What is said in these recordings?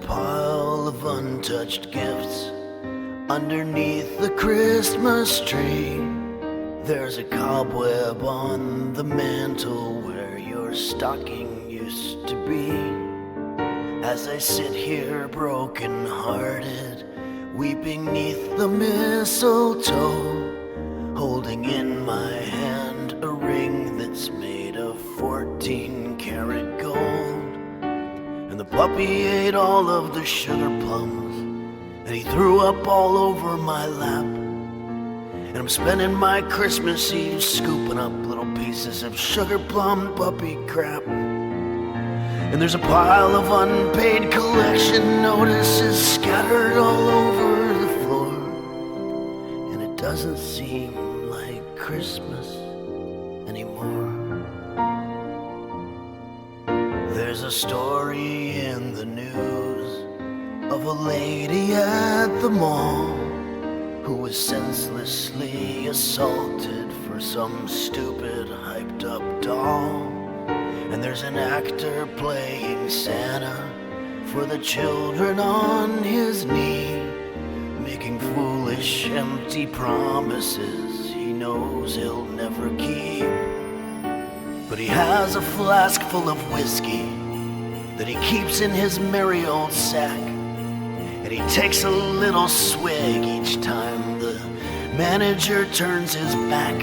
pile of untouched gifts underneath the Christmas tree. There's a cobweb on the mantle where your stocking used to be. As I sit here broken-hearted, weeping neath the mistletoe, holding in my hand a ring that's made of 14-karat gold. And the puppy ate all of the sugar plums, and he threw up all over my lap. And I'm spending my Christmas Eve scooping up little pieces of sugar plum puppy crap. And there's a pile of unpaid collection notices scattered all over the floor. And it doesn't seem like Christmas anymore. There's a story in the news of a lady at the mall who was senselessly assaulted for some stupid hyped up doll. And there's an actor playing Santa for the children on his knee, making foolish empty promises he knows he'll never keep. But he has a flask full of whiskey that he keeps in his merry old sack, and he takes a little swig each time the manager turns his back,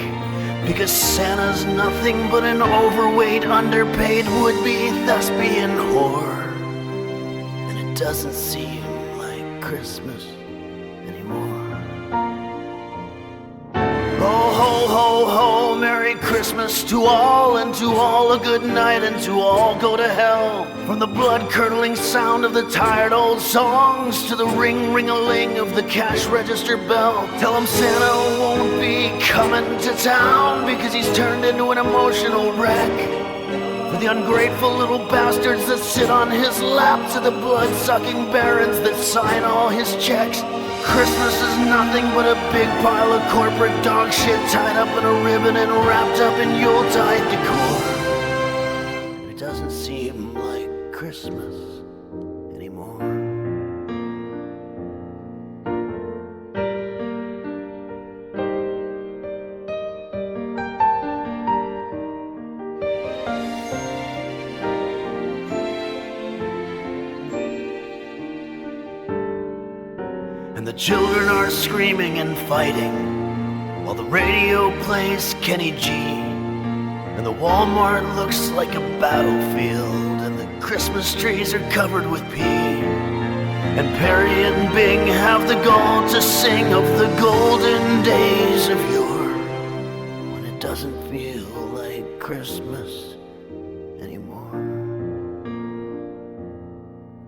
because Santa's nothing but an overweight, underpaid would-be thespian whore. And it doesn't seem like Christmas anymore. Ho, ho, ho, ho, Merry Christmas to all, and to all a good night, and to all go to hell. From the blood-curdling sound of the tired old songs to the ring-ring-a-ling of the cash register bell, tell him Santa won't be coming to town because he's turned into an emotional wreck. For the ungrateful little bastards that sit on his lap, to the blood-sucking barons that sign all his checks, Christmas is nothing but a big pile of corporate dog shit tied up in a ribbon and wrapped up in Yuletide decor. It doesn't seem like Christmas anymore. And the children are screaming and fighting while the radio plays Kenny G. And the Walmart looks like a battlefield, and the Christmas trees are covered with pee. And Perry and Bing have the gall to sing of the golden days of yore, when it doesn't feel like Christmas anymore.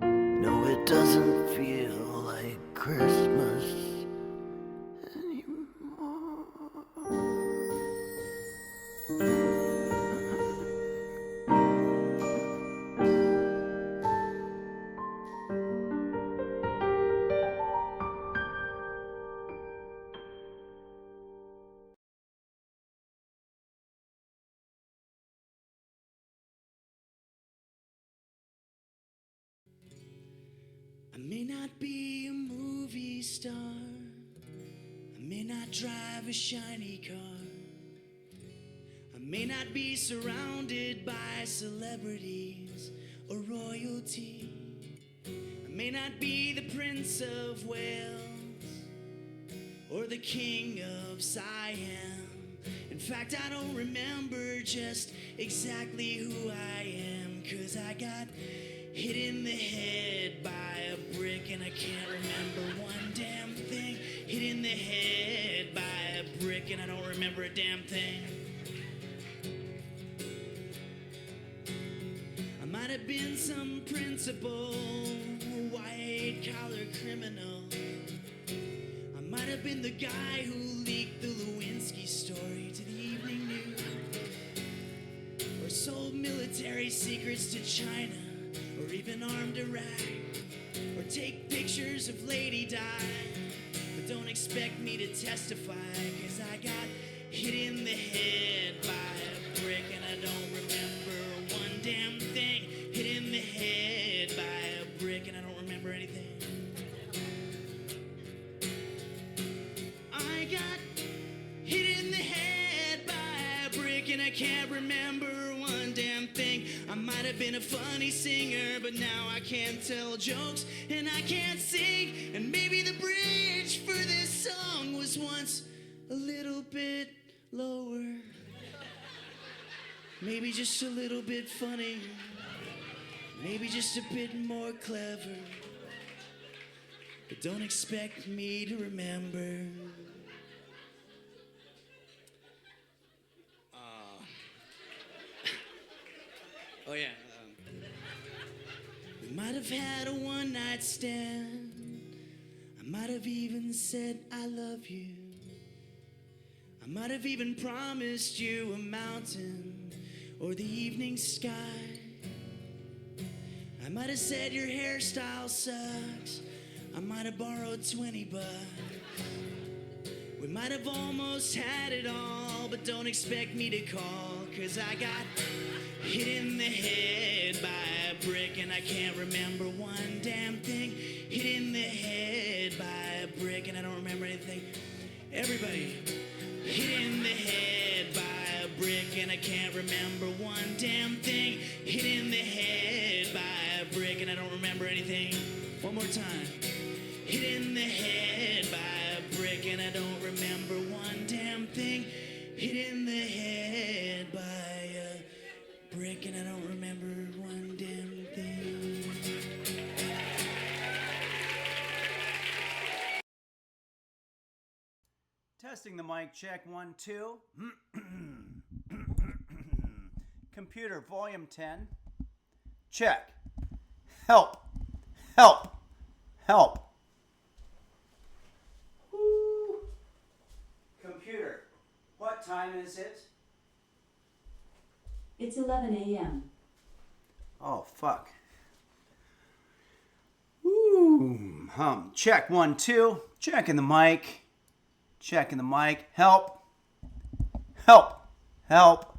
No, it doesn't feel like Christmas anymore. I may not be a movie star, I may not drive a shiny car, I may not be surrounded by celebrities or royalty, I may not be the Prince of Wales or the King of Siam. In fact, I don't remember just exactly who I am, 'cause I got hit in the head by a brick and I can't remember one damn thing. Hit in the head by a brick and I don't remember a damn thing. I might have been some principal, white-collar criminal. I might have been the guy who leaked the Lewinsky story to the Evening News, or sold military secrets to China, or even armed Iraq, or take pictures of Lady Di. But don't expect me to testify, 'cause I got hit in the head by a brick and I don't remember one damn thing. Hit in the head by a brick and I don't remember a might have been a funny singer, but now I can't tell jokes and I can't sing. And maybe the bridge for this song was once a little bit lower. Maybe just a little bit funny. Maybe just a bit more clever. But don't expect me to remember. Oh yeah. We might have had a one-night stand. I might have even said I love you. I might have even promised you a mountain or the evening sky. I might have said your hairstyle sucks. I might have borrowed 20 bucks. We might have almost had it all, but don't expect me to call, 'cause I got hit in the head by a brick and I can't remember one damn thing. Hit in the head by a brick and I don't remember anything. Everybody, hit in the head by a brick and I can't remember one damn thing. Hit in the head by a brick and I don't remember anything. One more time. Hit in the head by a brick and I don't remember one damn thing. Hit in the head by a brick and I don't remember one damn thing. Testing the mic, check 1, 2. Computer, volume 10. Check. Help. Help. Help. Woo. Computer, what time is it? It's 11 a.m. Oh, fuck. Woo. Check 1, 2. Checking the mic. Checking the mic. Help. Help. Help.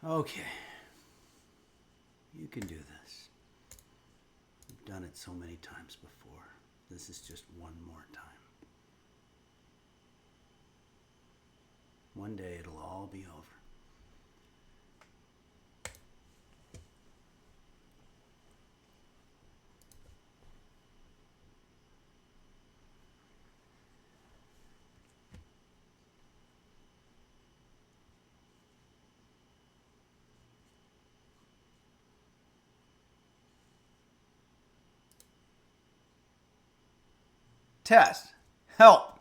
Okay. You can do this. You've done it so many times before. This is just one more time. One day it'll all be over. Test. Help.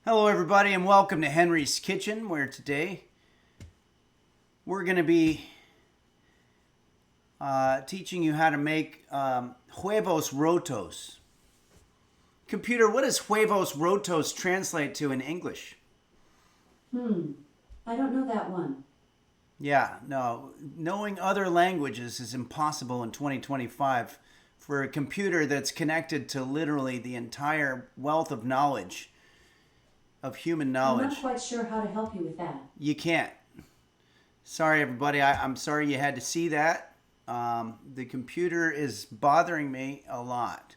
Hello, everybody, and welcome to Henry's Kitchen, where today we're going to be teaching you how to make Huevos Rotos. Computer, what does Huevos Rotos translate to in English? I don't know that one. Yeah, no. Knowing other languages is impossible in 2025 for a computer that's connected to literally the entire wealth of knowledge, of human knowledge. I'm not quite sure how to help you with that. You can't. Sorry, everybody. I'm sorry you had to see that. The computer is bothering me a lot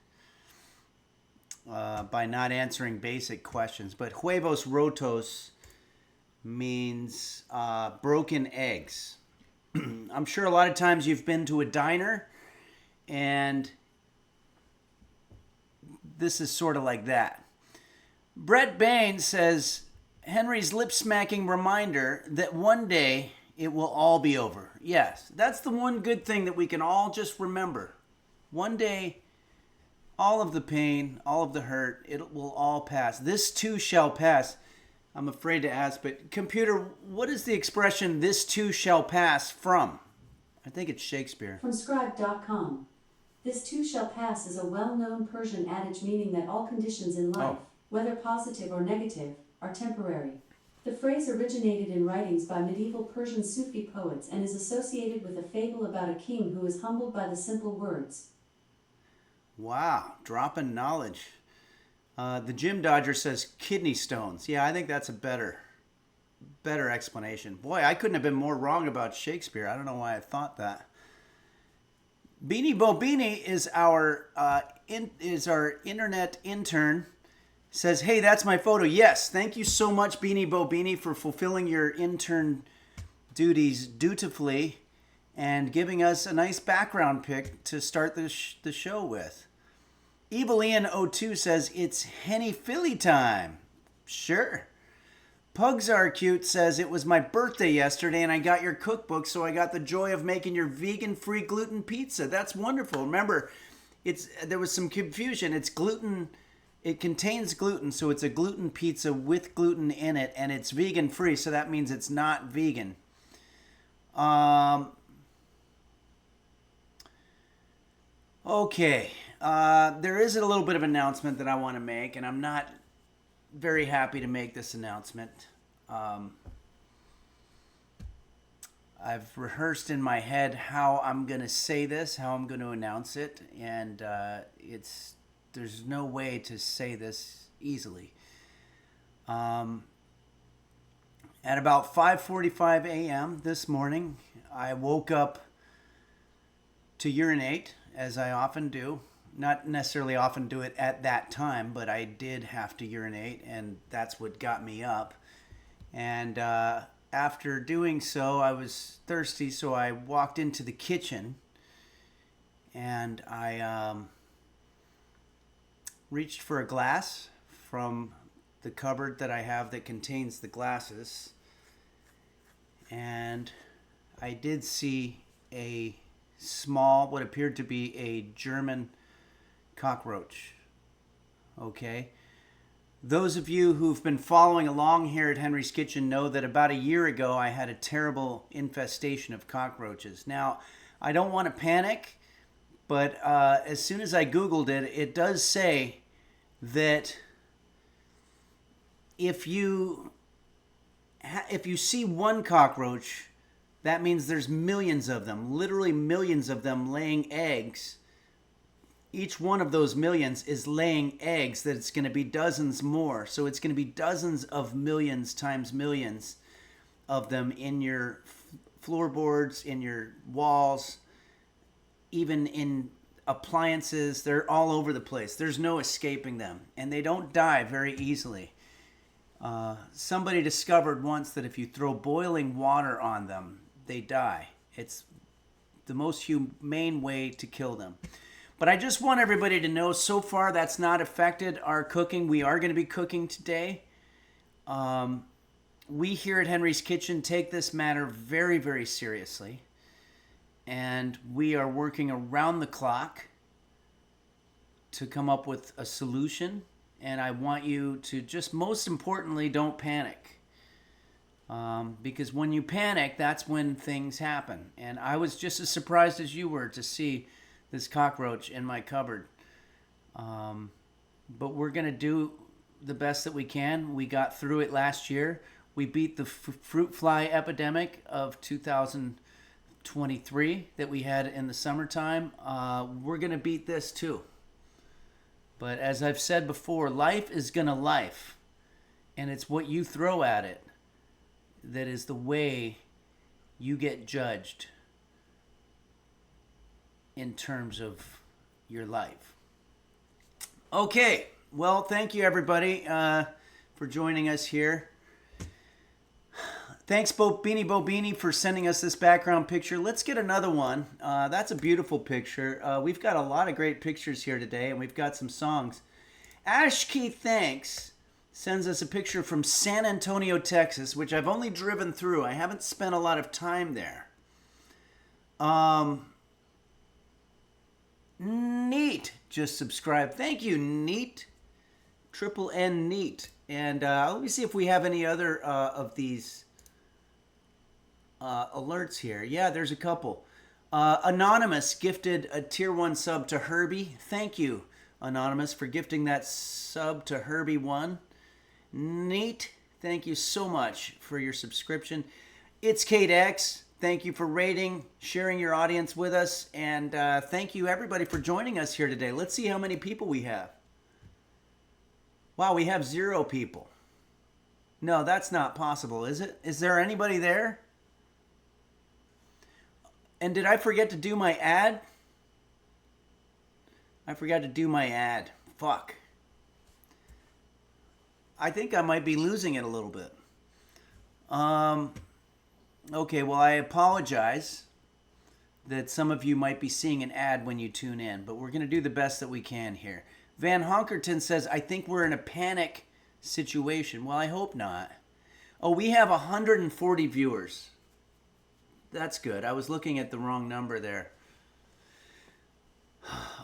by not answering basic questions. But Huevos Rotos means broken eggs. I'm sure a lot of times you've been to a diner and this is sort of like that. Brett Bain says, Henry's lip-smacking reminder that one day it will all be over. Yes, that's the one good thing that we can all just remember. One day, all of the pain, all of the hurt, it will all pass. This too shall pass. I'm afraid to ask, but computer, what is the expression, this too shall pass, from? I think it's Shakespeare. From scribe.com. This too shall pass is a well-known Persian adage meaning that all conditions in life, whether positive or negative, are temporary. The phrase originated in writings by medieval Persian Sufi poets and is associated with a fable about a king who is humbled by the simple words. Wow, dropping knowledge. The Gym Dodger says kidney stones. Yeah, I think that's a better explanation. Boy, I couldn't have been more wrong about Shakespeare. I don't know why I thought that. Beanie Bobini is our internet intern, says, hey, that's my photo. Yes, thank you so much, Beanie Bo Beanie, for fulfilling your intern duties dutifully and giving us a nice background pic to start the show with. Evil Ian 02 says, it's Henny Philly time. Sure. Pugs Are Cute says, it was my birthday yesterday and I got your cookbook, so I got the joy of making your vegan-free gluten pizza. That's wonderful. Remember, there was some confusion. It's gluten. It contains gluten, so it's a gluten pizza with gluten in it, and it's vegan-free, so that means it's not vegan. Okay. There is a little bit of announcement that I want to make, and I'm not very happy to make this announcement. I've rehearsed in my head how I'm going to say this, how I'm going to announce it, and there's no way to say this easily. At about 5:45 a.m. this morning, I woke up to urinate, as I often do. Not necessarily often do it at that time, but I did have to urinate, and that's what got me up. And after doing so, I was thirsty, so I walked into the kitchen, and I reached for a glass from the cupboard that I have that contains the glasses, and I did see a small, what appeared to be a German cockroach. Okay. Those of you who've been following along here at Henry's Kitchen know that about a year ago I had a terrible infestation of cockroaches. Now, I don't want to panic, but as soon as I Googled it, it does say that if you see one cockroach, that means there's millions of them, literally millions of them laying eggs. Each one of those millions is laying eggs that it's going to be dozens more. So it's going to be dozens of millions times millions of them in your floorboards, in your walls, even in appliances. They're all over the place. There's no escaping them. And they don't die very easily. Somebody discovered once that if you throw boiling water on them, they die. It's the most humane way to kill them. But I just want everybody to know, so far that's not affected our cooking. We are going to be cooking today. We here at Henry's Kitchen take this matter very, very seriously. And we are working around the clock to come up with a solution. And I want you to just, most importantly, don't panic. Because when you panic, that's when things happen. And I was just as surprised as you were to see this cockroach in my cupboard. But we're going to do the best that we can. We got through it last year. We beat the fruit fly epidemic of 2023 that we had in the summertime. We're going to beat this too. But as I've said before, life is going to life. And it's what you throw at it that is the way you get judged in terms of your life. Okay, well, thank you everybody for joining us here. Thanks Beanie Bo Beanie for sending us this background picture. Let's get another one. That's a beautiful picture. We've got a lot of great pictures here today, and we've got some songs. Ashkey Thanks sends us a picture from San Antonio, Texas, which I've only driven through. I haven't spent a lot of time there. Neat just subscribed. Thank you, Neat. Triple N Neat. And let me see if we have any other of these alerts here. Yeah, there's a couple. Anonymous gifted a tier 1 sub to Herbie. Thank you, Anonymous, for gifting that sub to Herbie 1. Neat. Thank you so much for your subscription. It's Kate X. Thank you for rating, sharing your audience with us, and thank you everybody for joining us here today. Let's see how many people we have. Wow, we have 0 people. No, that's not possible, is it? Is there anybody there? And did I forget to do my ad? I forgot to do my ad. Fuck. I think I might be losing it a little bit. Okay, well, I apologize that some of you might be seeing an ad when you tune in, but we're going to do the best that we can here. Van Honkerton says, I think we're in a panic situation. Well, I hope not. Oh, we have 140 viewers. That's good. I was looking at the wrong number there.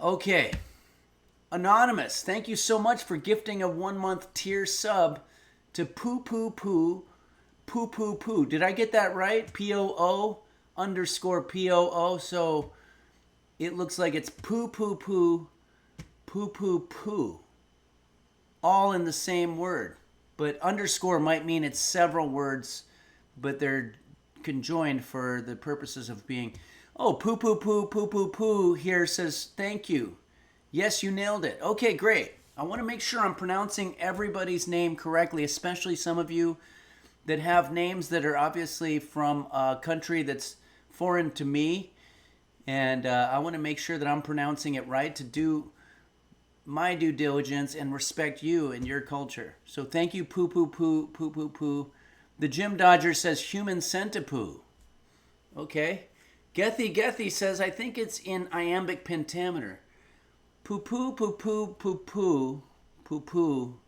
Okay. Anonymous, thank you so much for gifting a 1-month tier sub to Poo Poo Poo Poo Poo Poo. Did I get that right? POO_POO. So it looks like it's Poo Poo Poo Poo Poo Poo. All in the same word. But underscore might mean it's several words, but they're conjoined for the purposes of being. Oh, Poo Poo Poo Poo Poo Poo here says thank you. Yes, you nailed it. Okay, great. I want to make sure I'm pronouncing everybody's name correctly, especially some of you that have names that are obviously from a country that's foreign to me. And I want to make sure that I'm pronouncing it right to do my due diligence and respect you and your culture. So thank you, Poo Poo Poo Poo Poo Poo. The Jim Dodger says human centipoo. Okay. Gethy says, I think it's in iambic pentameter. Poo poo poo poo poo poo poo poo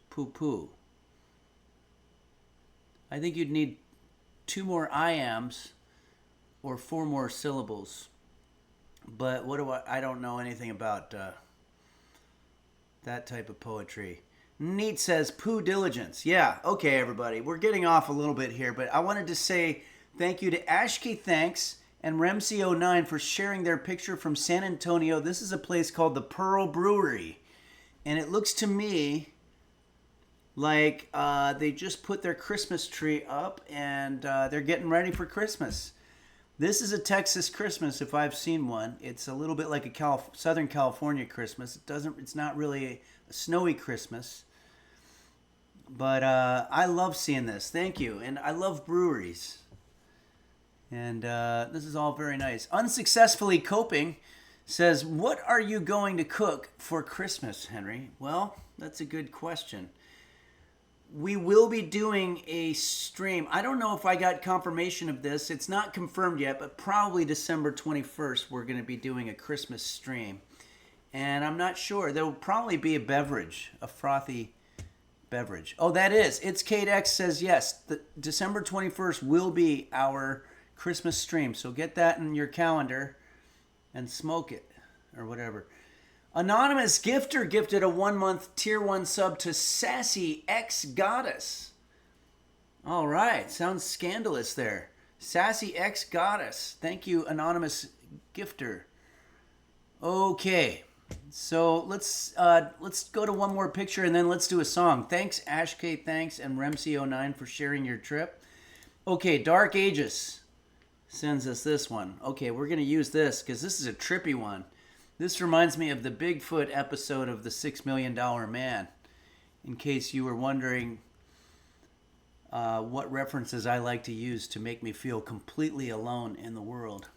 poo poo. I think you'd need 2 more iambs or 4 more syllables. But what do I don't know anything about that type of poetry. Neat says poo diligence. Yeah, okay everybody. We're getting off a little bit here, but I wanted to say thank you to Ashke Thanks and Remsey09 for sharing their picture from San Antonio. This is a place called the Pearl Brewery. And it looks to me like they just put their Christmas tree up and they're getting ready for Christmas. This is a Texas Christmas if I've seen one. It's a little bit like a Southern California Christmas. It's not really a snowy Christmas. But I love seeing this. Thank you. And I love breweries. And this is all very nice. Unsuccessfully Coping says, what are you going to cook for Christmas, Henry? Well, that's a good question. We will be doing a stream. I don't know if I got confirmation of this. It's not confirmed yet, but probably December 21st, we're going to be doing a Christmas stream. And I'm not sure. There will probably be a beverage, a frothy beverage. Oh, that is. It's Kate X says yes. The December 21st will be our Christmas stream. So get that in your calendar and smoke it or whatever. Anonymous Gifter gifted a 1-month tier 1 sub to Sassy X Goddess. All right. Sounds scandalous there. Sassy X Goddess. Thank you, Anonymous Gifter. Okay. So let's go to one more picture and then let's do a song. Thanks, Ashk. Thanks, and Remsey09 for sharing your trip. Okay, Dark Aegis sends us this one. Okay, we're going to use this because this is a trippy one. This reminds me of the Bigfoot episode of The $6 Million Man. In case you were wondering what references I like to use to make me feel completely alone in the world.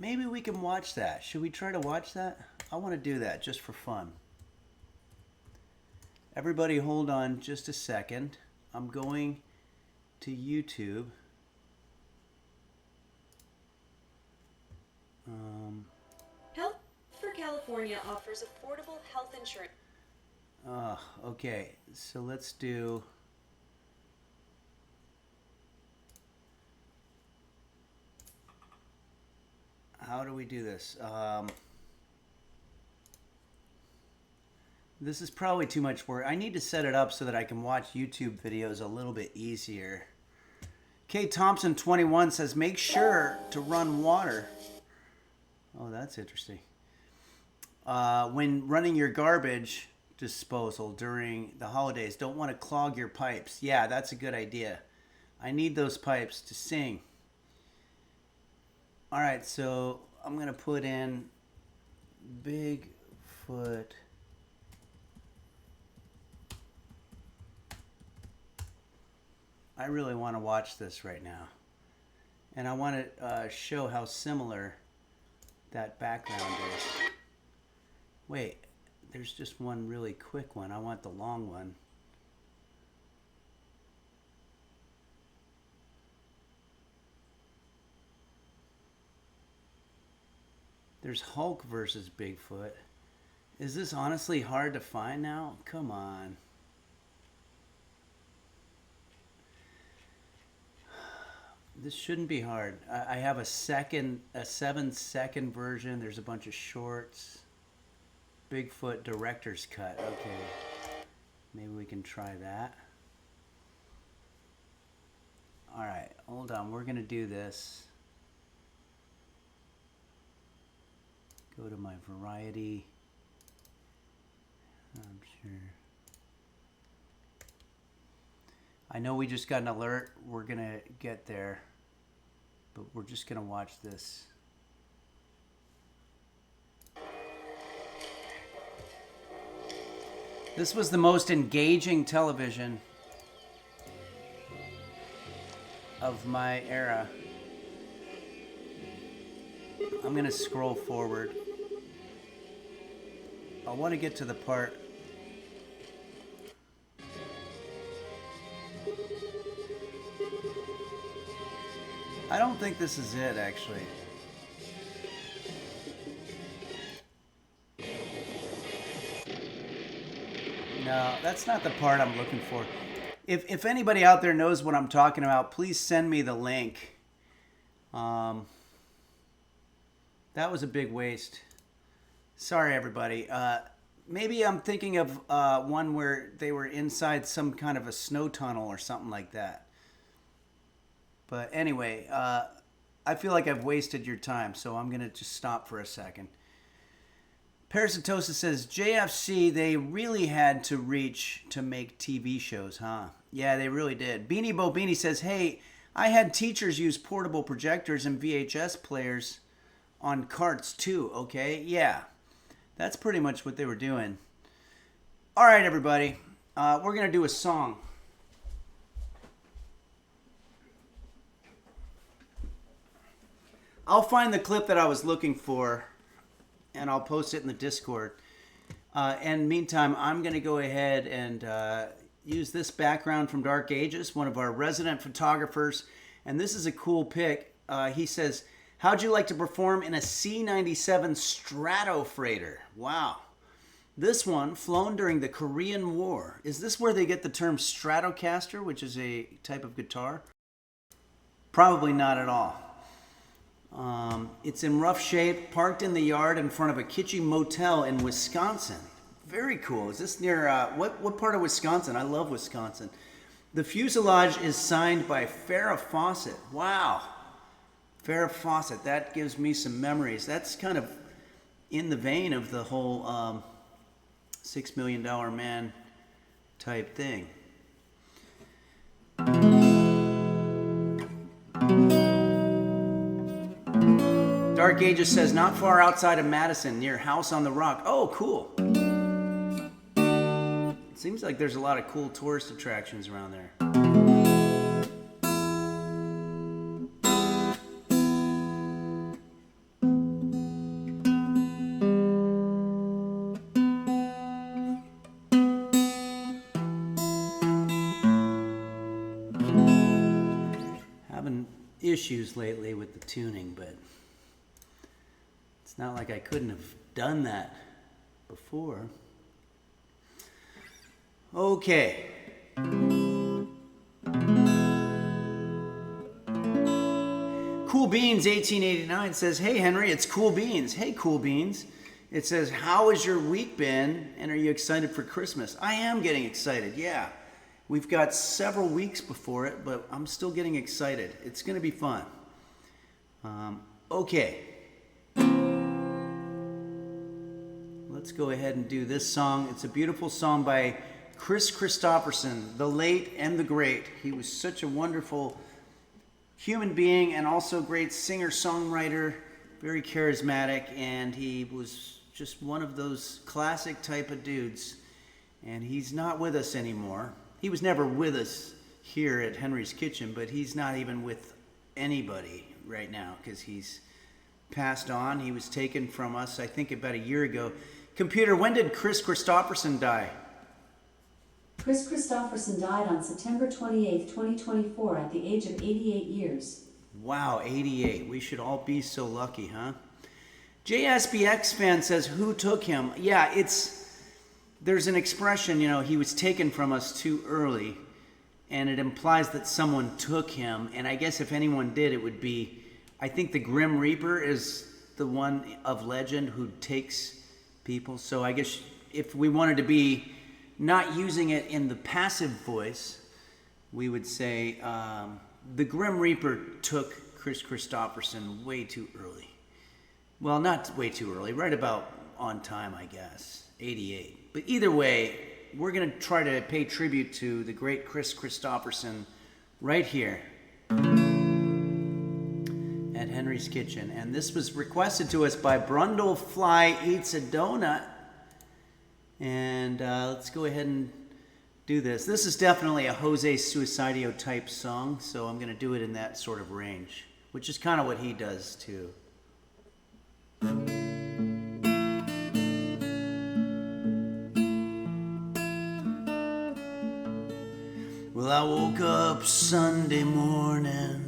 Maybe we can watch that. Should we try to watch that? I want to do that just for fun. Everybody hold on just a second. I'm going to YouTube. Health for California offers affordable health insurance. Okay, so let's do... How do we do this? This is probably too much work. I need to set it up so that I can watch YouTube videos a little bit easier. K Thompson 21 says, make sure to run water. Oh, that's interesting. When running your garbage disposal during the holidays, don't want to clog your pipes. Yeah, that's a good idea. I need those pipes to sing. All right, so I'm going to put in Bigfoot. I really want to watch this right now. And I want to show how similar that background is. Wait, there's just one really quick one. I want the long one. There's Hulk versus Bigfoot. Is this honestly hard to find now? Come on. This shouldn't be hard. I have a 7-second version. There's a bunch of shorts. Bigfoot director's cut. Okay. Maybe we can try that. All right, hold on. We're going to do this. Go to my variety. I'm sure. I know we just got an alert. We're going to get there. But we're just going to watch this. This was the most engaging television of my era. I'm going to scroll forward. I want to get to the part. I don't think this is it, actually. No, that's not the part I'm looking for. If anybody out there knows what I'm talking about, please send me the link. That was a big waste. Sorry, everybody. Maybe I'm thinking of one where they were inside some kind of a snow tunnel or something like that. But anyway, I feel like I've wasted your time, so I'm going to just stop for a second. Parasitosis says, JFC, they really had to reach to make TV shows, huh? Yeah, they really did. Beanie Bo Beanie says, hey, I had teachers use portable projectors and VHS players on carts too, okay? Yeah, that's pretty much what they were doing. All right, everybody, we're going to do a song. I'll find the clip that I was looking for, and I'll post it in the Discord. And meantime, I'm going to go ahead and use this background from Dark Ages, one of our resident photographers. And this is a cool pic. He says, how'd you like to perform in a C-97 Stratofreighter? Wow. This one, flown during the Korean War. Is this where they get the term Stratocaster, which is a type of guitar? Probably not at all. It's in rough shape, parked in the yard in front of a kitschy motel in Wisconsin. Very cool. Is this near, what part of Wisconsin? I love Wisconsin. The fuselage is signed by Farrah Fawcett. Wow. Farrah Fawcett, that gives me some memories. That's kind of in the vein of the whole $6 Million Man type thing. Dark Ages says, not far outside of Madison, near House on the Rock. Oh, cool. It seems like there's a lot of cool tourist attractions around there. Having issues lately with the tuning, but it's not like I couldn't have done that before. Okay. Cool Beans 1889 says, hey Henry, it's Cool Beans. Hey Cool Beans. It says, how has your week been and are you excited for Christmas? I am getting excited, yeah. We've got several weeks before it, but I'm still getting excited. It's going to be fun. Okay. Let's go ahead and do this song. It's a beautiful song by Chris Christopherson, the late and the great. He was such a wonderful human being and also great singer-songwriter, very charismatic, and he was just one of those classic type of dudes. And he's not with us anymore. He was never with us here at Henry's Kitchen, but he's not even with anybody right now because he's passed on. He was taken from us, I think, about a year ago. Computer, when did Chris Christopherson die? Chris Christopherson died on September 28, 2024 at the age of 88 years. Wow, 88. We should all be so lucky, huh? JSBX fan says, who took him? Yeah, there's an expression, he was taken from us too early, and it implies that someone took him, and I guess if anyone did, it would be, I think the Grim Reaper is the one of legend who takes people. So I guess if we wanted to be not using it in the passive voice, we would say the Grim Reaper took Chris Christopherson way too early. Well, not way too early, right about on time, I guess, 88. But either way, we're going to try to pay tribute to the great Chris Christopherson right here at Henry's Kitchen. And this was requested to us by Brundlefly Eats a Donut. And let's go ahead and do this. This is definitely a Jose Suicidio type song, so I'm going to do it in that sort of range, which is kind of what he does too. Well, I woke up Sunday morning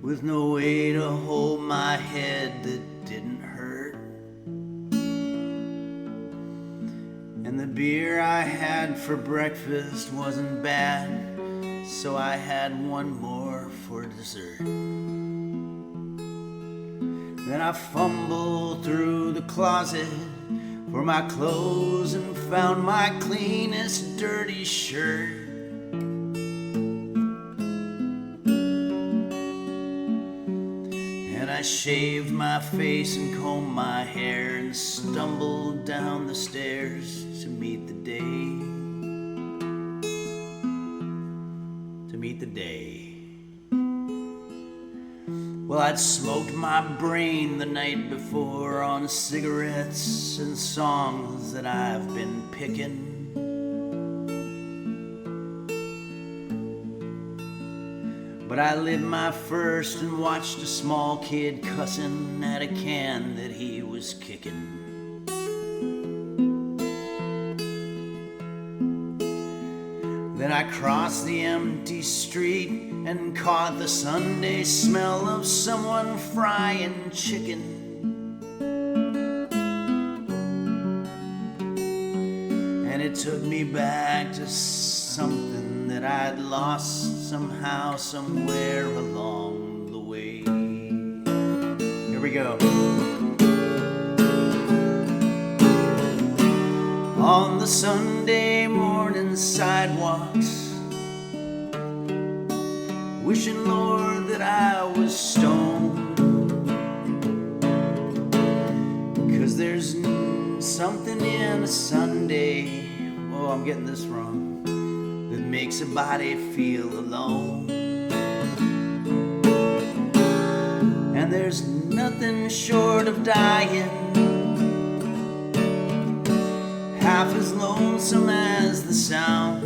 with no way to hold my head that didn't hurt. And the beer I had for breakfast wasn't bad, so I had one more for dessert. Then I fumbled through the closet for my clothes and found my cleanest dirty shirt. And I shaved my face and combed my hair and stumbled down the stairs to meet the day. To meet the day. Well, I'd smoked my brain the night before on cigarettes and songs that I've been picking. But I lit my first and watched a small kid cussing at a can that he was kicking. Then I crossed the empty street and caught the Sunday smell of someone frying chicken. And it took me back to something that I'd lost somehow, somewhere along the way. Here we go. On the Sunday morning sidewalks, wishing, Lord, that I was stoned. 'Cause there's something in a Sunday, oh, I'm getting this wrong, that makes a body feel alone. And there's nothing short of dying half as lonesome as the sound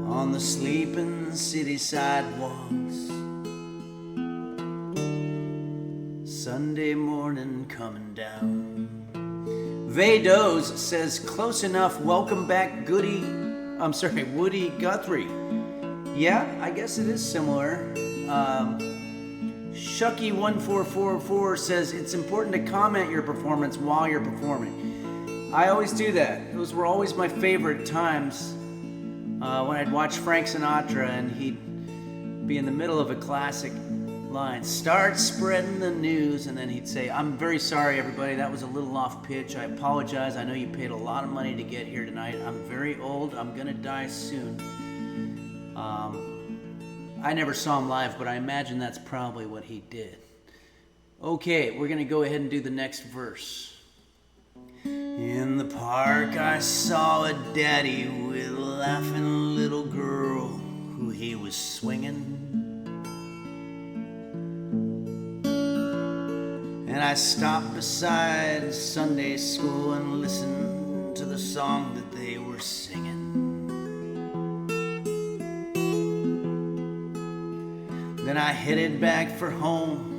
on the sleeping city sidewalks. Sunday morning coming down. Vados says, close enough, welcome back Woody Guthrie. Yeah, I guess it is similar. Shucky1444 says, it's important to comment your performance while you're performing. I always do that. Those were always my favorite times when I'd watch Frank Sinatra and he'd be in the middle of a classic line, start spreading the news, and then he'd say, I'm very sorry everybody, that was a little off pitch, I apologize, I know you paid a lot of money to get here tonight, I'm very old, I'm gonna die soon. I never saw him live, but I imagine that's probably what he did. Okay, we're gonna go ahead and do the next verse. In the park I saw a daddy with a laughing little girl who he was swinging. And I stopped beside Sunday school and listened to the song that they were singing. Then I headed back for home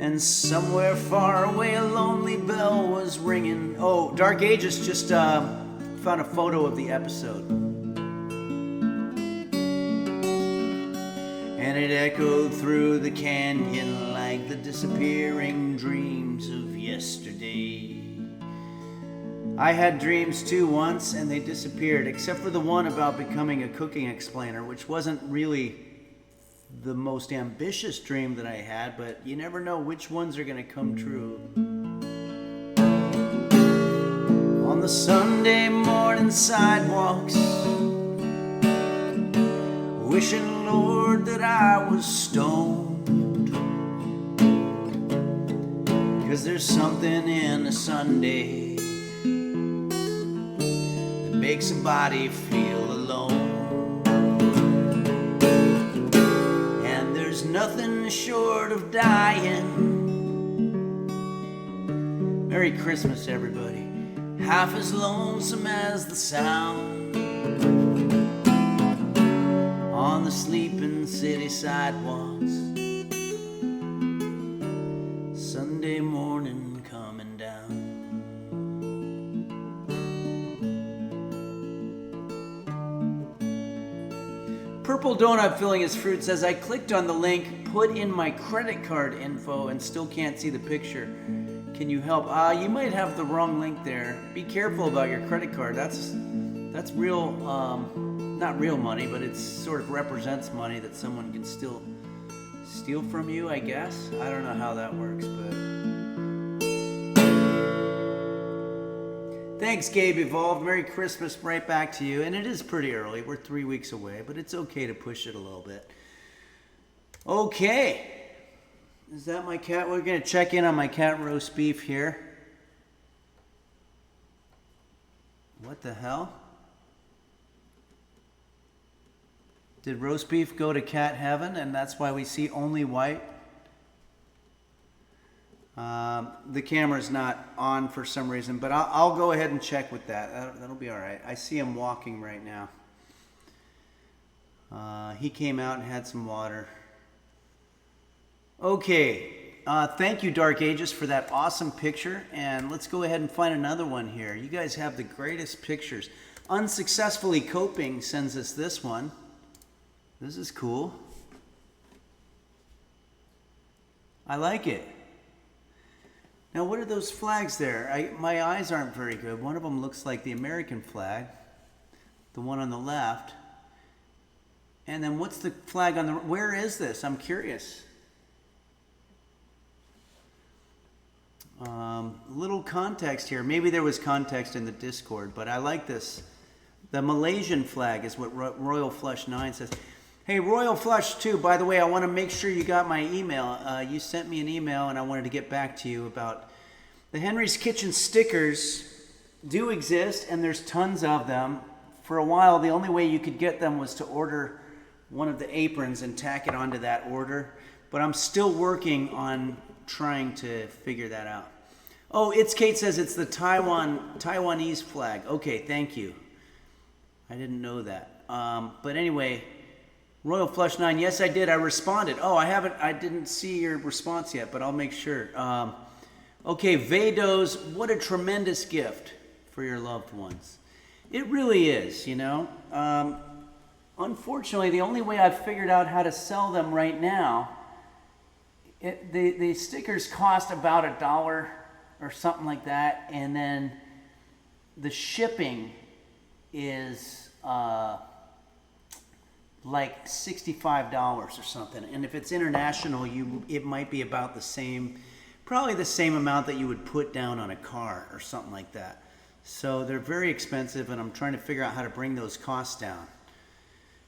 And somewhere far away a lonely bell was ringing. Oh, Dark Ages just found a photo of the episode. And it echoed through the canyon like the disappearing dreams of yesterday. I had dreams too once, and they disappeared, except for the one about becoming a cooking explainer, which wasn't really the most ambitious dream that I had, but you never know which ones are going to come true. On the Sunday morning sidewalks, wishing, Lord, that I was stoned, 'cause there's something in a Sunday that makes a body feel alone. And there's nothing short of dying. Merry Christmas, everybody. Half as lonesome as the sound on the sleeping city sidewalks. Sunday morning coming down. Purple Donut Filling His Fruit says, I clicked on the link, put in my credit card info, and still can't see the picture. Can you help? You might have the wrong link there. Be careful about your credit card. That's real, not real money, but it sort of represents money that someone can still steal from you, I guess. I don't know how that works, but... Thanks, Gabe Evolved. Merry Christmas right back to you. And it is pretty early. We're 3 weeks away, but it's okay to push it a little bit. Okay. Is that my cat? We're going to check in on my cat roast beef here. What the hell? Did roast beef go to cat heaven, and that's why we see only white? The camera's not on for some reason, but I'll go ahead and check with that. That'll be all right. I see him walking right now. He came out and had some water. Okay. Thank you, Dark Ages, for that awesome picture. And let's go ahead and find another one here. You guys have the greatest pictures. Unsuccessfully Coping sends us this one. This is cool. I like it. Now, what are those flags there? My eyes aren't very good. One of them looks like the American flag, the one on the left. And then what's the flag on the... Where is this? I'm curious. Little context here. Maybe there was context in the Discord, but I like this. The Malaysian flag is what Royal Flush 9 says. Hey, Royal Flush 2, by the way, I want to make sure you got my email. You sent me an email, and I wanted to get back to you about the Henry's Kitchen stickers do exist, and there's tons of them. For a while, the only way you could get them was to order one of the aprons and tack it onto that order. But I'm still working on trying to figure that out. Oh, It's Kate says it's the Taiwanese flag. Okay, thank you. I didn't know that. But anyway... Royal Flush 9, yes, I did. I responded. Oh, I didn't see your response yet, but I'll make sure. Okay, Vados, what a tremendous gift for your loved ones. It really is, you know. Unfortunately, the only way I've figured out how to sell them right now, the stickers cost about $1 or something like that, and then the shipping is... like $65 or something, and if it's international, it might be about the same, probably the same amount that you would put down on a car or something like that. So they're very expensive, and I'm trying to figure out how to bring those costs down.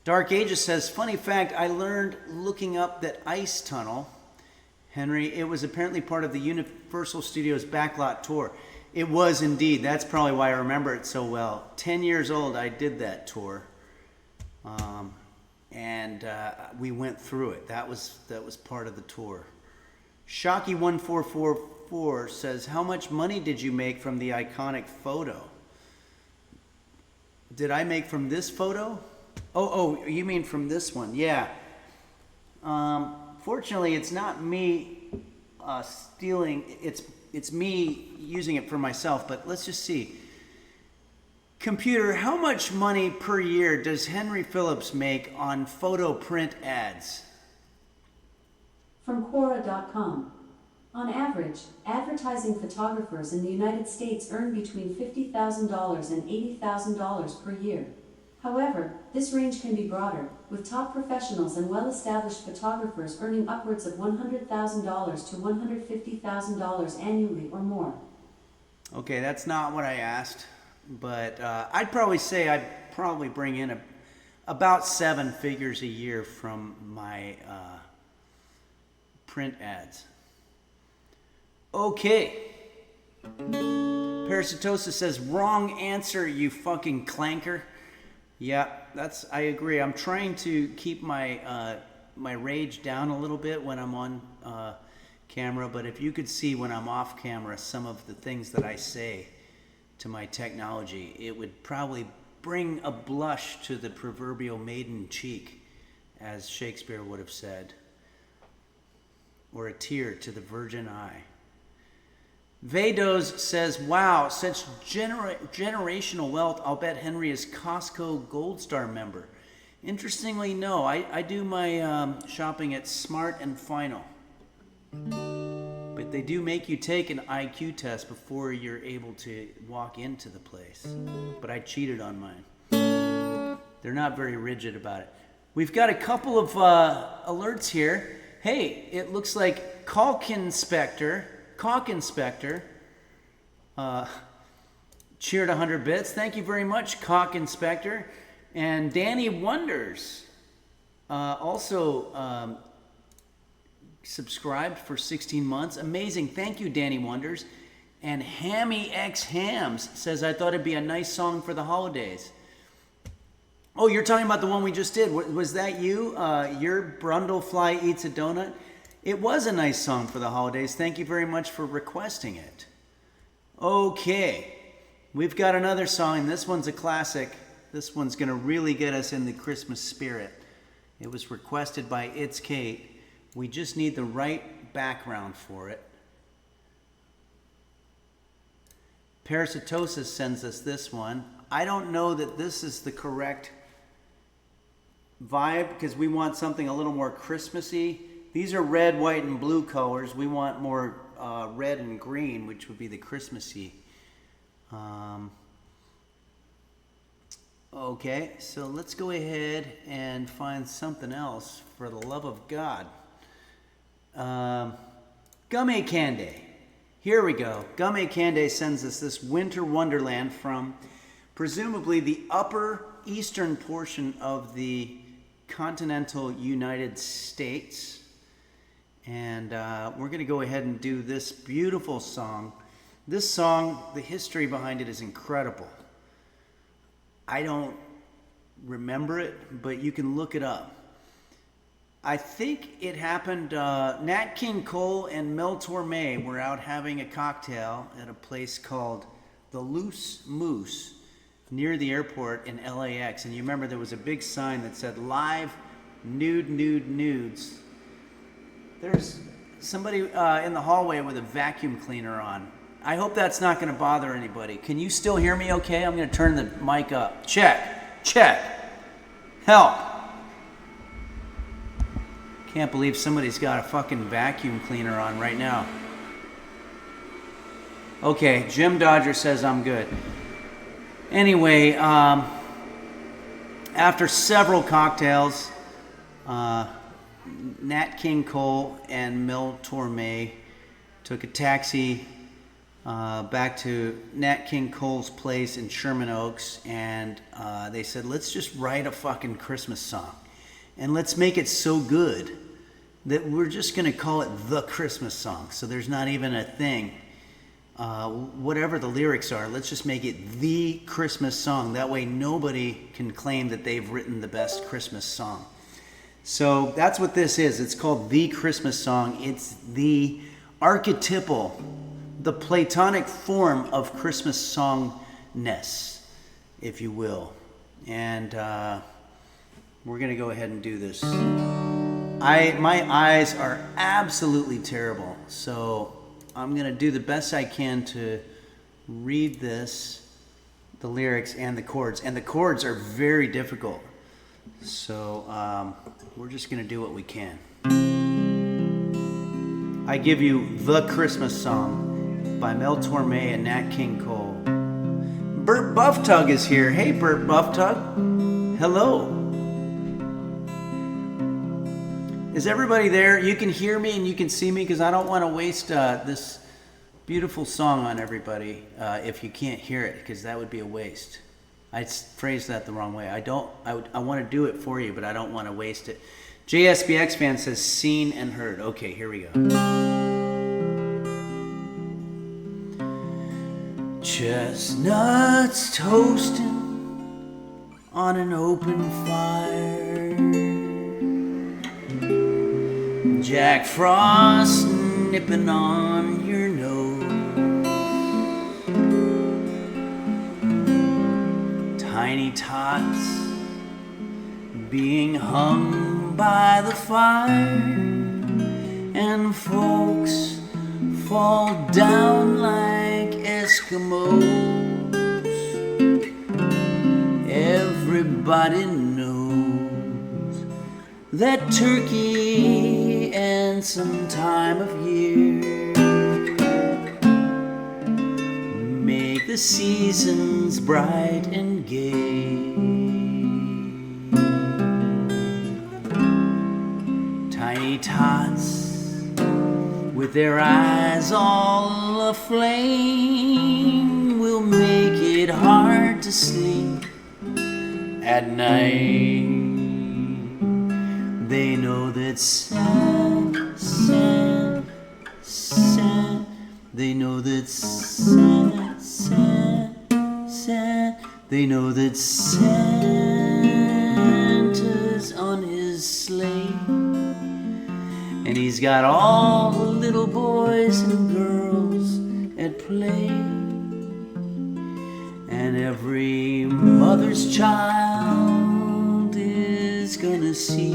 Dark Ages says, funny fact, I learned looking up that Ice Tunnel, Henry, it was apparently part of the Universal Studios backlot tour. It was indeed. That's probably why I remember it so well. 10 years old, I did that tour. And we went through it. That was part of the tour. Shocky1444 says, how much money did you make from the iconic photo? Did I make from this photo? Oh, you mean from this one? Yeah. Fortunately, it's not me stealing. It's me using it for myself, but let's just see. Computer, how much money per year does Henry Phillips make on photo print ads? From Quora.com. On average, advertising photographers in the United States earn between $50,000 and $80,000 per year. However, this range can be broader, with top professionals and well-established photographers earning upwards of $100,000 to $150,000 annually or more. Okay, that's not what I asked, but I'd probably say I'd probably bring in about 7 figures a year from my print ads. Okay. Parasitosis says, wrong answer, you fucking clanker. Yeah, I agree. I'm trying to keep my my rage down a little bit when I'm on camera, but if you could see when I'm off camera some of the things that I say to my technology, it would probably bring a blush to the proverbial maiden cheek, as Shakespeare would have said, or a tear to the virgin eye. Vados says, wow, such generational wealth. I'll bet Henry is Costco Gold Star member. Interestingly, no. I do my shopping at Smart and Final. But they do make you take an IQ test before you're able to walk into the place. But I cheated on mine. They're not very rigid about it. We've got a couple of alerts here. Hey, it looks like Caulk Inspector cheered 100 bits. Thank you very much, Caulk Inspector. And Danny Wonders also subscribed for 16 months. Amazing. Thank you, Danny Wonders. And Hammy X Hams says, I thought it'd be a nice song for the holidays. Oh, you're talking about the one we just did. Was that you? Your Brundlefly Eats a Donut? It was a nice song for the holidays. Thank you very much for requesting it. Okay, we've got another song. This one's a classic. This one's going to really get us in the Christmas spirit. It was requested by It's Kate. We just need the right background for it. Parasitosis sends us this one. I don't know that this is the correct vibe because we want something a little more Christmassy. These are red, white, and blue colors. We want more red and green, which would be the Christmassy. Okay, so let's go ahead and find something else for the love of God. Gumme Candy. Here we go. Gumme Candy sends us this winter wonderland from presumably the upper eastern portion of the continental United States. And we're going to go ahead and do this beautiful song. This song, the history behind it is incredible. I don't remember it, but you can look it up. I think it happened, Nat King Cole and Mel Torme were out having a cocktail at a place called the Loose Moose near the airport in LAX. And you remember there was a big sign that said, live nudes. There's somebody in the hallway with a vacuum cleaner on. I hope that's not going to bother anybody. Can you still hear me okay? I'm going to turn the mic up. Check. Help. Can't believe somebody's got a fucking vacuum cleaner on right now. Okay, Jim Dodger says I'm good. Anyway, after several cocktails, Nat King Cole and Mel Torme took a taxi back to Nat King Cole's place in Sherman Oaks, and they said, let's just write a fucking Christmas song. And let's make it so good that we're just going to call it the Christmas song. So there's not even a thing. Whatever the lyrics are, let's just make it the Christmas song. That way nobody can claim that they've written the best Christmas song. So that's what this is. It's called the Christmas song. It's the archetypal, the Platonic form of Christmas songness, if you will. And we're going to go ahead and do this. My eyes are absolutely terrible, so I'm gonna do the best I can to read this, the lyrics and the chords. And the chords are very difficult, so we're just gonna do what we can. I give you The Christmas Song by Mel Torme and Nat King Cole. Burt Bufftug is here. Hey, Burt Bufftug. Hello. Is everybody there? You can hear me and you can see me, because I don't want to waste this beautiful song on everybody if you can't hear it, because that would be a waste. I phrased that the wrong way. I want to do it for you, but I don't want to waste it. JSBX fan says seen and heard. Okay, here we go. Chestnuts toasting on an open fire, Jack Frost nipping on your nose, tiny tots being hung by the fire, and folks fall down like Eskimos. Everybody knows that turkey and some time of year make the seasons bright and gay. Tiny tots with their eyes all aflame will make it hard to sleep at night. They know that Santa, they know that they know that Santa's on his sleigh. And he's got all the little boys and girls at play. And every mother's child is gonna see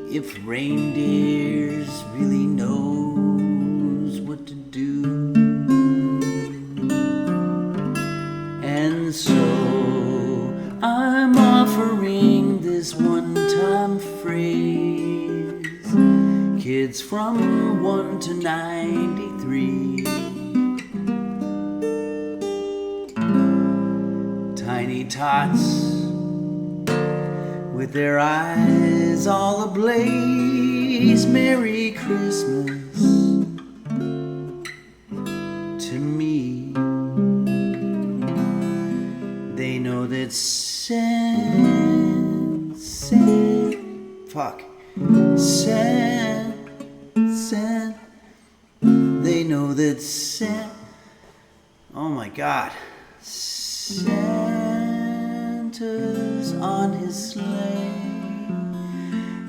if reindeers really knows what to do. And so I'm offering this one-time phrase. Kids from 1 to 93, tiny tots with their eyes all ablaze. Merry Christmas to me. They know that they know that oh my God, Santa's on his sleigh,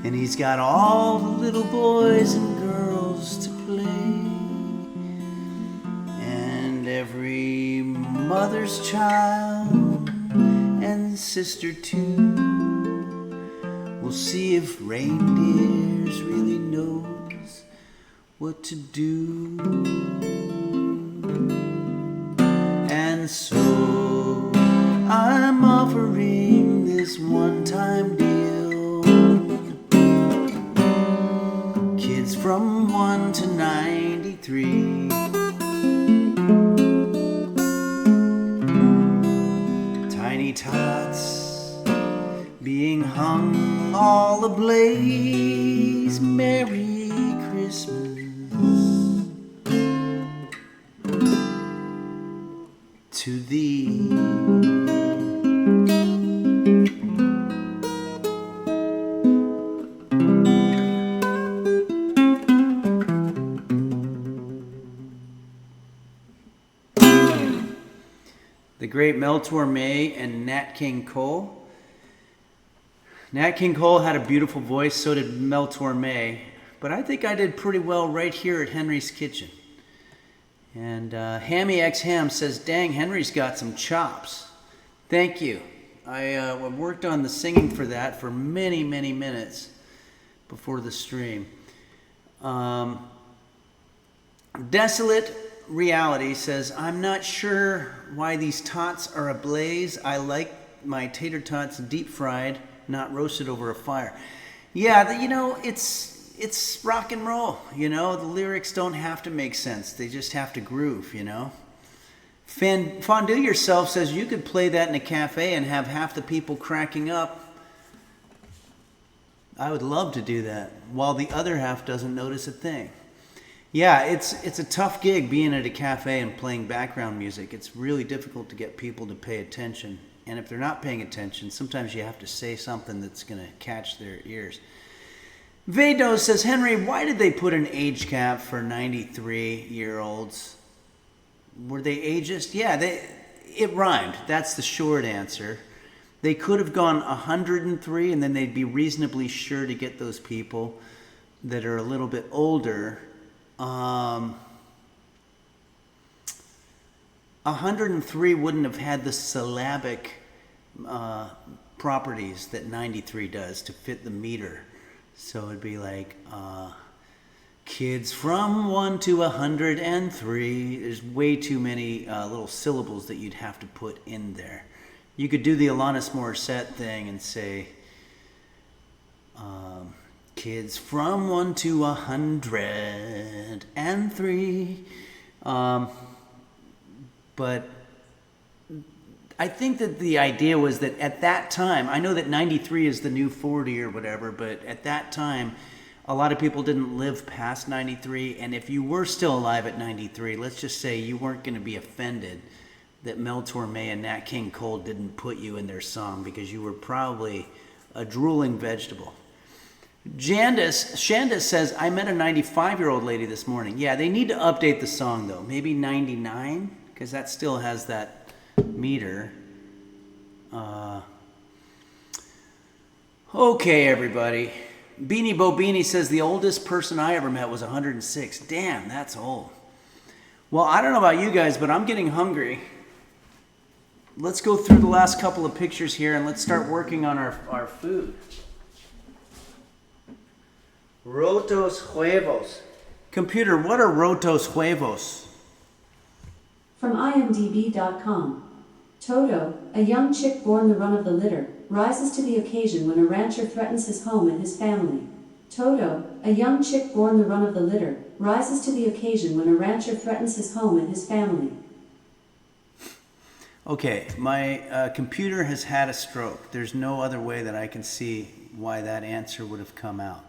and he's got all the little boys and girls to play, and every mother's child and sister too. We'll see if reindeers really knows what to do. And so I'm offering this one-time deal. Kids from 1 to 93, tiny tots being hung all ablaze. Merry Christmas to thee. The great Mel Torme and Nat King Cole. Nat King Cole had a beautiful voice, so did Mel Torme, but I think I did pretty well right here at Henry's Kitchen. And Hammy X Ham says, dang, Henry's got some chops. Thank you. I worked on the singing for that for many, many minutes before the stream. Desolate Reality says, I'm not sure why these tots are ablaze. I like my tater tots deep fried, not roasted over a fire. Yeah, it's rock and roll, The lyrics don't have to make sense. They just have to groove, Fondue Yourself says you could play that in a cafe and have half the people cracking up. I would love to do that, while the other half doesn't notice a thing. Yeah, it's a tough gig being at a cafe and playing background music. It's really difficult to get people to pay attention. And if they're not paying attention, sometimes you have to say something that's going to catch their ears. Vado says, Henry, why did they put an age cap for 93-year-olds? Were they ageist? Yeah, it rhymed. That's the short answer. They could have gone 103, and then they'd be reasonably sure to get those people that are a little bit older. 103 wouldn't have had the syllabic properties that 93 does to fit the meter. So it'd be like, kids from 1 to 103. There's way too many little syllables that you'd have to put in there. You could do the Alanis Morissette thing and say, kids from 1 to 103. But I think that the idea was that at that time, I know that 93 is the new 40 or whatever, but at that time, a lot of people didn't live past 93. And if you were still alive at 93, let's just say you weren't going to be offended that Mel Torme and Nat King Cole didn't put you in their song because you were probably a drooling vegetable. Shandis says, I met a 95-year-old lady this morning. Yeah, they need to update the song, though. Maybe 99, because that still has that meter. Okay, everybody. Beanie Bobini says, the oldest person I ever met was 106. Damn, that's old. Well, I don't know about you guys, but I'm getting hungry. Let's go through the last couple of pictures here, and let's start working on our food. Rotos Huevos. Computer, what are Rotos Huevos? From imdb.com. Toto, a young chick born the run of the litter, rises to the occasion when a rancher threatens his home and his family. Toto, a young chick born the run of the litter, rises to the occasion when a rancher threatens his home and his family. Okay, my computer has had a stroke. There's no other way that I can see why that answer would have come out.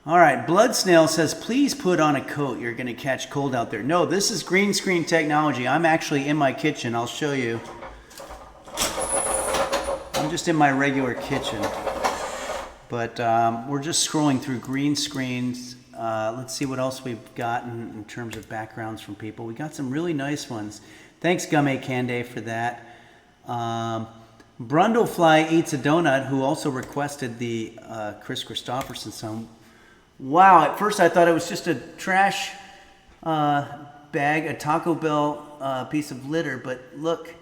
All right, Blood Snail says, please put on a coat. You're going to catch cold out there. No, this is green screen technology. I'm actually in my kitchen. I'll show you. I'm just in my regular kitchen. But we're just scrolling through green screens. Let's see what else we've gotten in terms of backgrounds from people. We got some really nice ones. Thanks, Gumme Cande, for that. Brundlefly Eats a Donut, who also requested the Chris Christopherson song. Wow, at first I thought it was just a trash bag, a Taco Bell piece of litter, but look,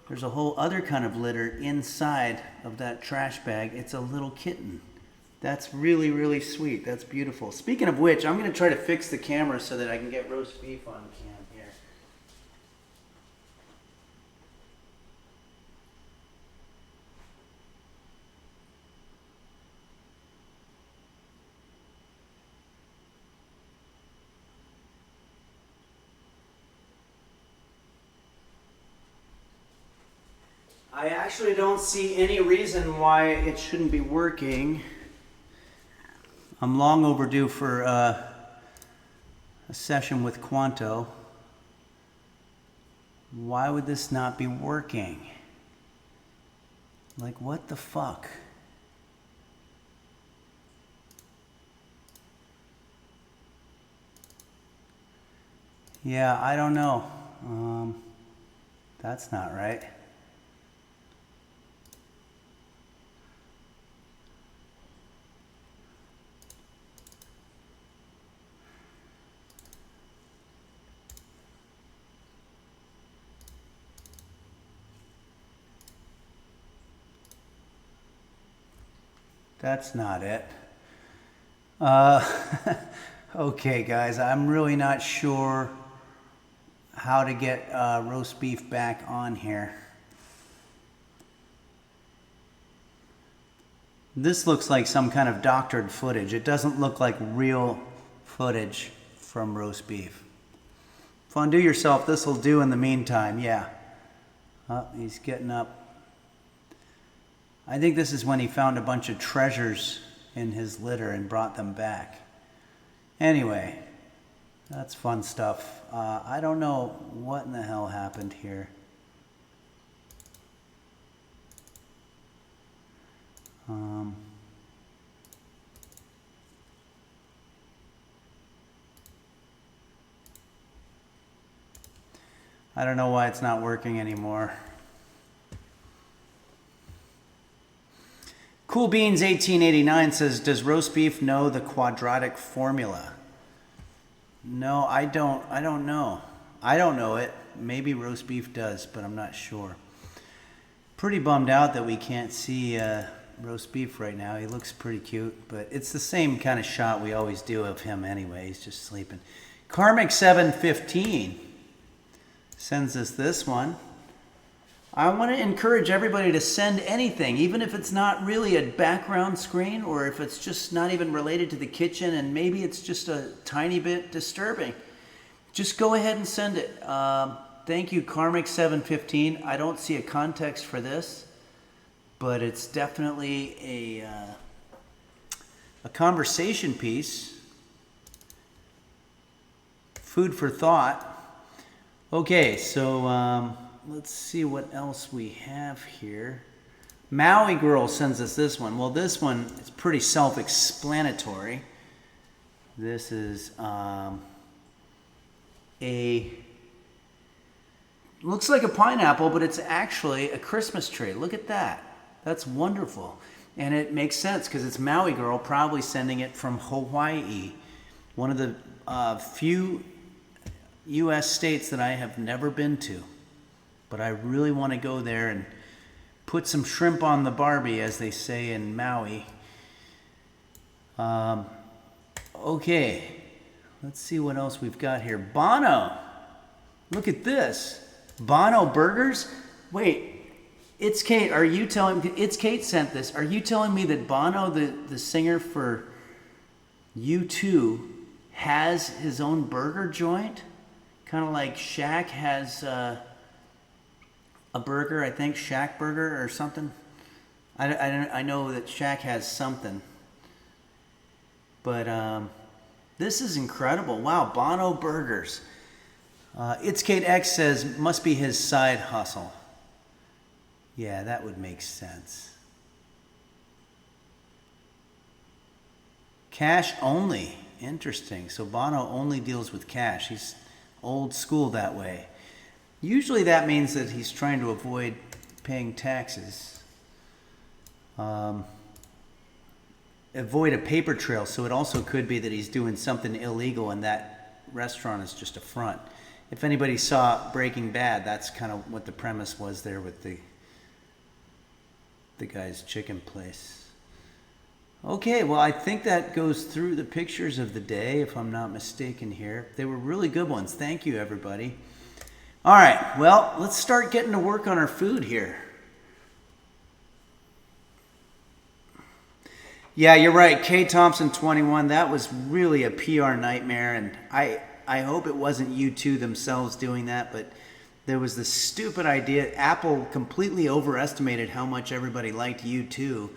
there's a whole other kind of litter inside of that trash bag. It's a little kitten. That's really, really sweet. That's beautiful. Speaking of which, I'm going to try to fix the camera so that I can get roast beef on cam here. I actually don't see any reason why it shouldn't be working. I'm long overdue for a session with Quanto. Why would this not be working? Like, what the fuck? Yeah, I don't know. That's not right. That's not it. Okay, guys, I'm really not sure how to get roast beef back on here. This looks like some kind of doctored footage. It doesn't look like real footage from roast beef. Fondue yourself, this will do in the meantime, yeah. Oh, he's getting up. I think this is when he found a bunch of treasures in his litter and brought them back. Anyway, that's fun stuff. I don't know what in the hell happened here. I don't know why it's not working anymore. Cool Beans 1889 says, does roast beef know the quadratic formula? No, I don't know. I don't know it. Maybe roast beef does, but I'm not sure. Pretty bummed out that we can't see roast beef right now. He looks pretty cute, but it's the same kind of shot we always do of him anyway. He's just sleeping. Karmic 715 sends us this one. I want to encourage everybody to send anything, even if it's not really a background screen or if it's just not even related to the kitchen and maybe it's just a tiny bit disturbing. Just go ahead and send it. Thank you, Karmic 715. I don't see a context for this, but it's definitely a conversation piece. Food for thought. Okay, so let's see what else we have here. Maui Girl sends us this one. Well, this one is pretty self-explanatory. This is looks like a pineapple, but it's actually a Christmas tree. Look at that. That's wonderful. And it makes sense because it's Maui Girl probably sending it from Hawaii, one of the few U.S. states that I have never been to. But I really want to go there and put some shrimp on the Barbie, as they say in Maui. Okay, let's see what else we've got here. Bono, look at this. Bono burgers? Wait, it's Kate. Are you telling me? It's Kate sent this. Are you telling me that Bono, the singer for U2, has his own burger joint? Kind of like Shaq has a burger, I think, Shaq Burger or something. I know that Shaq has something. But this is incredible. Wow, Bono Burgers. It's Kate X says, must be his side hustle. Yeah, that would make sense. Cash only. Interesting. So Bono only deals with cash. He's old school that way. Usually that means that he's trying to avoid paying taxes. Avoid a paper trail. So it also could be that he's doing something illegal and that restaurant is just a front. If anybody saw Breaking Bad, that's kind of what the premise was there with the guy's chicken place. Okay, well, I think that goes through the pictures of the day, if I'm not mistaken here. They were really good ones. Thank you, everybody. All right, well, let's start getting to work on our food here. Yeah, you're right. K. Thompson 21, that was really a PR nightmare, and I hope it wasn't U2 themselves doing that, but there was this stupid idea. Apple completely overestimated how much everybody liked U2,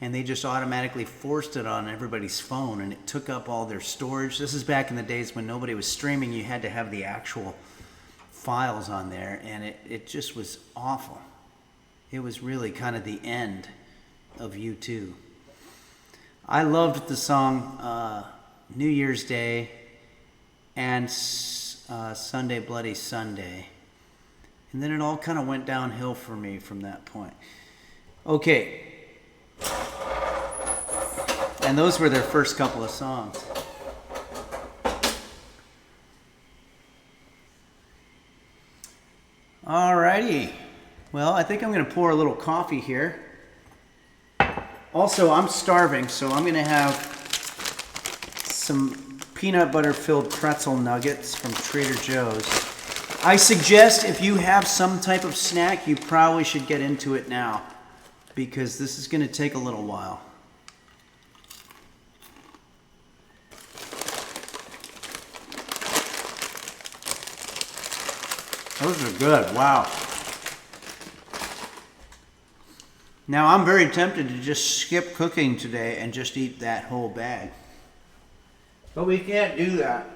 and they just automatically forced it on everybody's phone, and it took up all their storage. This is back in the days when nobody was streaming. You had to have the actual files on there, and it just was awful. It was really kind of the end of U2. I loved the song New Year's Day and Sunday Bloody Sunday. And then it all kind of went downhill for me from that point. Okay. And those were their first couple of songs. Alrighty. Well, I think I'm going to pour a little coffee here Also, I'm starving, so I'm going to have some peanut butter filled pretzel nuggets from Trader Joe's. I suggest if you have some type of snack, you probably should get into it now, because this is going to take a little while. Those are good. Wow. Now, I'm very tempted to just skip cooking today and just eat that whole bag. But we can't do that.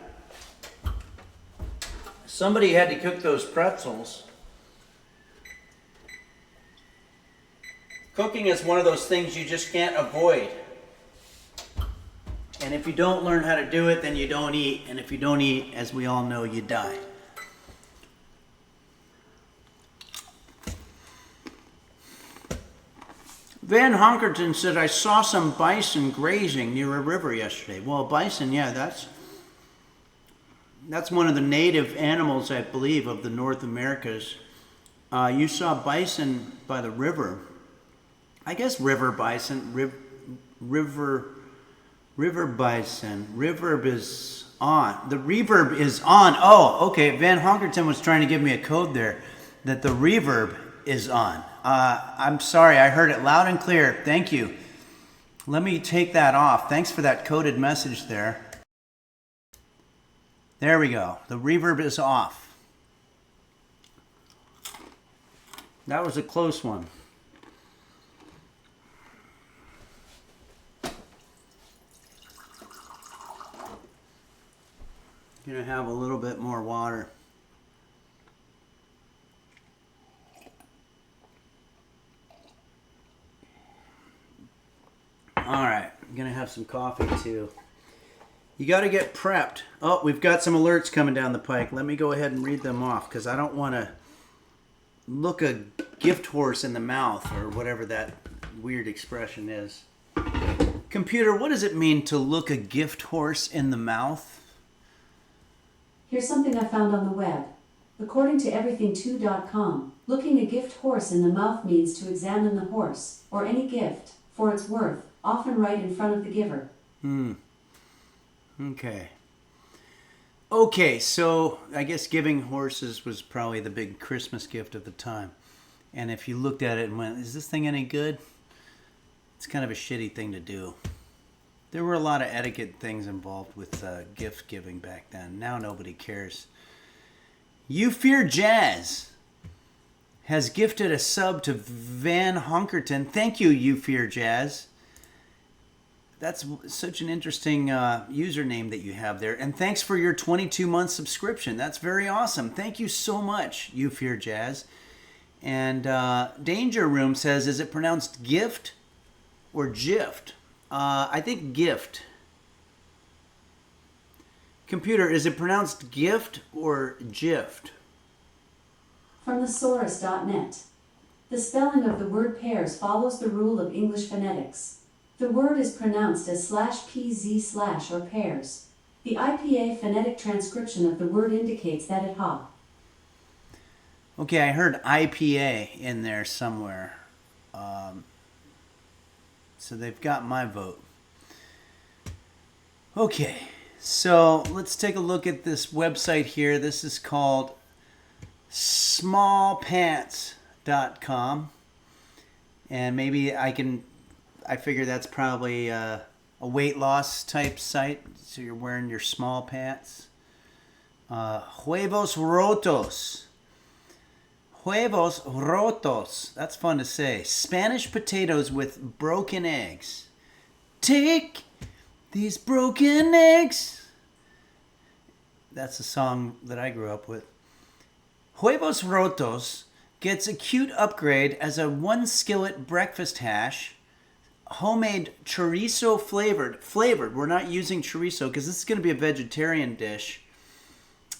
Somebody had to cook those pretzels. Cooking is one of those things you just can't avoid. And if you don't learn how to do it, then you don't eat. And if you don't eat, as we all know, you die. Van Honkerton said, I saw some bison grazing near a river yesterday. Well, bison, yeah, that's one of the native animals, I believe, of the North Americas. You saw bison by the river. I guess river bison, river bison. Reverb is on. The reverb is on. Oh, okay. Van Honkerton was trying to give me a code there that the reverb is on. I'm sorry, I heard it loud and clear. Thank you. Let me take that off. Thanks for that coded message there. There we go. The reverb is off. That was a close one. Gonna have a little bit more water. All right, I'm gonna have some coffee too. You got to get prepped. Oh, we've got some alerts coming down the pike. Let me go ahead and read them off because I don't want to look a gift horse in the mouth or whatever that weird expression is. Computer, what does it mean to look a gift horse in the mouth? Here's something I found on the web. According to everything2.com, looking a gift horse in the mouth means to examine the horse, or any gift, for its worth, often right in front of the giver. Okay, so I guess giving horses was probably the big Christmas gift of the time. And if you looked at it and went, is this thing any good? It's kind of a shitty thing to do. There were a lot of etiquette things involved with gift giving back then. Now nobody cares. You Fear Jazz has gifted a sub to Van Honkerton. Thank you, You Fear Jazz. That's such an interesting username that you have there. And thanks for your 22-month subscription. That's very awesome. Thank you so much, You Fear Jazz. And Danger Room says, is it pronounced gift or gift? I think gift. Computer, is it pronounced gift or gift? From thesaurus.net. The spelling of the word pears follows the rule of English phonetics. The word is pronounced as /pz/ or pears. The IPA phonetic transcription of the word indicates that it ha. Okay, I heard IPA in there somewhere. So they've got my vote. Okay, so let's take a look at this website here. This is called smallpants.com. And maybe I figure that's probably a weight loss type site. So you're wearing your small pants. Huevos Rotos. Huevos Rotos. That's fun to say. Spanish potatoes with broken eggs. Take these broken eggs. That's a song that I grew up with. Huevos Rotos gets a cute upgrade as a 1-skillet breakfast hash. Homemade chorizo flavored. We're not using chorizo because this is going to be a vegetarian dish.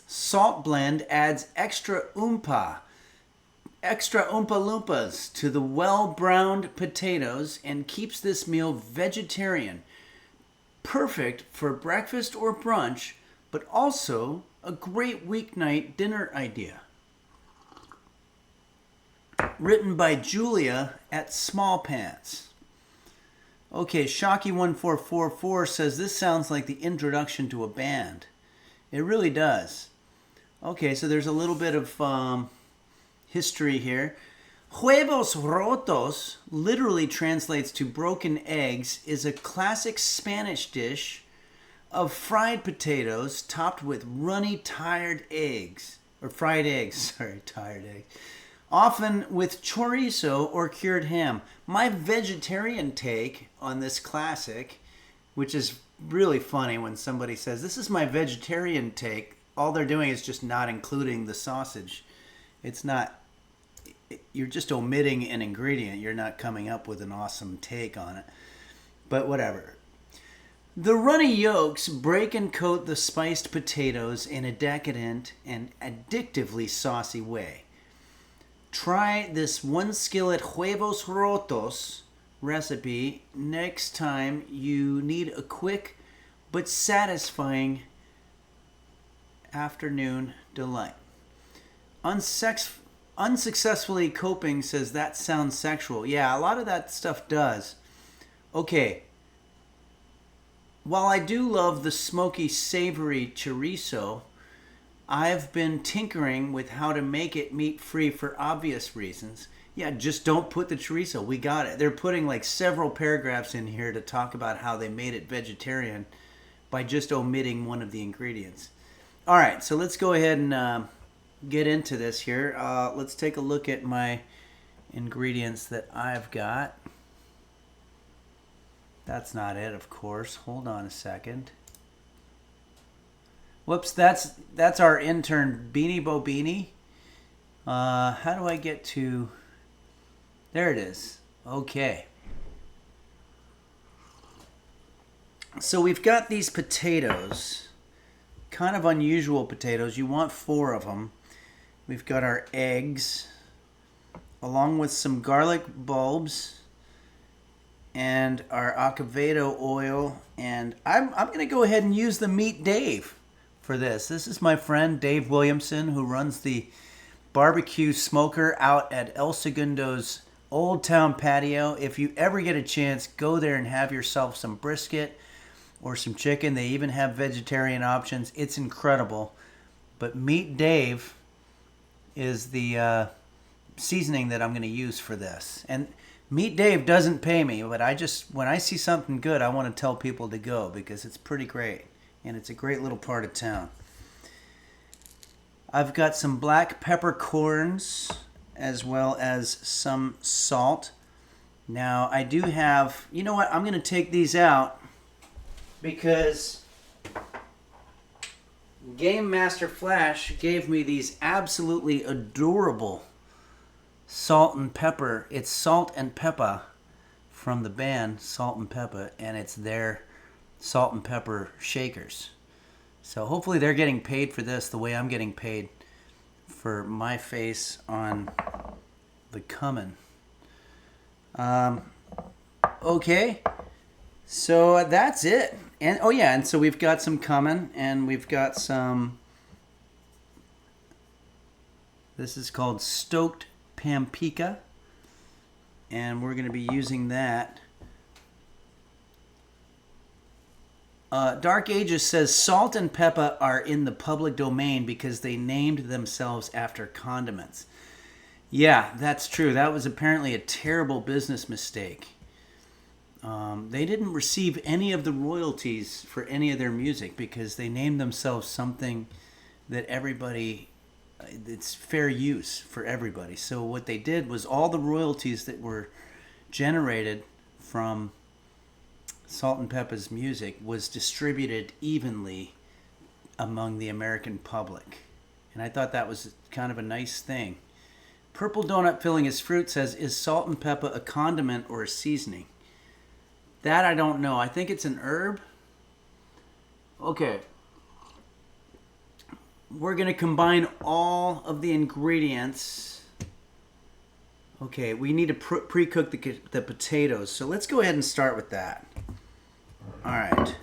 Salt blend adds extra Oompa Loompas to the well-browned potatoes and keeps this meal vegetarian. Perfect for breakfast or brunch, but also a great weeknight dinner idea. Written by Julia at Small Pants. Okay, Shocky1444 says this sounds like the introduction to a band. It really does. Okay, so there's a little bit of history here. Huevos Rotos literally translates to broken eggs, is a classic Spanish dish of fried potatoes topped with runny tired eggs. Or fried eggs, sorry, tired eggs. Often with chorizo or cured ham. My vegetarian take on this classic, which is really funny when somebody says, this is my vegetarian take, all they're doing is just not including the sausage. It's not, you're just omitting an ingredient. You're not coming up with an awesome take on it. But whatever. The runny yolks break and coat the spiced potatoes in a decadent and addictively saucy way. Try this one skillet Huevos Rotos recipe next time you need a quick but satisfying afternoon delight. Unsuccessfully coping says that sounds sexual. Yeah, a lot of that stuff does. Okay. While I do love the smoky, savory chorizo, I've been tinkering with how to make it meat-free for obvious reasons. Yeah, just don't put the chorizo. We got it. They're putting like several paragraphs in here to talk about how they made it vegetarian by just omitting one of the ingredients. All right, so let's go ahead and get into this here. Let's take a look at my ingredients that I've got. That's not it, of course. Hold on a second. Whoops, that's our intern, Beanie Bo Beanie. How do I get to... There it is. Okay. So we've got these potatoes. Kind of unusual potatoes. You want 4 of them. We've got our eggs, along with some garlic bulbs, and our avocado oil. And I'm going to go ahead and use the Meat Dave for this. This is my friend Dave Williamson, who runs the barbecue smoker out at El Segundo's Old Town Patio. If you ever get a chance, go there and have yourself some brisket or some chicken. They even have vegetarian options. It's incredible. But Meat Dave is the seasoning that I'm going to use for this. And Meat Dave doesn't pay me, but when I see something good, I want to tell people to go because it's pretty great. And it's a great little part of town. I've got some black peppercorns as well as some salt. Now, I do have... You know what? I'm going to take these out because Game Master Flash gave me these absolutely adorable salt and pepper. It's Salt and Peppa from the band Salt and Peppa, and it's their salt and pepper shakers. So hopefully they're getting paid for this the way I'm getting paid for my face on the cumin. Okay, so that's it. And oh yeah, and so we've got some cumin, and we've got some, this is called stoked pampika, and we're going to be using that. Dark Ages says Salt and Peppa are in the public domain because they named themselves after condiments. Yeah, that's true. That was apparently a terrible business mistake. They didn't receive any of the royalties for any of their music because they named themselves something that everybody, it's fair use for everybody. So what they did was all the royalties that were generated from Salt and Peppa's music was distributed evenly among the American public. And I thought that was kind of a nice thing. Purple Donut Filling His Fruit says, is Salt and Peppa a condiment or a seasoning? That I don't know. I think it's an herb. Okay. We're going to combine all of the ingredients. Okay, we need to pre-cook the potatoes. So let's go ahead and start with that. All right.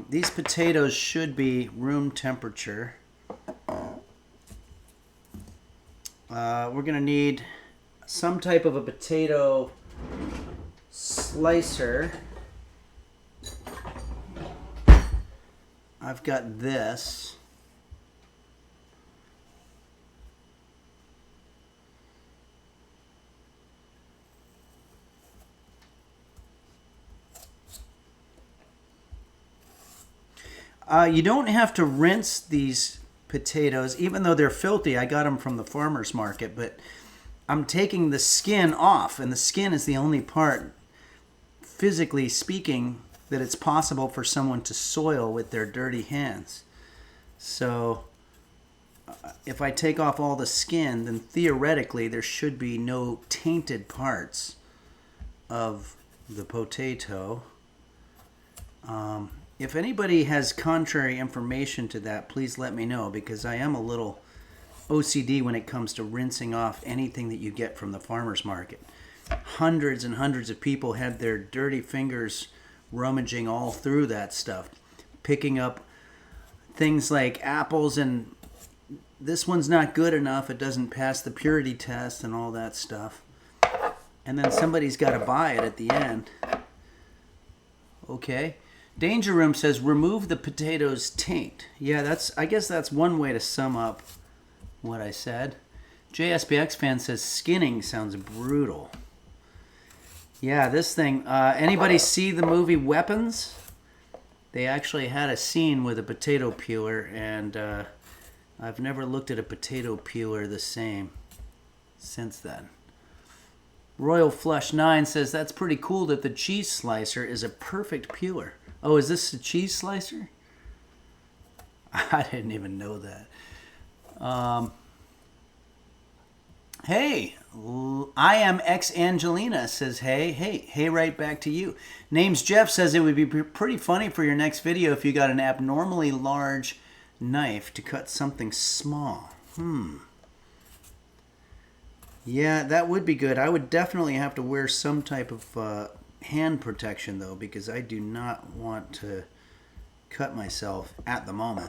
These potatoes should be room temperature. We're going to need some type of a potato slicer, I've got this. You don't have to rinse these potatoes, even though they're filthy. I got them from the farmer's market, but I'm taking the skin off, and the skin is the only part, physically speaking, that it's possible for someone to soil with their dirty hands. So if I take off all the skin, then theoretically there should be no tainted parts of the potato. If anybody has contrary information to that, please let me know, because I am a little OCD when it comes to rinsing off anything that you get from the farmer's market. Hundreds and hundreds of people had their dirty fingers rummaging all through that stuff, picking up things like apples, and this one's not good enough, it doesn't pass the purity test and all that stuff. And then somebody's got to buy it at the end. Okay. Danger Room says, remove the potatoes taint. Yeah, I guess that's one way to sum up what I said. JSPX fan says, skinning sounds brutal. Yeah, this thing, anybody see the movie Weapons? They actually had a scene with a potato peeler, and I've never looked at a potato peeler the same since then. Royal Flush 9 says, that's pretty cool that the cheese slicer is a perfect peeler. Oh, is this a cheese slicer? I didn't even know that. Hey, I am ex Angelina says, hey, right back to you. Names Jeff says, it would be pretty funny for your next video if you got an abnormally large knife to cut something small. Yeah, that would be good. I would definitely have to wear some type of hand protection, though, because I do not want to cut myself at the moment.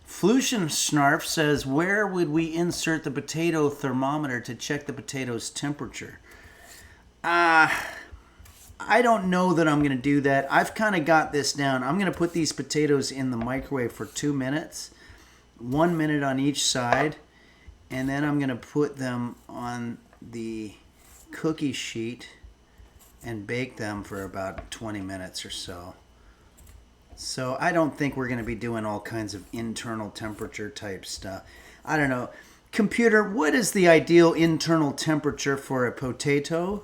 Flushin Snarf says, where would we insert the potato thermometer to check the potato's temperature? I don't know that I'm going to do that. I've kind of got this down. I'm going to put these potatoes in the microwave for 2 minutes, 1 minute on each side, and then I'm going to put them on the cookie sheet and bake them for about 20 minutes or so. So I don't think we're going to be doing all kinds of internal temperature type stuff. I don't know. Computer, what is the ideal internal temperature for a potato?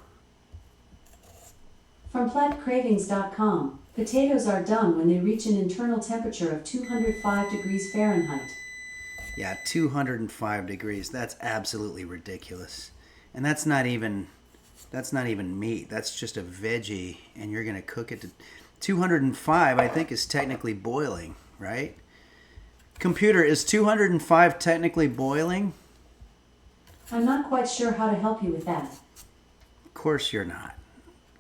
From plodcravings.com, potatoes are done when they reach an internal temperature of 205 degrees Fahrenheit. Yeah, 205 degrees. That's absolutely ridiculous. And that's not even meat. That's just a veggie, and you're going to cook it to 205, I think, is technically boiling, right? Computer, is 205 technically boiling? I'm not quite sure how to help you with that. Of course you're not.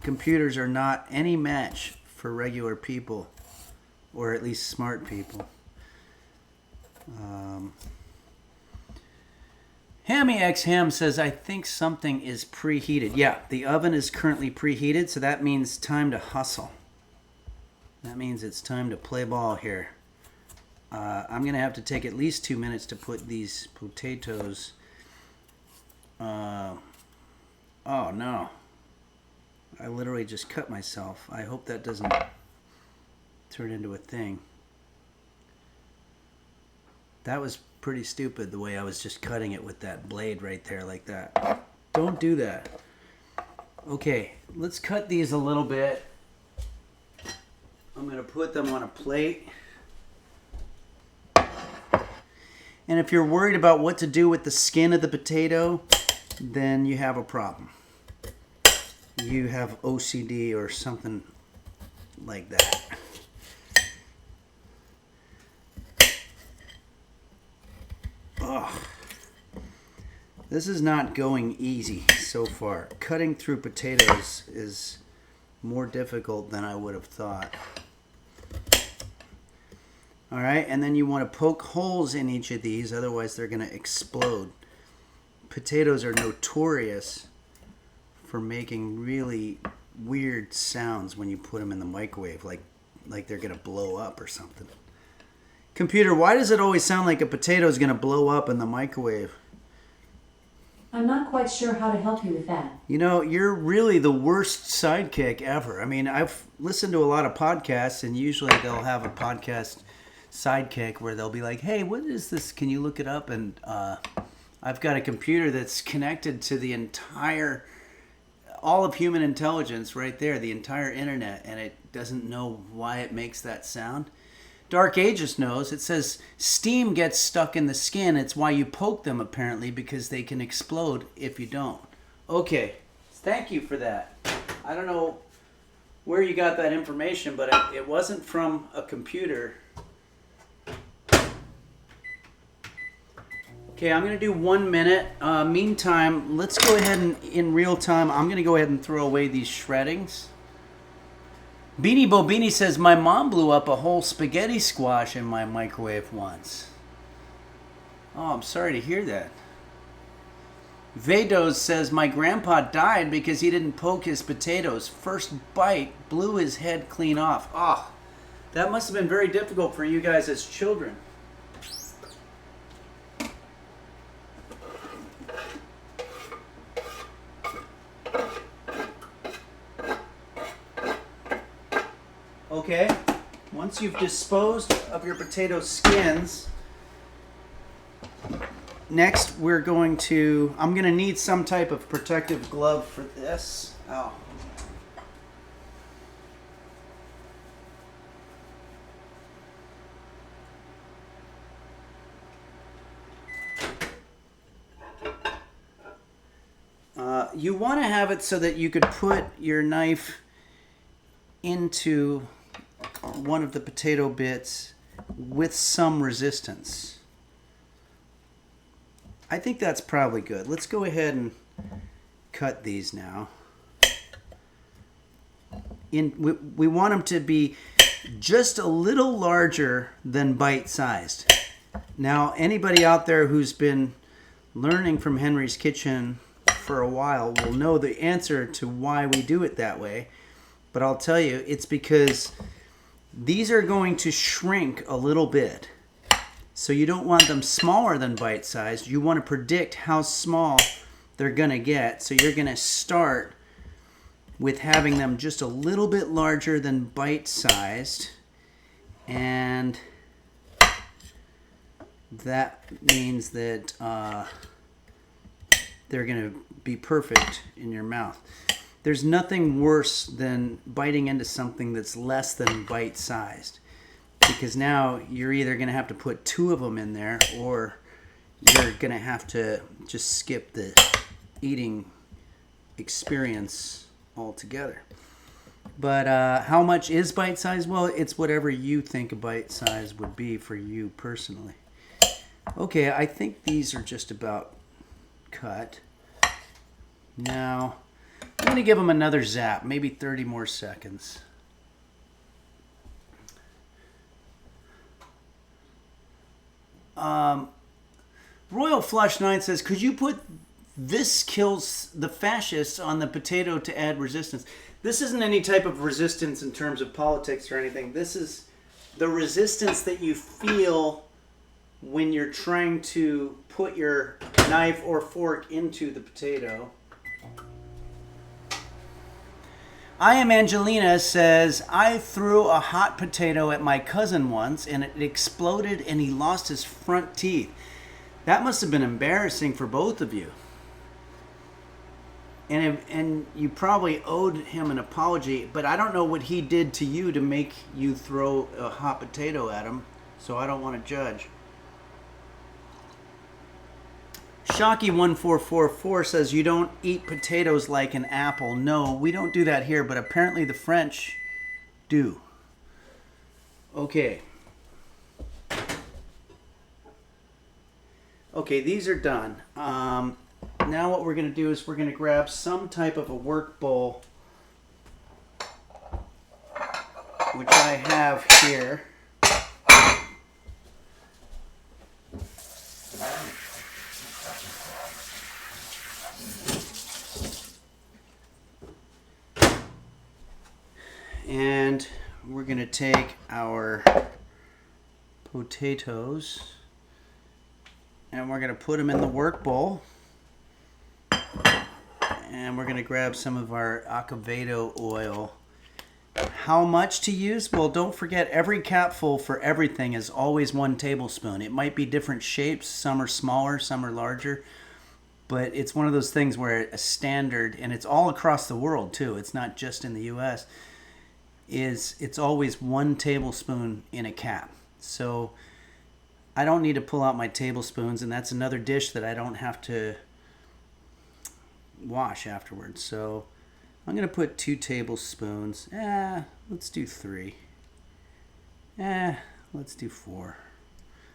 Computers are not any match for regular people, or at least smart people. Hammy X Ham says, I think something is preheated. Yeah, the oven is currently preheated, so that means time to hustle. That means it's time to play ball here. I'm going to have to take at least 2 minutes to put these potatoes. Oh, no. I literally just cut myself. I hope that doesn't turn into a thing. That was pretty stupid, the way I was just cutting it with that blade right there like that. Don't do that. Okay, let's cut these a little bit. I'm going to put them on a plate. And if you're worried about what to do with the skin of the potato, then you have a problem. You have OCD or something like that. Ugh. This is not going easy so far. Cutting through potatoes is more difficult than I would have thought. All right, and then you want to poke holes in each of these, otherwise they're going to explode. Potatoes are notorious for making really weird sounds when you put them in the microwave, like they're going to blow up or something. Computer, why does it always sound like a potato is going to blow up in the microwave? I'm not quite sure how to help you with that. You know, you're really the worst sidekick ever. I mean, I've listened to a lot of podcasts, and usually they'll have a podcast sidekick where they'll be like, hey, what is this? Can you look it up? And I've got a computer that's connected to the entire, all of human intelligence right there, the entire internet, and it doesn't know why it makes that sound. Dark Ages knows. It says steam gets stuck in the skin. It's why you poke them, apparently, because they can explode if you don't. Okay, thank you for that. I don't know where you got that information, but it wasn't from a computer. Okay, I'm going to do 1 minute. Meantime, let's go ahead and, in real time, I'm going to go ahead and throw away these shreddings. Beanie Bobini says, my mom blew up a whole spaghetti squash in my microwave once. Oh, I'm sorry to hear that. Vados says, my grandpa died because he didn't poke his potatoes. First bite blew his head clean off. Oh, that must have been very difficult for you guys as children. Okay, once you've disposed of your potato skins, next we're going to, I'm going to need some type of protective glove for this. Oh. You want to have it so that you could put your knife into one of the potato bits with some resistance. I think that's probably good. Let's go ahead and cut these now. We want them to be just a little larger than bite-sized. Now, anybody out there who's been learning from Henry's Kitchen for a while will know the answer to why we do it that way. But I'll tell you, it's because these are going to shrink a little bit. So you don't want them smaller than bite-sized. You want to predict how small they're going to get. So you're going to start with having them just a little bit larger than bite-sized. And that means that they're going to be perfect in your mouth. There's nothing worse than biting into something that's less than bite-sized, because now you're either going to have to put 2 of them in there, or you're going to have to just skip the eating experience altogether. But how much is bite-sized? Well, it's whatever you think a bite-size would be for you personally. Okay, I think these are just about cut. Now, I'm going to give them another zap, maybe 30 more seconds. Royal Flush 9 says, could you put this kills the fascists on the potato to add resistance? This isn't any type of resistance in terms of politics or anything. This is the resistance that you feel when you're trying to put your knife or fork into the potato. I Am Angelina says, I threw a hot potato at my cousin once and it exploded and he lost his front teeth. That must have been embarrassing for both of you. And you probably owed him an apology, but I don't know what he did to you to make you throw a hot potato at him, so I don't want to judge. Shocky1444 says, you don't eat potatoes like an apple. No, we don't do that here, but apparently the French do. Okay. Okay, these are done. Now what we're going to do is we're going to grab some type of a work bowl, which I have here. And we're going to take our potatoes and we're going to put them in the work bowl. And we're going to grab some of our avocado oil. How much to use? Well, don't forget, every capful for everything is always 1 tablespoon. It might be different shapes. Some are smaller, some are larger. But it's one of those things where a standard, and it's all across the world too, it's not just in the U.S., it's always 1 tablespoon in a cap. So I don't need to pull out my tablespoons, and that's another dish that I don't have to wash afterwards. So I'm going to put 2 tablespoons. Let's do 3. Let's do 4.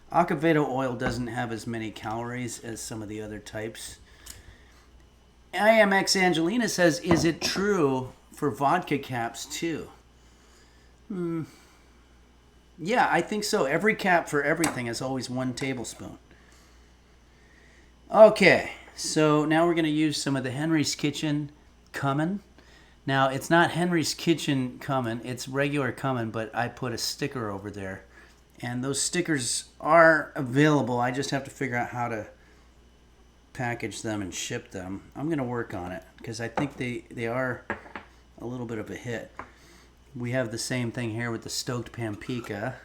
Avocado oil doesn't have as many calories as some of the other types. IMX Angelina says, is it true for vodka caps too? Yeah, I think so. Every cap for everything is always 1 tablespoon. Okay, so now we're going to use some of the Henry's Kitchen cumin. Now, it's not Henry's Kitchen cumin, it's regular cumin, but I put a sticker over there. And those stickers are available. I just have to figure out how to package them and ship them. I'm going to work on it because I think they are a little bit of a hit. We have the same thing here with the stoked pampika.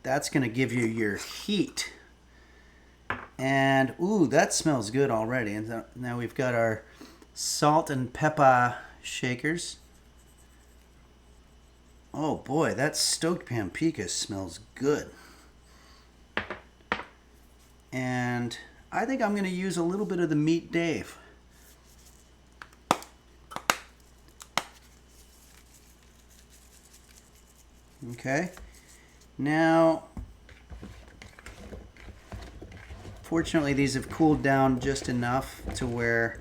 That's going to give you your heat. And, ooh, that smells good already. And now we've got our salt and pepper shakers. Oh boy, that stoked pampika smells good. And I think I'm going to use a little bit of the Meat Dave. Okay. Now, fortunately, these have cooled down just enough to where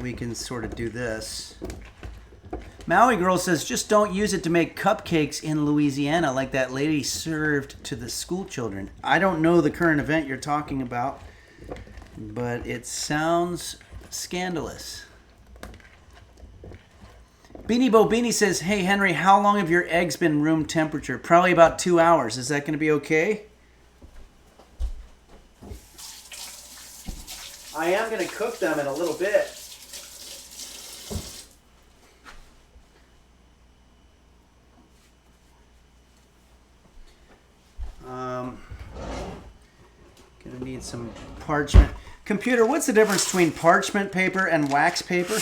we can sort of do this. Maui Girl says, just don't use it to make cupcakes in Louisiana like that lady served to the school children. I don't know the current event you're talking about, but it sounds scandalous. Beanie Bo Beanie says, hey Henry, how long have your eggs been room temperature? Probably about 2 hours. Is that going to be okay? I am going to cook them in a little bit. Gonna need some parchment. Computer, what's the difference between parchment paper and wax paper?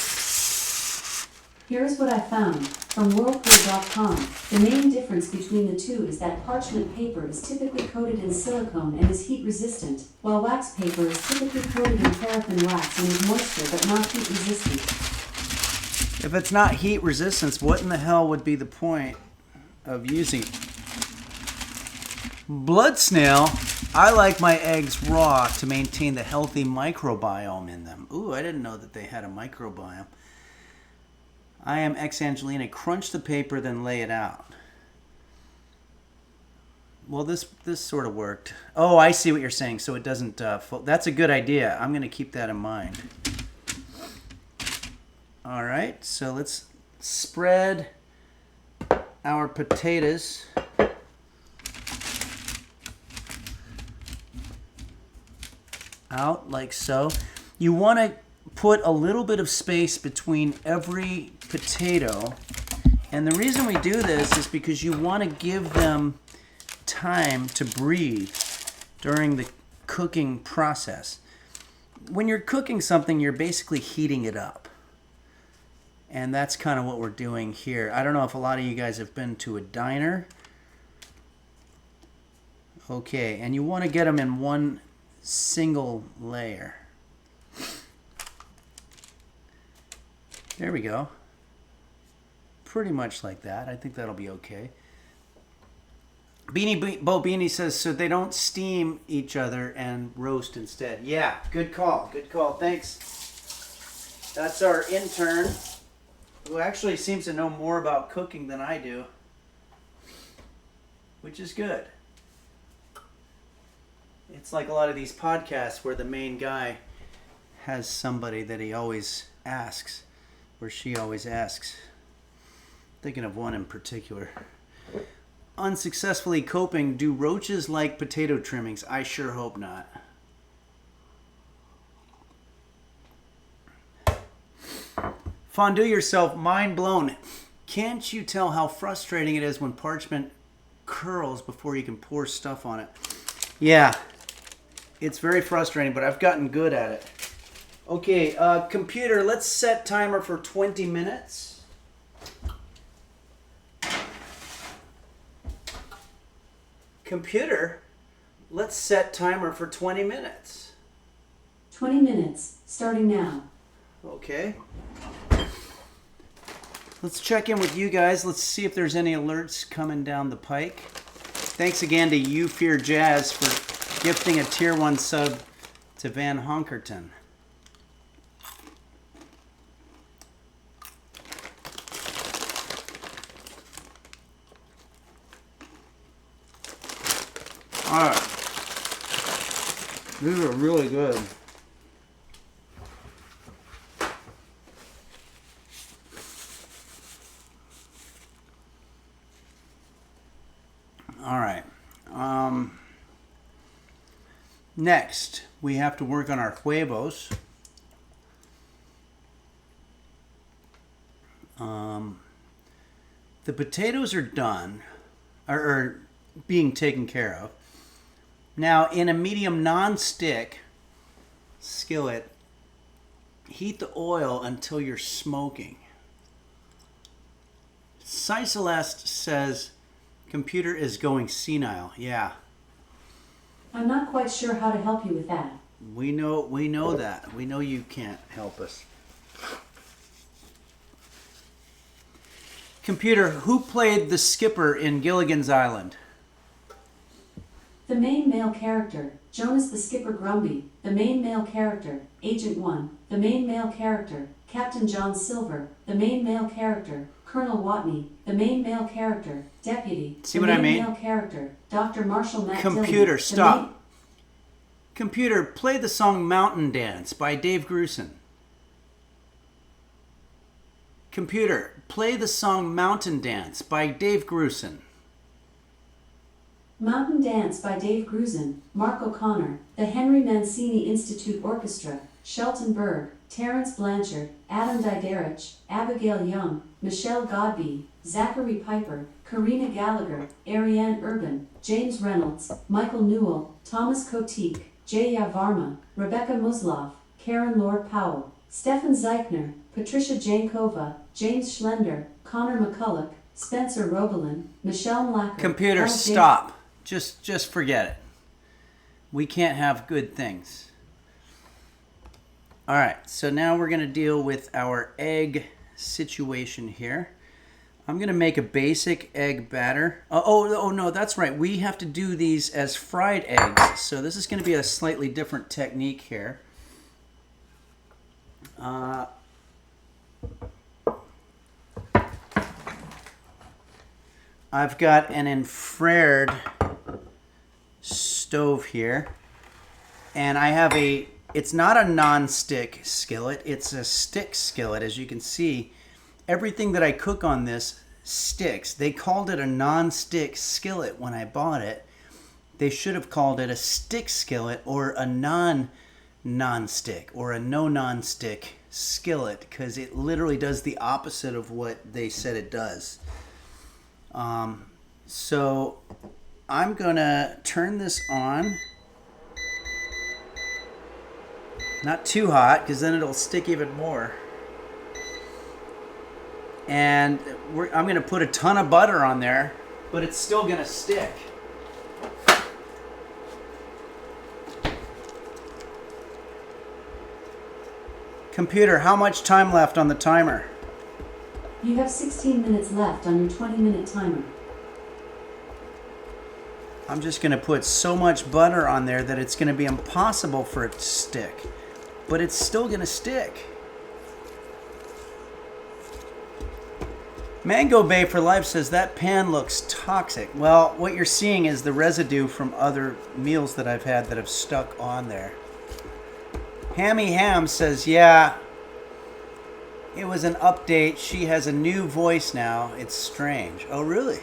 Here's what I found from whirlpool.com. The main difference between the two is that parchment paper is typically coated in silicone and is heat resistant, while wax paper is typically coated in paraffin wax and is moisture but not heat resistant. If it's not heat resistance, what in the hell would be the point of using it? Blood snail, I like my eggs raw to maintain the healthy microbiome in them. Ooh, I didn't know that they had a microbiome. I am ex Angelina. Crunch the paper, then lay it out. Well, this sort of worked. Oh, I see what you're saying. So it doesn't. That's a good idea. I'm going to keep that in mind. All right. So let's spread our potatoes out like so. You want to put a little bit of space between every potato. And the reason we do this is because you want to give them time to breathe during the cooking process. When you're cooking something, you're basically heating it up. And that's kind of what we're doing here. I don't know if a lot of you guys have been to a diner. Okay, and you want to get them in one single layer. There we go. Pretty much like that. I think that'll be okay. Beanie Bo Beanie says, so they don't steam each other and roast instead. Yeah, good call. Good call. Thanks. That's our intern, who actually seems to know more about cooking than I do, which is good. It's like a lot of these podcasts where the main guy has somebody that he always asks. where she always asks. Thinking of one in particular. Unsuccessfully coping. Do roaches like potato trimmings? I sure hope not. Fondue yourself. Mind blown. Can't you tell how frustrating it is when parchment curls before you can pour stuff on it? Yeah. It's very frustrating, but I've gotten good at it. Okay, computer, let's set timer for 20 minutes. Computer, let's set timer for 20 minutes. 20 minutes, starting now. Okay. Let's check in with you guys. Let's see if there's any alerts coming down the pike. Thanks again to You Fear Jazz for gifting a tier 1 sub to Van Honkerton. Alright. These are really good. Alright. Next, we have to work on our huevos. The potatoes are done, or being taken care of. Now, in a medium non-stick skillet, heat the oil until you're smoking. Cyceleste says, computer is going senile. Yeah. I'm not quite sure how to help you with that. We know that. We know you can't help us. Computer, who played the skipper in Gilligan's Island? The main male character, Jonas the Skipper Grumby. The main male character, Agent 1. The main male character, Captain John Silver. The main male character, Colonel Watney. The main male character, Deputy. See what I mean? The main male character, Dr. Marshall Matt Computer, Dillon. stop. Computer, play the song Mountain Dance by Dave Grusin. Computer, play the song Mountain Dance by Dave Grusin. Mountain Dance by Dave Grusin, Mark O'Connor, the Henry Mancini Institute Orchestra, Shelton Berg, Terence Blanchard, Adam Diderich, Abigail Young, Michelle Godbey, Zachary Piper, Karina Gallagher, Ariane Urban, James Reynolds, Michael Newell, Thomas Kotik, Jaya Varma, Rebecca Muslov, Karen Lord Powell, Stefan Zeichner, Patricia Jankova, James Schlender, Connor McCulloch, Spencer Rogalin, Michelle Mlacker. Computer, stop. Just forget it. We can't have good things. All right, so now we're going to deal with our egg situation here. I'm going to make a basic egg batter. Oh, no, that's right. We have to do these as fried eggs. So this is going to be a slightly different technique here. I've got an infrared stove here, and I have it's not a non-stick skillet, it's a stick skillet. As you can see, everything that I cook on this sticks. They called it a non-stick skillet when I bought it. They should have called it a stick skillet or a non-stick or a no non-stick skillet, because it literally does the opposite of what they said it does. So I'm gonna turn this on. Not too hot, because then it'll stick even more. And I'm gonna put a ton of butter on there, but it's still gonna stick. Computer, how much time left on the timer? You have 16 minutes left on your 20-minute timer. I'm just going to put so much butter on there that it's going to be impossible for it to stick. But it's still going to stick. Mango Bay for Life says that pan looks toxic. Well, what you're seeing is the residue from other meals that I've had that have stuck on there. Hammy Ham says, yeah, It was an update. She has a new voice now. It's strange. Oh, really?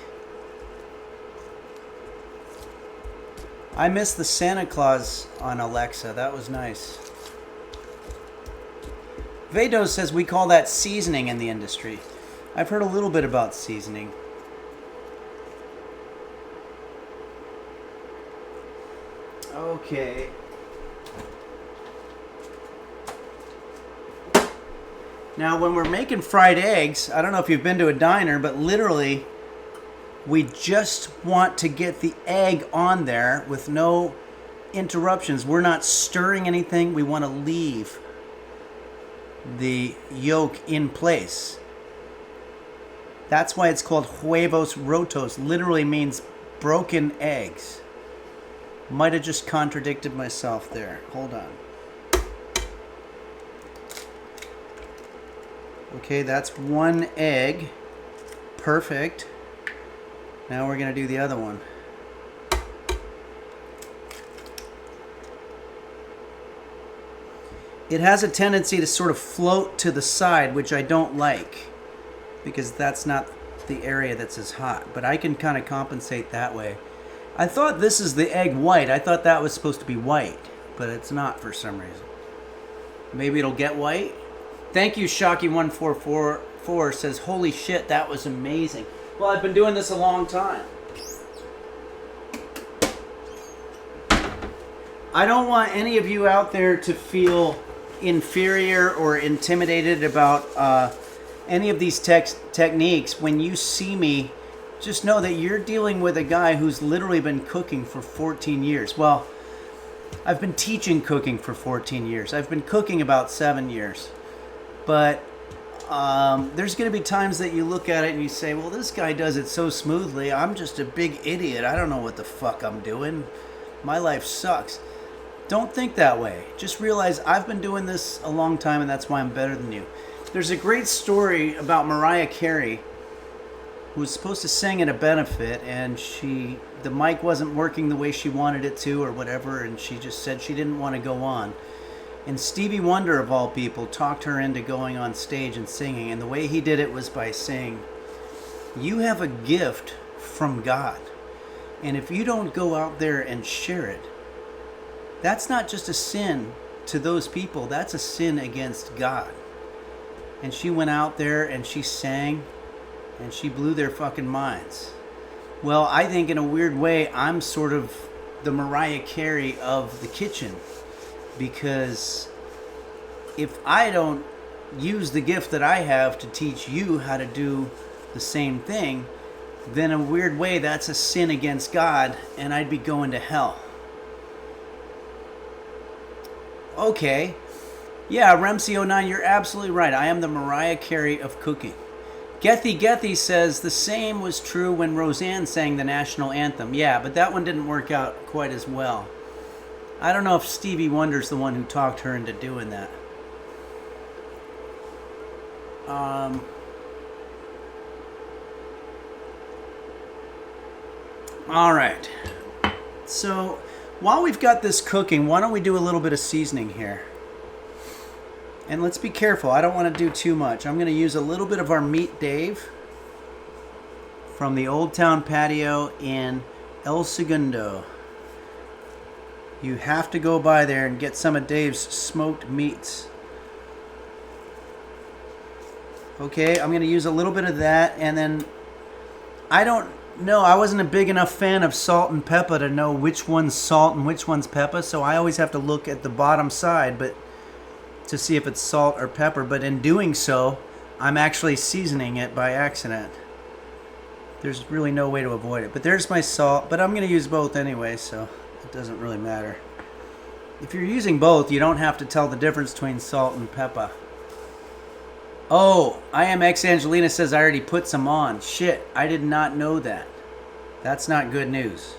I missed the Santa Claus on Alexa. That was nice. Vedos says we call that seasoning in the industry. I've heard a little bit about seasoning. Okay. Now, when we're making fried eggs, I don't know if you've been to a diner, but literally, we just want to get the egg on there with no interruptions. We're not stirring anything. We want to leave the yolk in place. That's why it's called Huevos Rotos. Literally means broken eggs. Might have just contradicted myself there. Hold on. Okay, that's one egg. Perfect. Now we're going to do the other one. It has a tendency to sort of float to the side, which I don't like, because that's not the area that's as hot. But I can kind of compensate that way. I thought this is the egg white. I thought that was supposed to be white, but it's not for some reason. Maybe it'll get white. Thank you, Shocky1444 says, holy shit, that was amazing. Well, I've been doing this a long time. I don't want any of you out there to feel inferior or intimidated about any of these techniques. When you see me, just know that you're dealing with a guy who's literally been cooking for 14 years. Well, I've been teaching cooking for 14 years. I've been cooking about 7 years. But there's going to be times that you look at it and you say, well, this guy does it so smoothly. I'm just a big idiot. I don't know what the fuck I'm doing. My life sucks. Don't think that way. Just realize I've been doing this a long time, and that's why I'm better than you. There's a great story about Mariah Carey, who was supposed to sing at a benefit, and the mic wasn't working the way she wanted it to or whatever, and she just said she didn't want to go on. And Stevie Wonder, of all people, talked her into going on stage and singing, and the way he did it was by saying, you have a gift from God, and if you don't go out there and share it, that's not just a sin to those people, that's a sin against God. And she went out there and she sang and she blew their fucking minds. Well, I think in a weird way, I'm sort of the Mariah Carey of the kitchen, because if I don't use the gift that I have to teach you how to do the same thing, then in a weird way, that's a sin against God, and I'd be going to hell. Okay. Yeah, Remsy09, you're absolutely right. I am the Mariah Carey of cooking. Gethy says the same was true when Roseanne sang the national anthem. Yeah, but that one didn't work out quite as well. I don't know if Stevie Wonder's the one who talked her into doing that. All right. So while we've got this cooking, why don't we do a little bit of seasoning here? And let's be careful. I don't want to do too much. I'm going to use a little bit of our Meat Dave from the Old Town Patio in El Segundo. You have to go by there and get some of Dave's smoked meats. Okay, I'm going to use a little bit of that, and then I don't know. I wasn't a big enough fan of salt and pepper to know which one's salt and which one's pepper, so I always have to look at the bottom side to see if it's salt or pepper. But in doing so, I'm actually seasoning it by accident. There's really no way to avoid it. But there's my salt, but I'm going to use both anyway, so it doesn't really matter. If you're using both, you don't have to tell the difference between salt and pepper. Oh, IMX Angelina says I already put some on. Shit, I did not know that. That's not good news.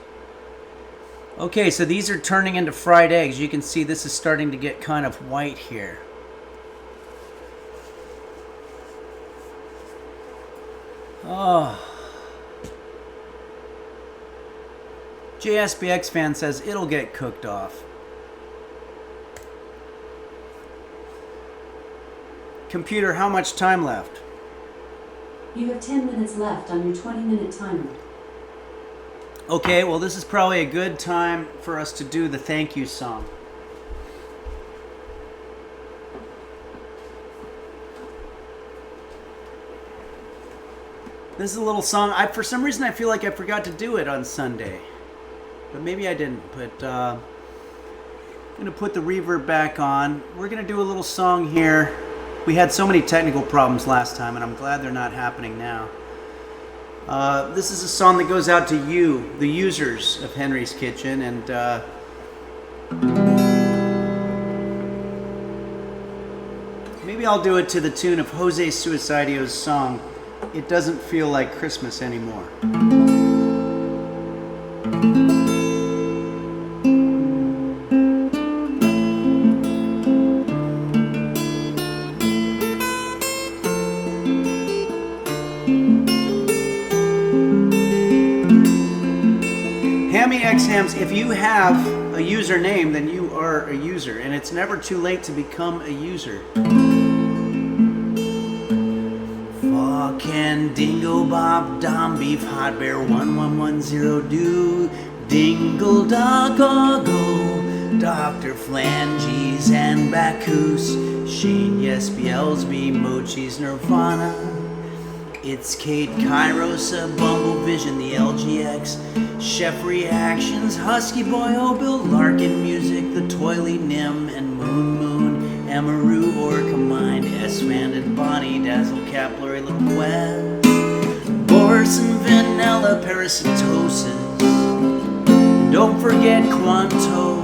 Okay, so these are turning into fried eggs. You can see this is starting to get kind of white here. Oh. JSBX fan says it'll get cooked off. Computer, how much time left? You have 10 minutes left on your 20-minute timer. Okay, well, this is probably a good time for us to do the thank you song. This is a little song. For some reason, I feel like I forgot to do it on Sunday. But maybe I didn't. But I'm going to put the reverb back on. We're going to do a little song here. We had so many technical problems last time, and I'm glad they're not happening now. This is a song that goes out to you, the users of Henry's Kitchen, and maybe I'll do it to the tune of Jose Suicidio's song, It Doesn't Feel Like Christmas Anymore. Hammy X Hams, if you have a username, then you are a user, and it's never too late to become a user. Fucking Dingo Bob Dom Beef Hot Bear 1110 Do Dingle Doggo Dr. Flanges and Bacchus Shane Yes Beelsby Mochi's Nirvana. It's Kate Kairos, Bumble Vision, the LGX, Chef Reactions, Husky Boy, Bill Larkin Music, the Toily Nim, and Moon, Amaru, Orca Mind, S-Vanded Bonnie, Dazzle Capillary, Little Web, Boris and Vanilla, Parasitosis, don't forget Quanto,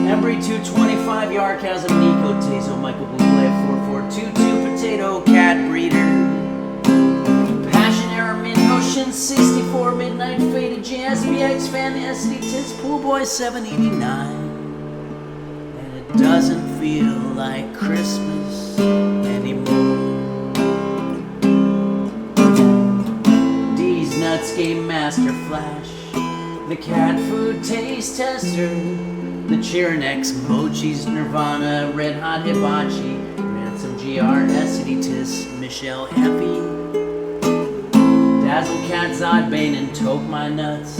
Embry 225, Yarchasm, Nico, Tezo, Michael Buble, 4422, Potato, Cat Breeder, Ocean 64, Midnight Faded, JSBX, Fan, SD Tits, Pool Boy 789. And it doesn't feel like Christmas anymore. D's Nuts Game Master Flash, the Cat Food Taste Tester, the Chironex, Mochi's Nirvana, Red Hot Hibachi, Ransom GR, SD Tis, Michelle Effie, Dazzle Cat, Zodbane, and Toke My Nuts,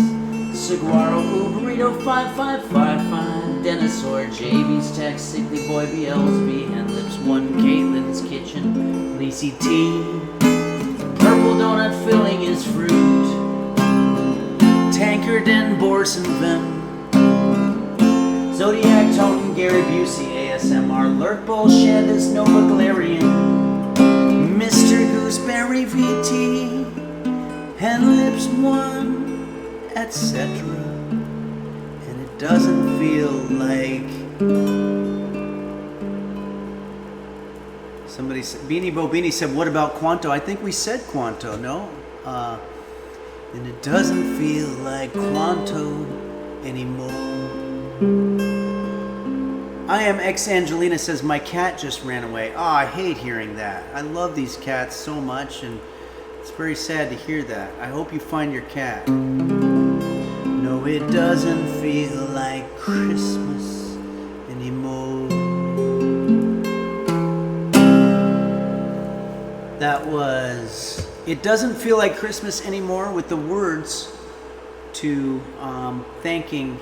Saguaro, Uberito 5555, Dinosaur, JV's Text, Sickly Boy, BLSB, Hand Lips 1, Caitlin's Kitchen, Lacey T, Purple Donut Filling is Fruit, Tankard and Borsonvin, Zodiac Tone, Gary Busey, ASMR, Lurk Bullshit, this Nova Galarian, Mr. Gooseberry VT, Hen Lips 1, etc. And it doesn't feel like... Somebody said, Beanie Bobini said, what about Quanto? I think we said Quanto, no? And it doesn't feel like Quanto anymore. I am X Angelina says, my cat just ran away. Oh, I hate hearing that. I love these cats so much, and it's very sad to hear that. I hope you find your cat. No, it doesn't feel like Christmas anymore. That was It Doesn't Feel Like Christmas Anymore with the words to thanking...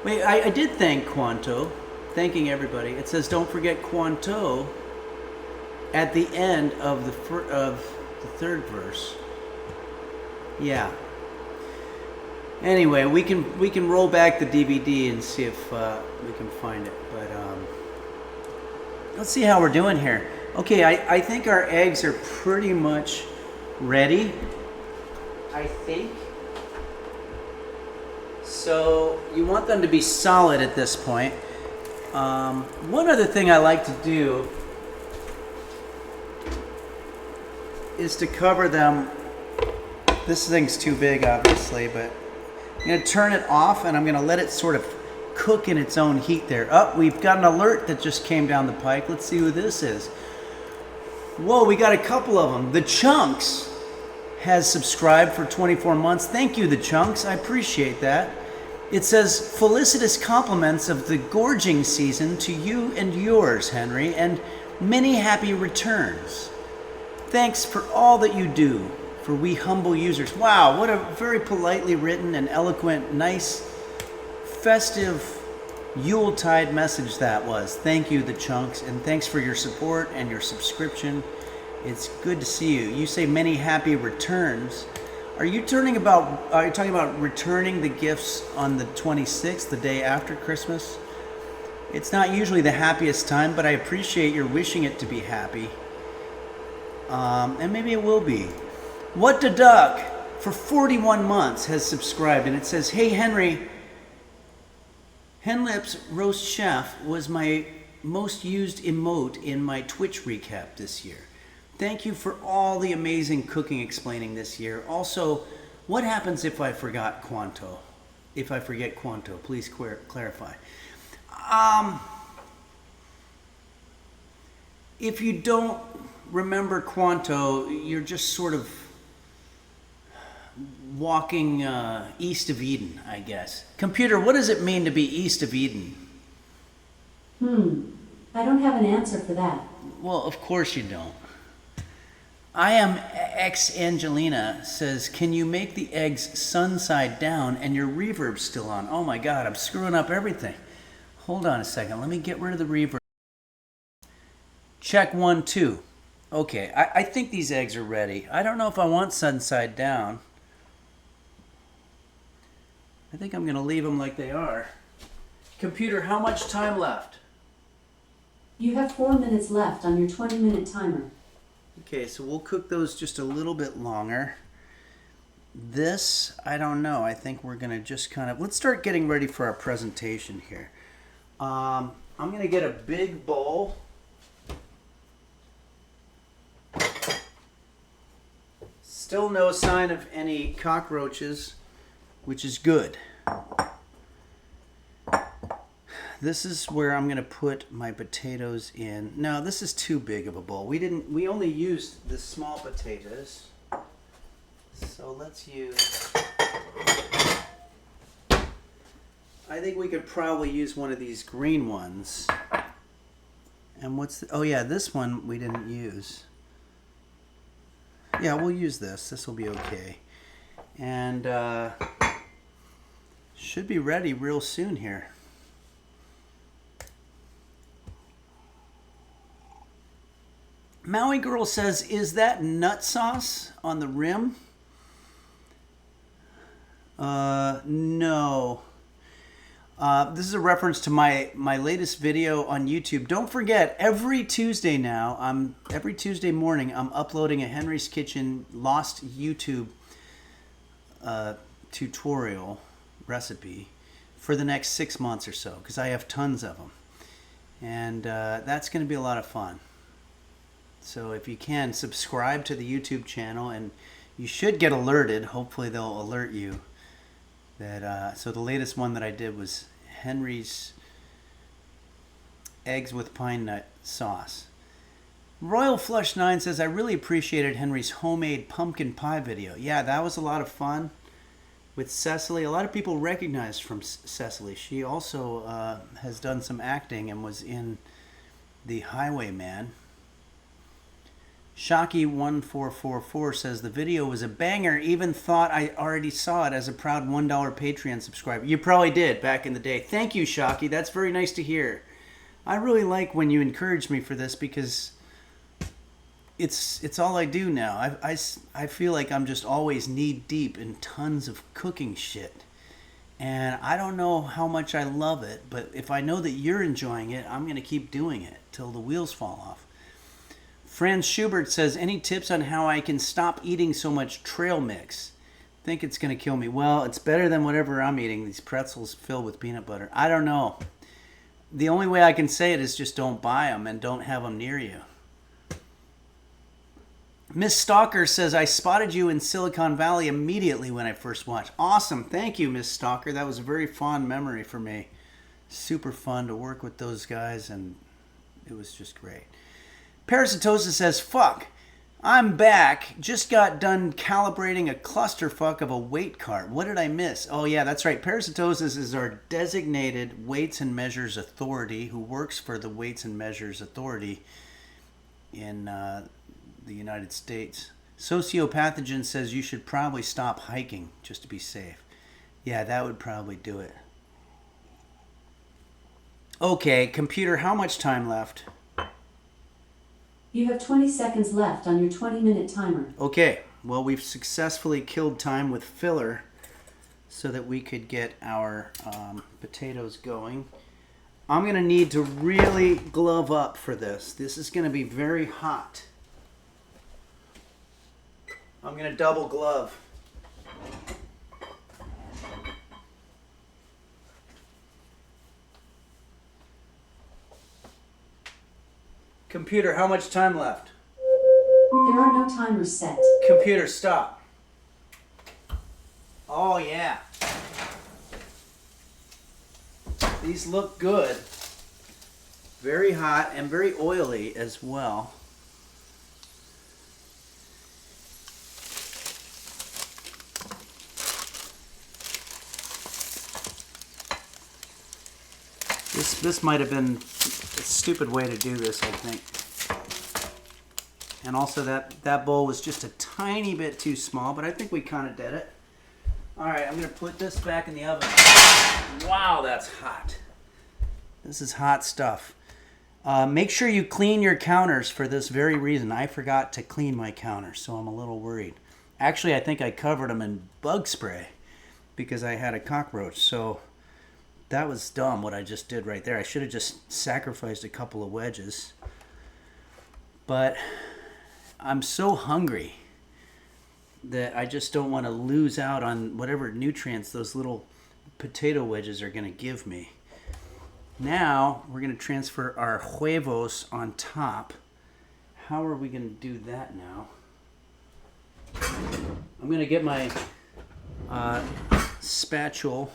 Wait, I did thank Quanto. Thanking everybody. It says, don't forget Quanto at the end of the third verse. Yeah. Anyway, we can roll back the DVD and see if we can find it. But let's see how we're doing here. Okay, I think our eggs are pretty much ready. I think. So you want them to be solid at this point. One other thing I like to do is to cover them. This thing's too big, obviously, but I'm going to turn it off and I'm going to let it sort of cook in its own heat there. Oh, we've got an alert that just came down the pike. Let's see who this is. Whoa, we got a couple of them. The Chunks has subscribed for 24 months. Thank you, The Chunks. I appreciate that. It says, felicitous compliments of the gorging season to you and yours, Henry. And Many happy returns. Thanks for all that you do for we humble users. Wow, what a very politely written and eloquent, nice, festive Yuletide message that was. Thank you, the Chunks, and thanks for your support and your subscription. It's good to see you. You say many happy returns. Are you talking about returning the gifts on the 26th, the day after Christmas? It's not usually the happiest time, but I appreciate your wishing it to be happy. And maybe it will be. What the Duck for 41 months has subscribed, and it says, "Hey Henry, Henlip's Roast Chef was my most used emote in my Twitch recap this year. Thank you for all the amazing cooking explaining this year. Also, what happens if I forget Quanto? Please clarify." If you don't remember Quanto, you're just sort of walking east of Eden, I guess. Computer, what does it mean to be east of Eden? I don't have an answer for that. Well, of course you don't. I am ex Angelina says, "Can you make the eggs sun side down and your reverb's still on?" Oh my God, I'm screwing up everything. Hold on a second. Let me get rid of the reverb. Check 1, 2. Okay, I think these eggs are ready. I don't know if I want sun side down. I think I'm going to leave them like they are. Computer, how much time left? You have 4 minutes left on your 20-minute timer. Okay, so we'll cook those just a little bit longer. This, I don't know. I think we're going to just kind of... Let's start getting ready for our presentation here. I'm going to get a big bowl. Still no sign of any cockroaches, which is good. This is where I'm going to put my potatoes in. No, this is too big of a bowl. We only used the small potatoes. So let's use... I think we could probably use one of these green ones. And what's oh yeah, this one we didn't use. Yeah, we'll use this. This will be okay. And should be ready real soon here. Maui Girl says, "Is that nut sauce on the rim?" No. This is a reference to my latest video on YouTube. Don't forget, every Tuesday now, every Tuesday morning, I'm uploading a Henry's Kitchen lost YouTube tutorial recipe for the next 6 months or so, because I have tons of them. And that's going to be a lot of fun. So if you can, subscribe to the YouTube channel, and you should get alerted. Hopefully they'll alert you. So the latest one that I did was Henry's eggs with pine nut sauce. Royal Flush 9 says, "I really appreciated Henry's homemade pumpkin pie video." Yeah, that was a lot of fun with Cecily. A lot of people recognized from Cecily. She also has done some acting and was in The Highwayman. Shocky1444 says, "The video was a banger. Even thought I already saw it as a proud $1 Patreon subscriber." You probably did back in the day. Thank you, Shocky. That's very nice to hear. I really like when you encourage me for this, because it's all I do now. I feel like I'm just always knee deep in tons of cooking shit. And I don't know how much I love it, but if I know that you're enjoying it, I'm going to keep doing it till the wheels fall off. Franz Schubert says, "Any tips on how I can stop eating so much trail mix? Think it's going to kill me." Well, it's better than whatever I'm eating. These pretzels filled with peanut butter. I don't know. The only way I can say it is just don't buy them and don't have them near you. Miss Stalker says, "I spotted you in Silicon Valley immediately when I first watched." Awesome. Thank you, Miss Stalker. That was a very fond memory for me. Super fun to work with those guys, and it was just great. Parasitosis says, "Fuck, I'm back. Just got done calibrating a clusterfuck of a weight cart. What did I miss?" Oh yeah, that's right. Parasitosis is our designated weights and measures authority who works for the Weights and Measures Authority. in the United States. Sociopathogen says you should probably stop hiking just to be safe. Yeah, that would probably do it. Okay, computer, how much time left? You have 20 seconds left on your 20-minute timer. Okay, well, we've successfully killed time with filler so that we could get our potatoes going. I'm going to need to really glove up for this. This is going to be very hot. I'm going to double glove. Computer, how much time left? There are no timers set. Computer, stop. Oh, yeah. These look good. Very hot and very oily as well. This might have been a stupid way to do this, I think. And also that bowl was just a tiny bit too small, but I think we kind of did it. All right, I'm going to put this back in the oven. Wow, that's hot. This is hot stuff. Make sure you clean your counters for this very reason. I forgot to clean my counters, so I'm a little worried. Actually, I think I covered them in bug spray because I had a cockroach, so that was dumb what I just did right there. I should have just sacrificed a couple of wedges. But I'm so hungry that I just don't want to lose out on whatever nutrients those little potato wedges are going to give me. Now we're going to transfer our huevos on top. How are we going to do that now? I'm going to get my spatula.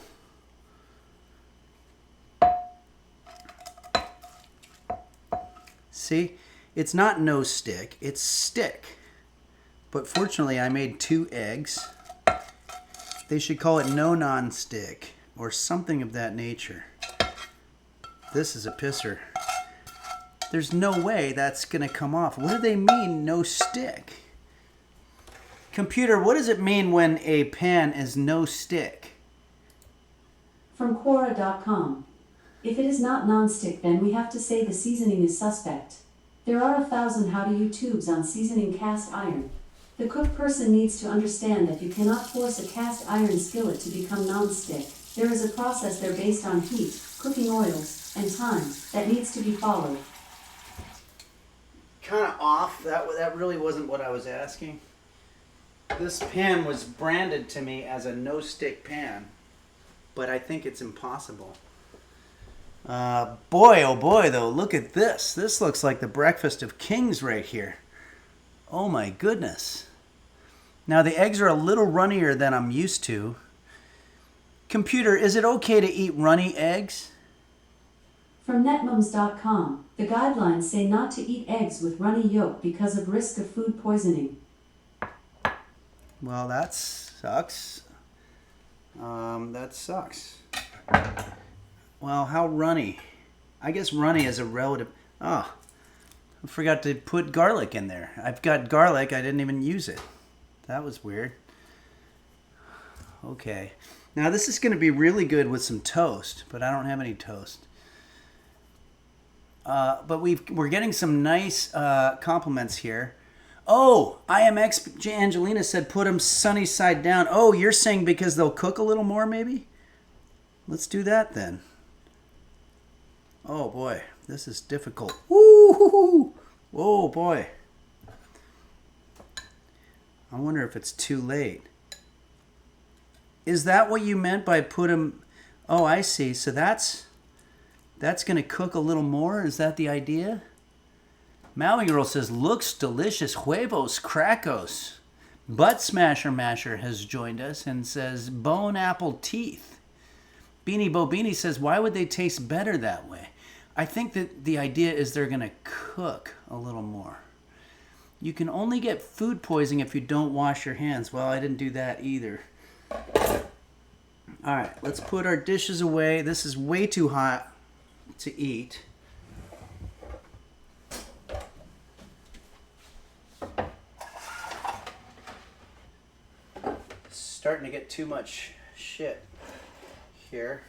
See, it's not no stick, it's stick. But fortunately, I made 2 eggs. They should call it no non-stick or something of that nature. This is a pisser. There's no way that's going to come off. What do they mean, no stick? Computer, what does it mean when a pan is no stick? From Quora.com. If it is not non-stick, then we have to say the seasoning is suspect. There are 1,000 how to YouTubes on seasoning cast iron. The cook person needs to understand that you cannot force a cast iron skillet to become non-stick. There is a process there based on heat, cooking oils, and time that needs to be followed. Kind of off. That really wasn't what I was asking. This pan was branded to me as a no-stick pan, but I think it's impossible. Boy, oh boy, though, look at this. This looks like the breakfast of kings right here. Oh my goodness. Now the eggs are a little runnier than I'm used to. Computer, is it okay to eat runny eggs? From netmums.com, the guidelines say not to eat eggs with runny yolk because of risk of food poisoning. Well, that sucks. That sucks. Well, how runny? I guess runny is a relative... Oh, I forgot to put garlic in there. I've got garlic. I didn't even use it. That was weird. Okay. Now, this is going to be really good with some toast, but I don't have any toast. But we're getting some nice compliments here. Oh, IMX Angelina said put them sunny side down. Oh, you're saying because they'll cook a little more, maybe? Let's do that then. Oh boy, this is difficult. Woo! Oh boy. I wonder if it's too late. Is that what you meant by put them? Oh, I see. So that's going to cook a little more? Is that the idea? Maui Girl says, looks delicious. Huevos, cracos. Butt Smasher Masher has joined us and says, bone apple teeth. Beanie Bobini says, why would they taste better that way? I think that the idea is they're going to cook a little more. You can only get food poisoning if you don't wash your hands. Well, I didn't do that either. All right, let's put our dishes away. This is way too hot to eat. starting to get too much shit here.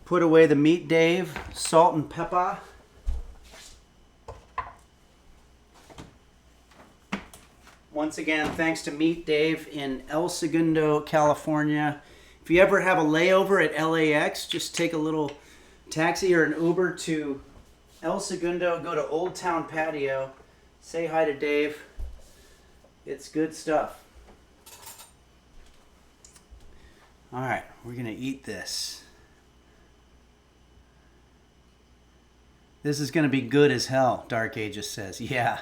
Put away the meat, Dave. Salt and pepper. Once again, thanks to Meat Dave in El Segundo, California. If you ever have a layover at LAX, just take a little taxi or an Uber to El Segundo, go to Old Town Patio, say hi to Dave. It's good stuff. All right, we're going to eat this. This is going to be good as hell, Dark Ages says. Yeah,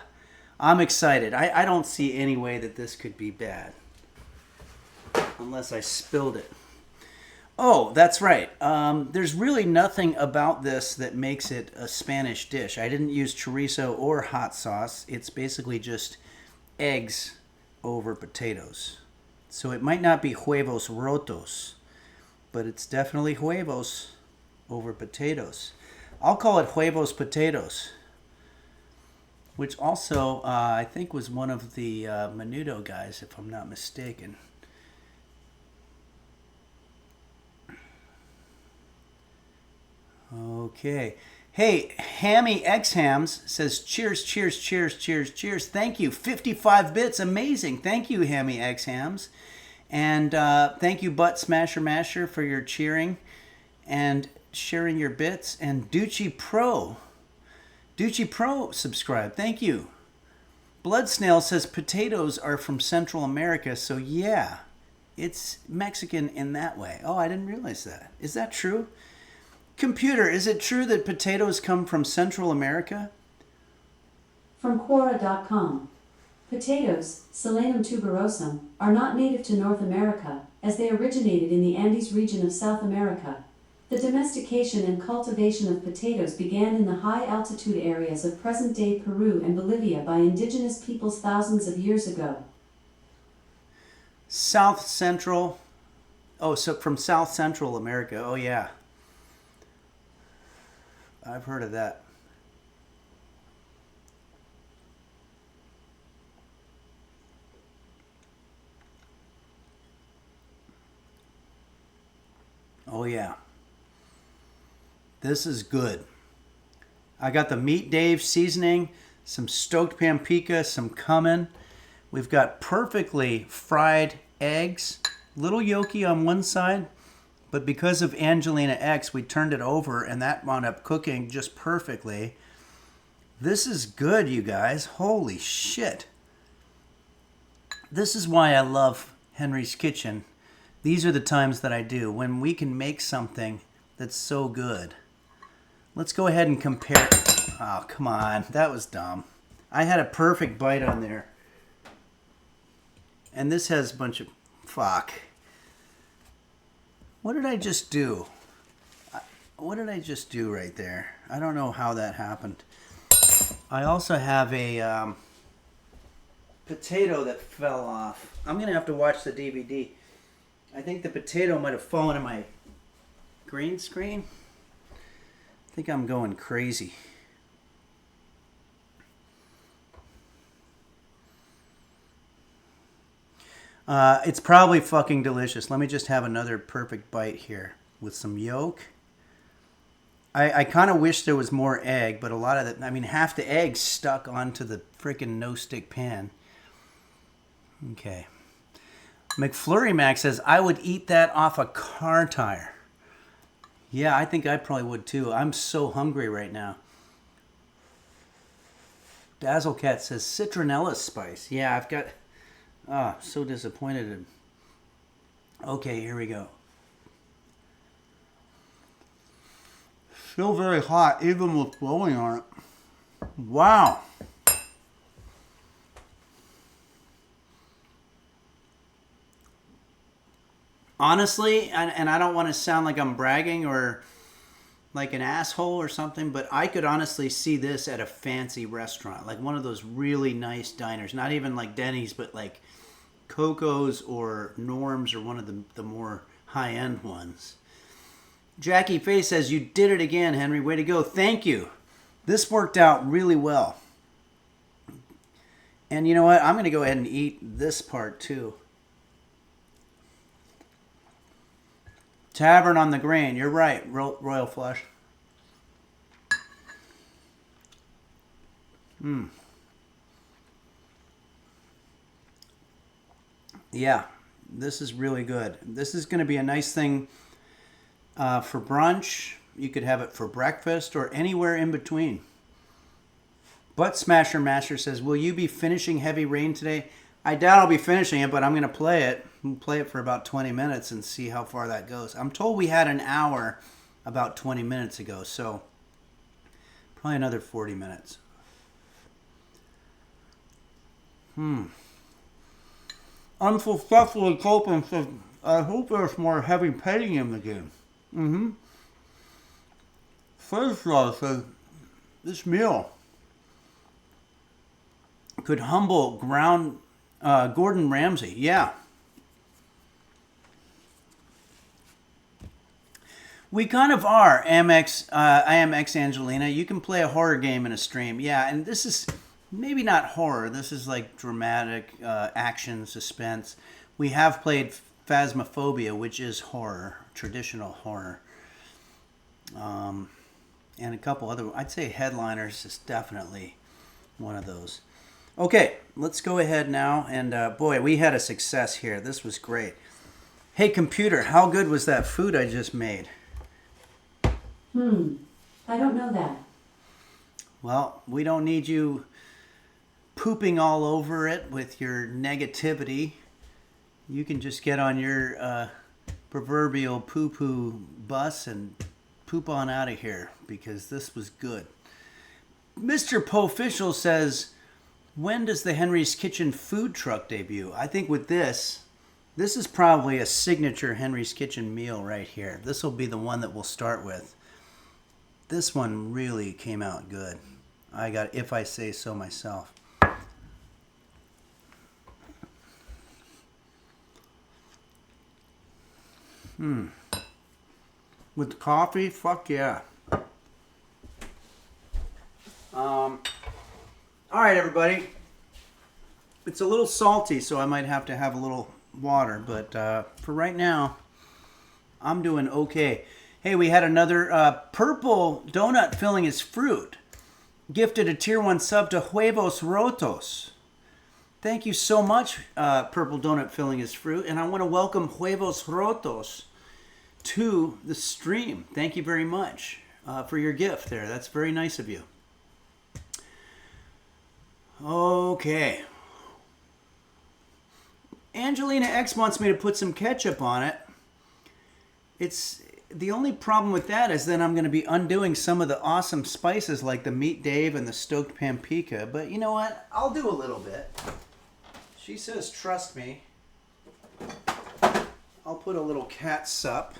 I'm excited. I don't see any way that this could be bad. Unless I spilled it. Oh, that's right. There's really nothing about this that makes it a Spanish dish. I didn't use chorizo or hot sauce. It's basically just eggs over potatoes. So it might not be huevos rotos, but it's definitely huevos over potatoes. I'll call it huevos potatoes, which also I think was one of the Menudo guys, if I'm not mistaken. Okay. Hey, Hammy X Hams says, cheers, cheers, cheers, cheers, cheers. Thank you. 55 bits. Amazing. Thank you, Hammy X Hams. And thank you, Butt Smasher Masher, for your cheering and sharing your bits. And Ducci Pro subscribe. Thank you. Blood Snail says potatoes are from Central America, so yeah, it's Mexican in that way. Oh, I didn't realize that. Is that true? Computer, is it true that potatoes come from Central America? From Quora.com. Potatoes, Solanum tuberosum, are not native to North America, as they originated in the Andes region of South America. The domestication and cultivation of potatoes began in the high-altitude areas of present-day Peru and Bolivia by indigenous peoples thousands of years ago. South Central. Oh, so from South Central America. Oh, yeah. I've heard of that. Oh, yeah. This is good. I got the Meat Dave seasoning, some stoked pampika, some cumin. We've got perfectly fried eggs, little yolky on one side, but because of Angelina X, we turned it over and that wound up cooking just perfectly. This is good, you guys. Holy shit. This is why I love Henry's Kitchen. These are the times that I do, when we can make something that's so good. Let's go ahead and compare. Oh, come on. That was dumb. I had a perfect bite on there. And this has a bunch of... Fuck. What did I just do? What did I just do right there? I don't know how that happened. I also have a potato that fell off. I'm going to have to watch the DVD. I think the potato might have fallen in my green screen. I think I'm going crazy. It's probably fucking delicious. Let me just have another perfect bite here with some yolk. I kind of wish there was more egg, but a lot of the, I mean, half the egg stuck onto the freaking no-stick pan. Okay. McFlurry Mac says, I would eat that off a car tire. Yeah, I think I probably would too. I'm so hungry right now. Dazzlecat says, citronella spice. Yeah, I've got... Ah, so disappointed. Okay, here we go. Still very hot, even with blowing on it. Wow. Honestly, and I don't want to sound like I'm bragging or like an asshole or something, but I could honestly see this at a fancy restaurant, like one of those really nice diners. Not even like Denny's, but like Coco's or Norm's or one of the more high-end ones. Jackie Faye says, you did it again, Henry. Way to go. Thank you. This worked out really well. And you know what? I'm going to go ahead and eat this part too. Tavern on the Grain. You're right, Royal Flush. Yeah, this is really good. This is going to be a nice thing for brunch. You could have it for breakfast or anywhere in between. Butt Smasher Master says, will you be finishing Heavy Rain today? I doubt I'll be finishing it, but I'm going to play it. We'll play it for about 20 minutes and see how far that goes. I'm told we had an hour about 20 minutes ago, so probably another 40 minutes. Unsuccessfully coping says, I hope there's more heavy petting in the game. Frizlaw says, this meal could humble Gordon Ramsay. Yeah. We kind of are, IMX Angelina. You can play a horror game in a stream. Yeah, and this is maybe not horror. This is like dramatic action, suspense. We have played Phasmophobia, which is horror, traditional horror. And a couple other, I'd say Headliners is definitely one of those. Okay, let's go ahead now. And boy, we had a success here. This was great. Hey, computer, how good was that food I just made? I don't know that. Well, we don't need you pooping all over it with your negativity. You can just get on your proverbial poo-poo bus and poop on out of here because this was good. Mr. Poofficial says, when does the Henry's Kitchen food truck debut? I think with this is probably a signature Henry's Kitchen meal right here. This will be the one that we'll start with. This one really came out good. I got, if I say so myself. With coffee, fuck yeah. All right, everybody. It's a little salty, so I might have to have a little water, but for right now, I'm doing okay. Hey, we had another purple donut filling his fruit. Gifted a tier 1 sub to Huevos Rotos. Thank you so much, Purple Donut filling his fruit. And I want to welcome Huevos Rotos to the stream. Thank you very much for your gift there. That's very nice of you. Okay. Angelina X wants me to put some ketchup on it. It's the only problem with that is then I'm going to be undoing some of the awesome spices like the Meat Dave and the stoked pampika. But you know what? I'll do a little bit. She says, trust me. I'll put a little catsup.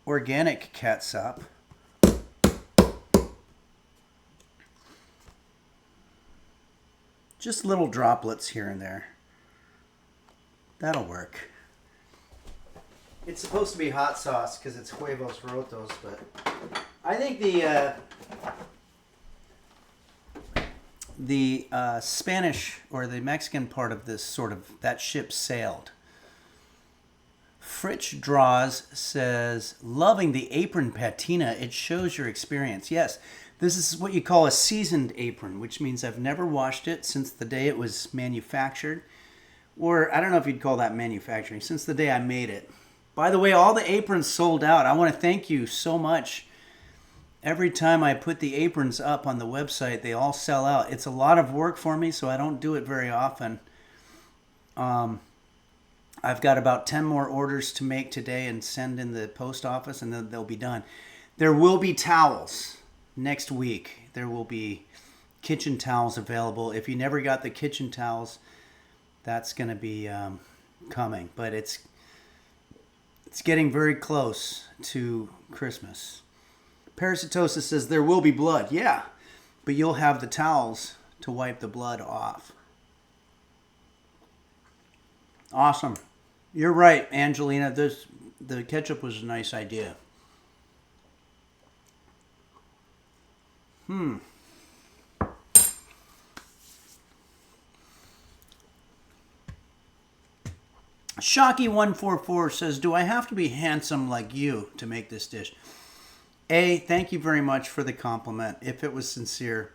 Organic catsup. Just little droplets here and there. That'll work. It's supposed to be hot sauce because it's Huevos Rotos, but I think the Spanish or the Mexican part of this that ship sailed. Fritch Draws says, loving the apron patina. It shows your experience. Yes, this is what you call a seasoned apron, which means I've never washed it since the day it was manufactured. Or I don't know if you'd call that manufacturing, since the day I made it. By the way, all the aprons sold out. I want to thank you so much. Every time I put the aprons up on the website, they all sell out. It's a lot of work for me, so I don't do it very often. I've got about 10 more orders to make today and send in the post office, and then they'll be done. There will be towels next week. There will be kitchen towels available. If you never got the kitchen towels, that's going to be coming. But it's getting very close to Christmas. Parasitosis says there will be blood. Yeah, but you'll have the towels to wipe the blood off. Awesome. You're right, Angelina. The ketchup was a nice idea. Shocky144 says, do I have to be handsome like you to make this dish? A, thank you very much for the compliment. If it was sincere,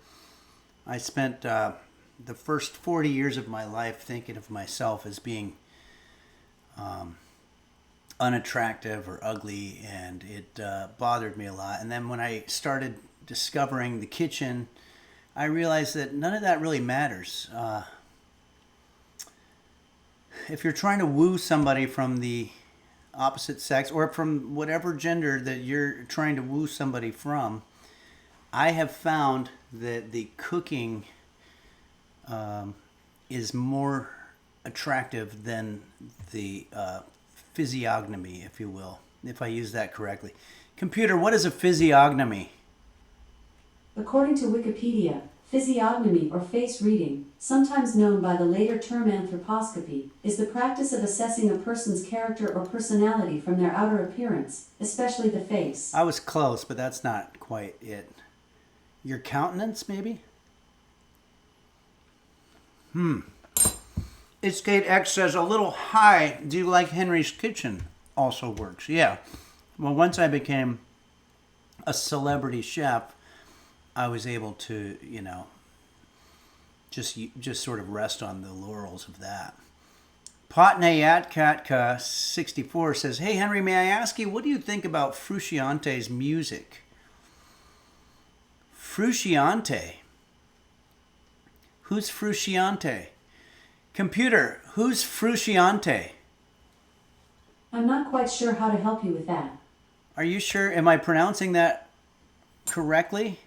I spent the first 40 years of my life thinking of myself as being unattractive or ugly, and it bothered me a lot. And then when I started discovering the kitchen, I realized that none of that really matters. If you're trying to woo somebody from the opposite sex or from whatever gender that you're trying to woo somebody from, I have found that the cooking is more attractive than the physiognomy, if you will, if I use that correctly. Computer, what is a physiognomy? According to Wikipedia, physiognomy or face reading, sometimes known by the later term anthroposcopy, is the practice of assessing a person's character or personality from their outer appearance, especially the face. I was close, but that's not quite it. Your countenance, maybe? It's Kate X says, a little high, do you like Henry's Kitchen? Also works. Yeah. Well, once I became a celebrity chef, I was able to, just sort of rest on the laurels of that. Potnayatkatka64 says, hey, Henry, may I ask you, what do you think about Frusciante's music? Frusciante? Who's Frusciante? Computer, who's Frusciante? I'm not quite sure how to help you with that. Are you sure? Am I pronouncing that correctly?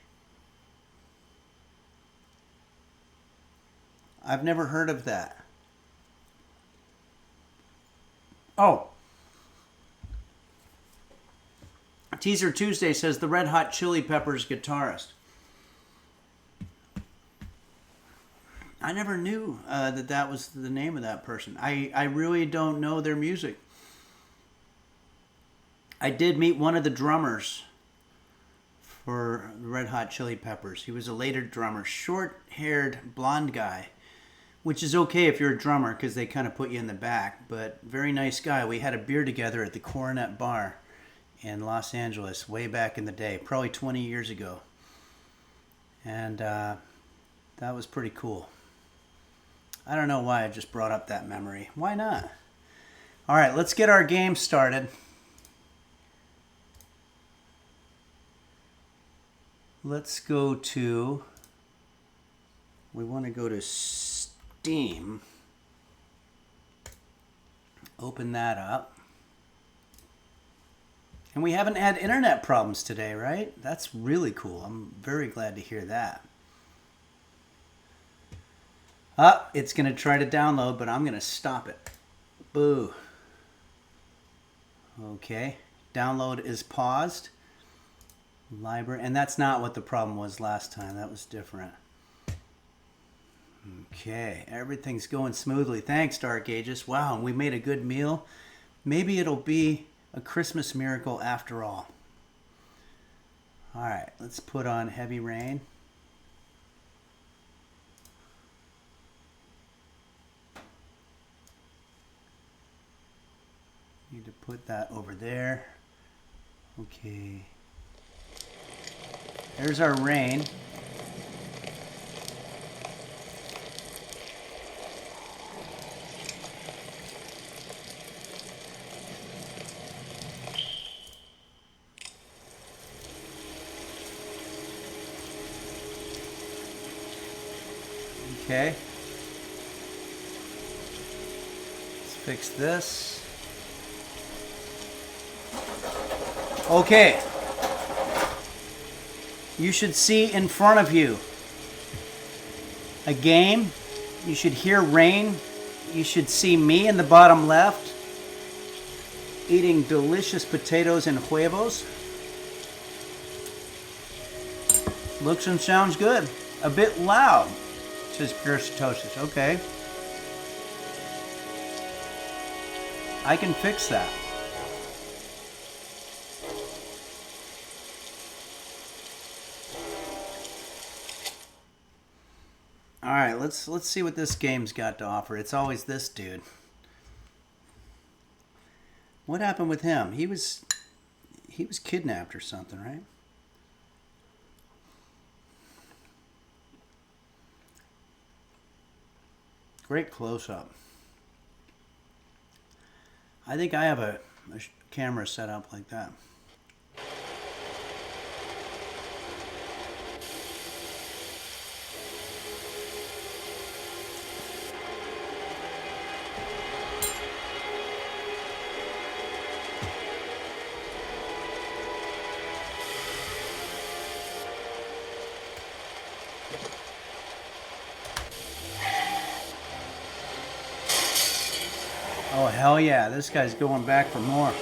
I've never heard of that. Oh. Teaser Tuesday says the Red Hot Chili Peppers guitarist. I never knew that was the name of that person. I really don't know their music. I did meet one of the drummers for the Red Hot Chili Peppers. He was a later drummer, short-haired blonde guy, which is okay if you're a drummer because they kind of put you in the back, but very nice guy. We had a beer together at the Coronet Bar in Los Angeles way back in the day, probably 20 years ago. And that was pretty cool. I don't know why I just brought up that memory. Why not? All right, let's get our game started. Let's go to, we want to go to Steam. Open that up. And we haven't had internet problems today, right? That's really cool. I'm very glad to hear that. It's going to try to download, but I'm going to stop it. Boo. Okay. Download is paused. Library. And that's not what the problem was last time. That was different. Okay. Everything's going smoothly. Thanks, Dark Ages. Wow. And we made a good meal. Maybe it'll be a Christmas miracle after all. All right. Let's put on Heavy Rain. Need to put that over there. Okay. There's our rain. Okay. Let's fix this. Okay. You should see in front of you a game. You should hear rain. You should see me in the bottom left eating delicious potatoes and huevos. Looks and sounds good. A bit loud, says Pure Satosis. Okay. I can fix that. All right, let's see what this game's got to offer. It's always this dude. What happened with him? He was kidnapped or something, right? Great close-up. I think I have a camera set up like that. Oh, hell yeah. This guy's going back for more.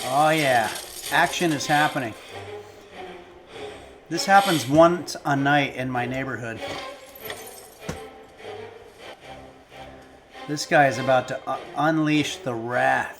Oh, yeah. Action is happening. This happens once a night in my neighborhood. This guy is about to unleash the wrath.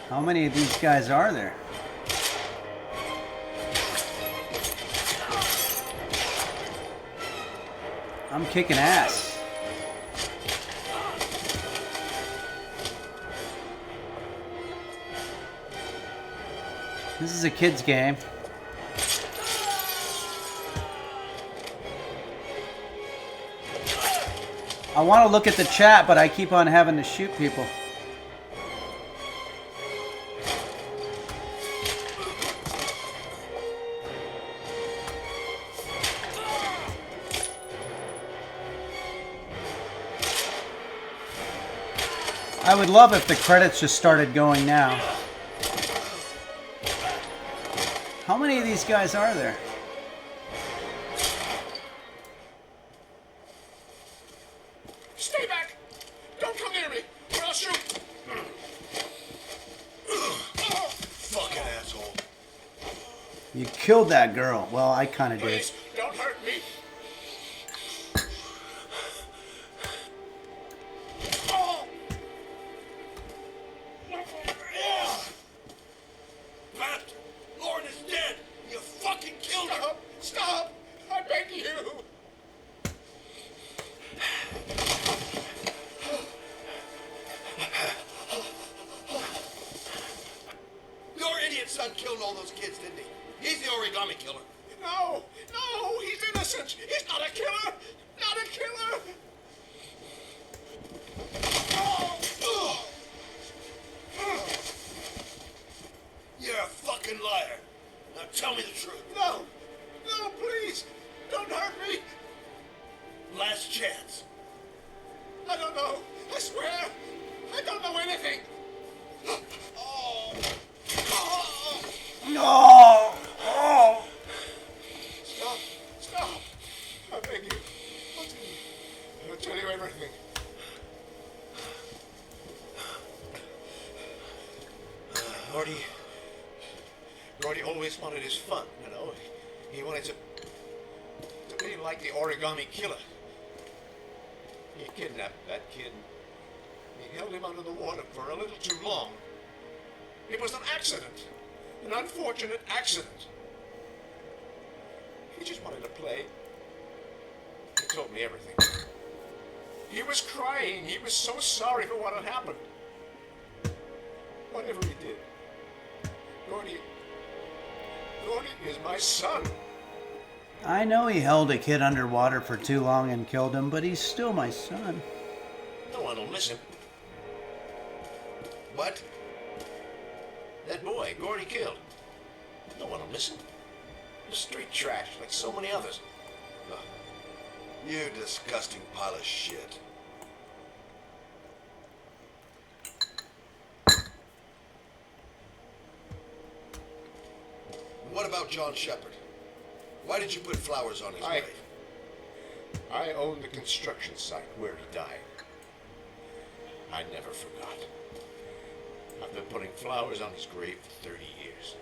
How many of these guys are there? I'm kicking ass. This is a kid's game. I want to look at the chat, but I keep on having to shoot people. I would love if the credits just started going now. How many of these guys are there? Stay back! Don't come near me, or I'll shoot! Fucking asshole. You killed that girl. Well, I kind of did. Please, don't hurt me. Matt, Lauren is dead. You fucking killed her. Stop! I beg you. Your idiot son killed all those kids, didn't he? He's the origami killer. No, no, he's innocent. He's not a killer. Not a killer. You're a fucking liar. Now tell me the truth. No, no, please, don't hurt me. Last chance. I don't know. I swear, I don't know anything. Oh. Oh. No! Oh! Stop! Stop! I beg you. I'll tell you everything. Gordy always wanted his fun, you know. He wanted to be like the origami killer. He kidnapped that kid. He held him under the water for a little too long. It was an accident. An unfortunate accident. He just wanted to play. He told me everything. He was crying. He was so sorry for what had happened. Whatever he did, Gordy is my son. I know he held a kid underwater for too long and killed him, but he's still my son. No one will miss him. What? That boy, Gordy killed. No one will miss him. He's street trash, like so many others. Ugh. You disgusting pile of shit. What about John Shepard? Why did you put flowers on his grave? I own the construction site where he died. I never forgot. I've been putting flowers on his grave for 30 years.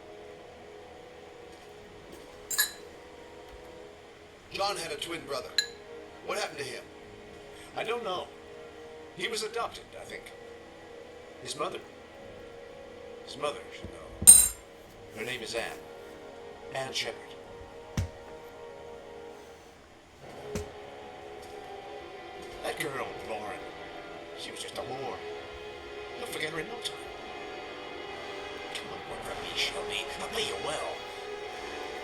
John had a twin brother. What happened to him? I don't know. He was adopted, I think. His mother should know. Her name is Anne. Anne Shepard. That girl, Lauren, she was just a whore. You'll forget her in no time. Come on, work for me, Shelby. I'll pay you well.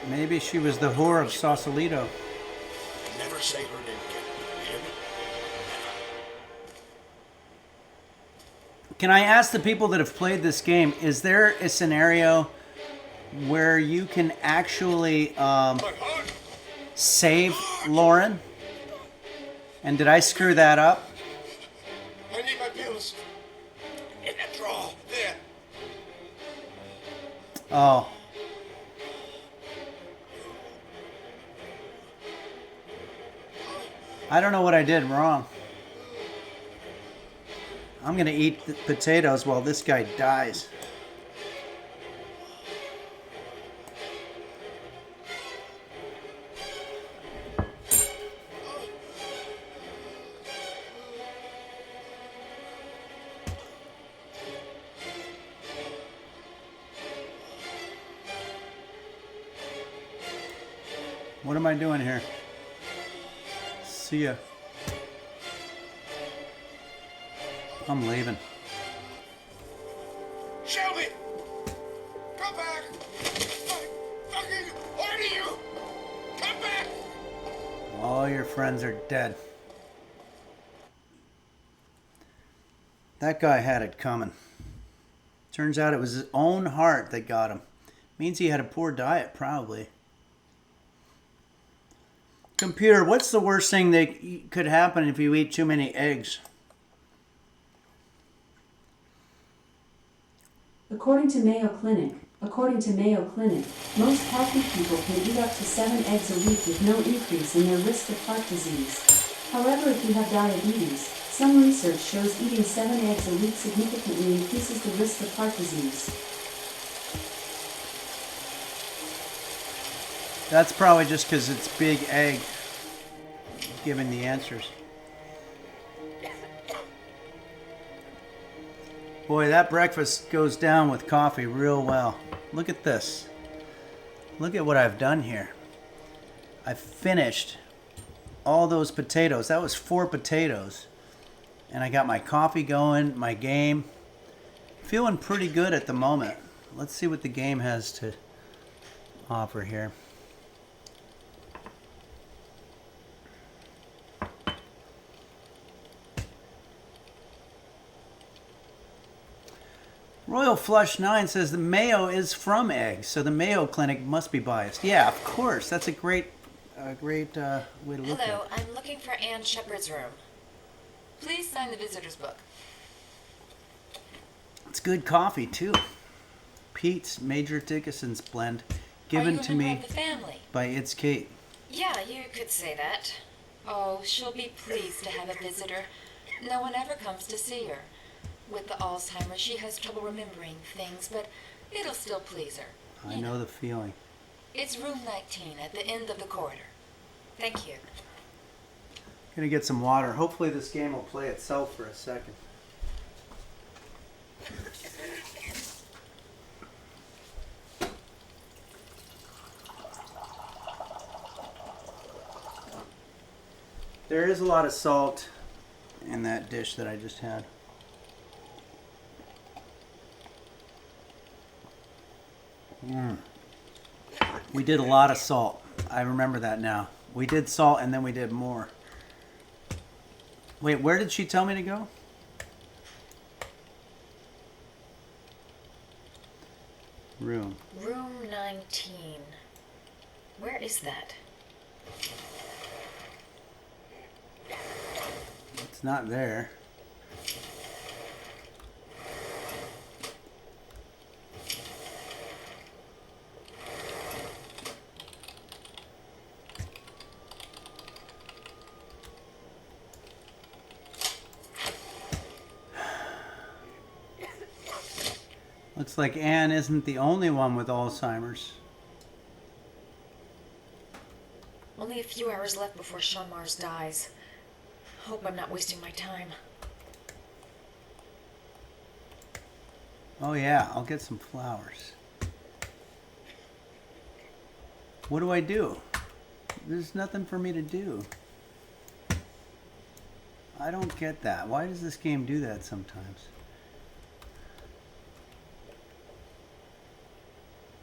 Maybe she was the whore of Sausalito. Never say her name again. Hear me? Can I ask the people that have played this game, is there a scenario where you can actually save Lauren? And did I screw that up? I need my pills. In that drawer. There. Oh. I don't know what I did wrong. I'm going to eat the potatoes while this guy dies. What am I doing here? See ya. I'm leaving. Shelby! Come back! I fucking order you! Come back! All your friends are dead. That guy had it coming. Turns out it was his own heart that got him. Means he had a poor diet, probably. Computer, what's the worst thing that could happen if you eat too many eggs? According to Mayo Clinic, most healthy people can eat up to 7 eggs a week with no increase in their risk of heart disease. However, if you have diabetes, some research shows eating 7 eggs a week significantly increases the risk of heart disease. That's probably just because it's big egg giving the answers. Boy, that breakfast goes down with coffee real well. Look at this. Look at what I've done here. I finished all those potatoes. That was 4 potatoes. And I got my coffee going, my game. Feeling pretty good at the moment. Let's see what the game has to offer here. Royal Flush 9 says the mayo is from eggs, so the Mayo Clinic must be biased. Yeah, of course. That's a great way to look at it. Hello, I'm looking for Anne Shepard's room. Please sign the visitor's book. It's good coffee, too. Pete's Major Dickinson's blend, given to me Of the family? by It's Kate. Yeah, you could say that. Oh, she'll be pleased to have a visitor. No one ever comes to see her. With the Alzheimer's, she has trouble remembering things, but it'll still please her. I know the feeling. It's room 19 at the end of the corridor. Thank you. Gonna get some water. Hopefully this game will play itself for a second. There is a lot of salt in that dish that I just had. We did a lot of salt. I remember that now. We did salt and then we did more. Wait, where did she tell me to go? Room. Room 19. Where is that? It's not there. Looks like Anne isn't the only one with Alzheimer's. Only a few hours left before Sean Mars dies. Hope I'm not wasting my time. Oh yeah, I'll get some flowers. What do I do? There's nothing for me to do. I don't get that. Why does this game do that sometimes?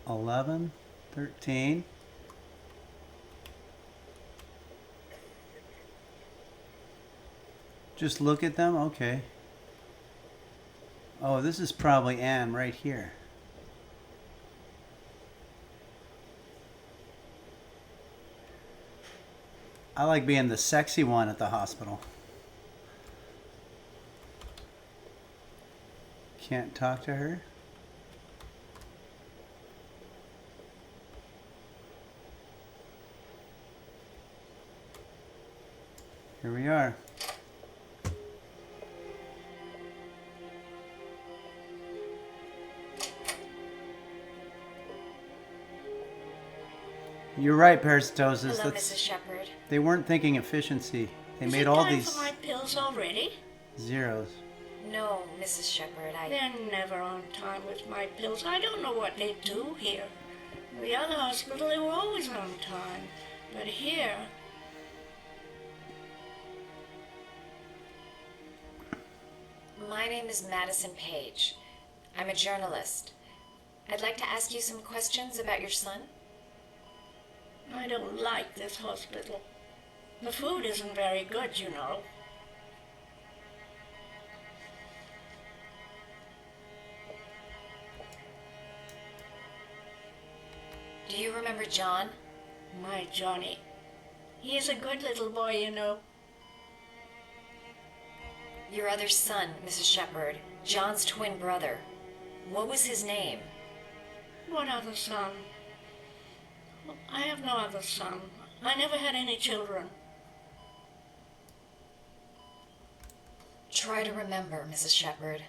11, 13. Just look at them? Okay. Oh, this is probably Anne right here. I like being the sexy one at the hospital. Can't talk to her? Here we are. You're right, Parasitosis. Hello, Mrs. Shepherd. They weren't thinking efficiency. They made Is it all time these for my pills already? zeros. No, Mrs. Shepherd, They're never on time with my pills. I don't know what they do here. The other hospital, they were always on time. But here... My name is Madison Page. I'm a journalist. I'd like to ask you some questions about your son. I don't like this hospital. The food isn't very good, you know. Do you remember John? My Johnny. He is a good little boy, you know. Your other son, Mrs. Shepherd, John's twin brother. What was his name? What other son? I have no other son. I never had any children. Try to remember, Mrs. Shepherd.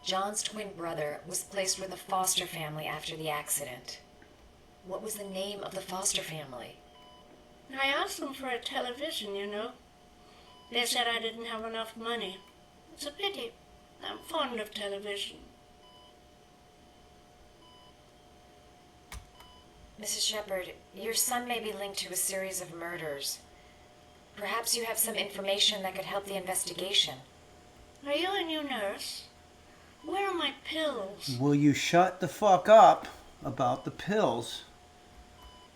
John's twin brother was placed with a foster family after the accident. What was the name of the foster family? I asked them for a television, you know. They said I didn't have enough money. It's a pity. I'm fond of television. Mrs. Shepherd, your son may be linked to a series of murders. Perhaps you have some information that could help the investigation. Are you a new nurse? Where are my pills? Will you shut the fuck up about the pills?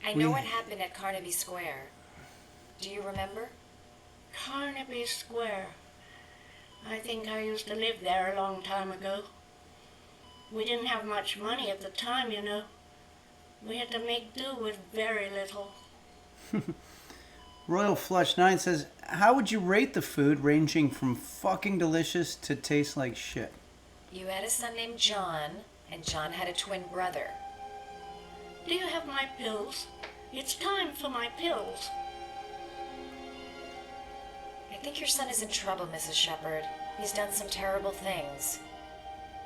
I know what happened at Carnaby Square. Do you remember? Carnaby Square. I think I used to live there a long time ago. We didn't have much money at the time, you know. We had to make do with very little. Royal Flush 9 says, how would you rate the food ranging from fucking delicious to taste like shit? You had a son named John, and John had a twin brother. Do you have my pills? It's time for my pills. I think your son is in trouble, Mrs. Shepherd. He's done some terrible things.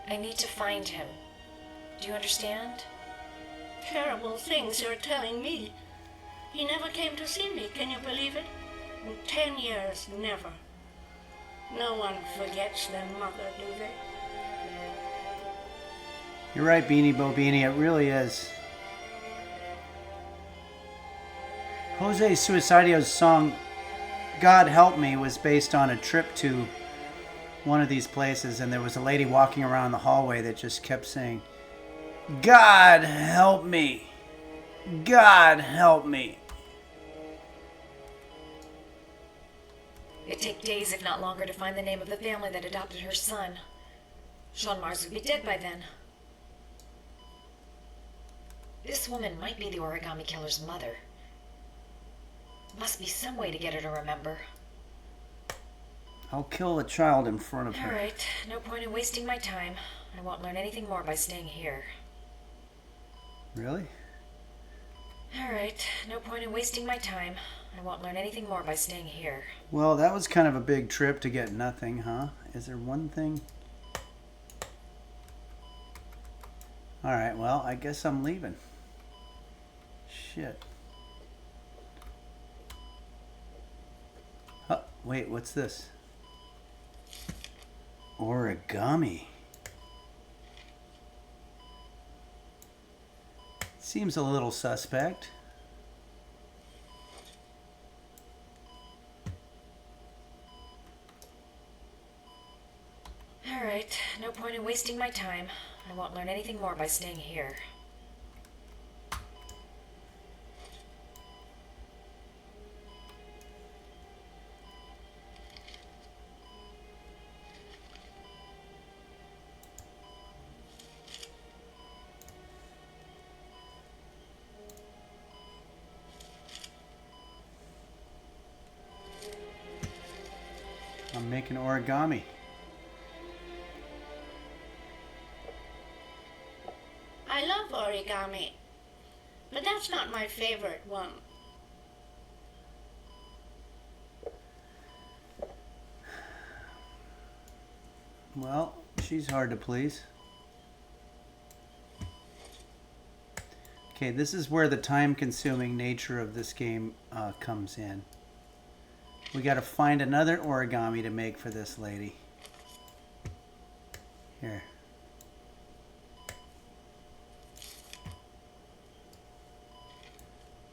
I need to find him. Do you understand? Terrible things you're telling me. He never came to see me, can you believe it? In 10 years, never. No one forgets their mother, do they? You're right, Beanie Bo Beanie, it really is. Jose Suicidio's song God Help Me was based on a trip to one of these places, and there was a lady walking around the hallway that just kept saying, God help me. God help me. It'd take days, if not longer, to find the name of the family that adopted her son. Sean Mars would be dead by then. This woman might be the origami killer's mother. Must be some way to get her to remember. I'll kill a child in front of her. All right, no point in wasting my time. I won't learn anything more by staying here. Really? All right, no point in wasting my time. I won't learn anything more by staying here. Well, that was kind of a big trip to get nothing, huh? Is there one thing? Alright, well, I guess I'm leaving. Shit. Oh, wait, what's this? Origami. Seems a little suspect. Alright, no point in wasting my time. I won't learn anything more by staying here. I'm making origami. I love origami, but that's not my favorite one. Well, she's hard to please. Okay, this is where the time-consuming nature of this game comes in. We got to find another origami to make for this lady. Here.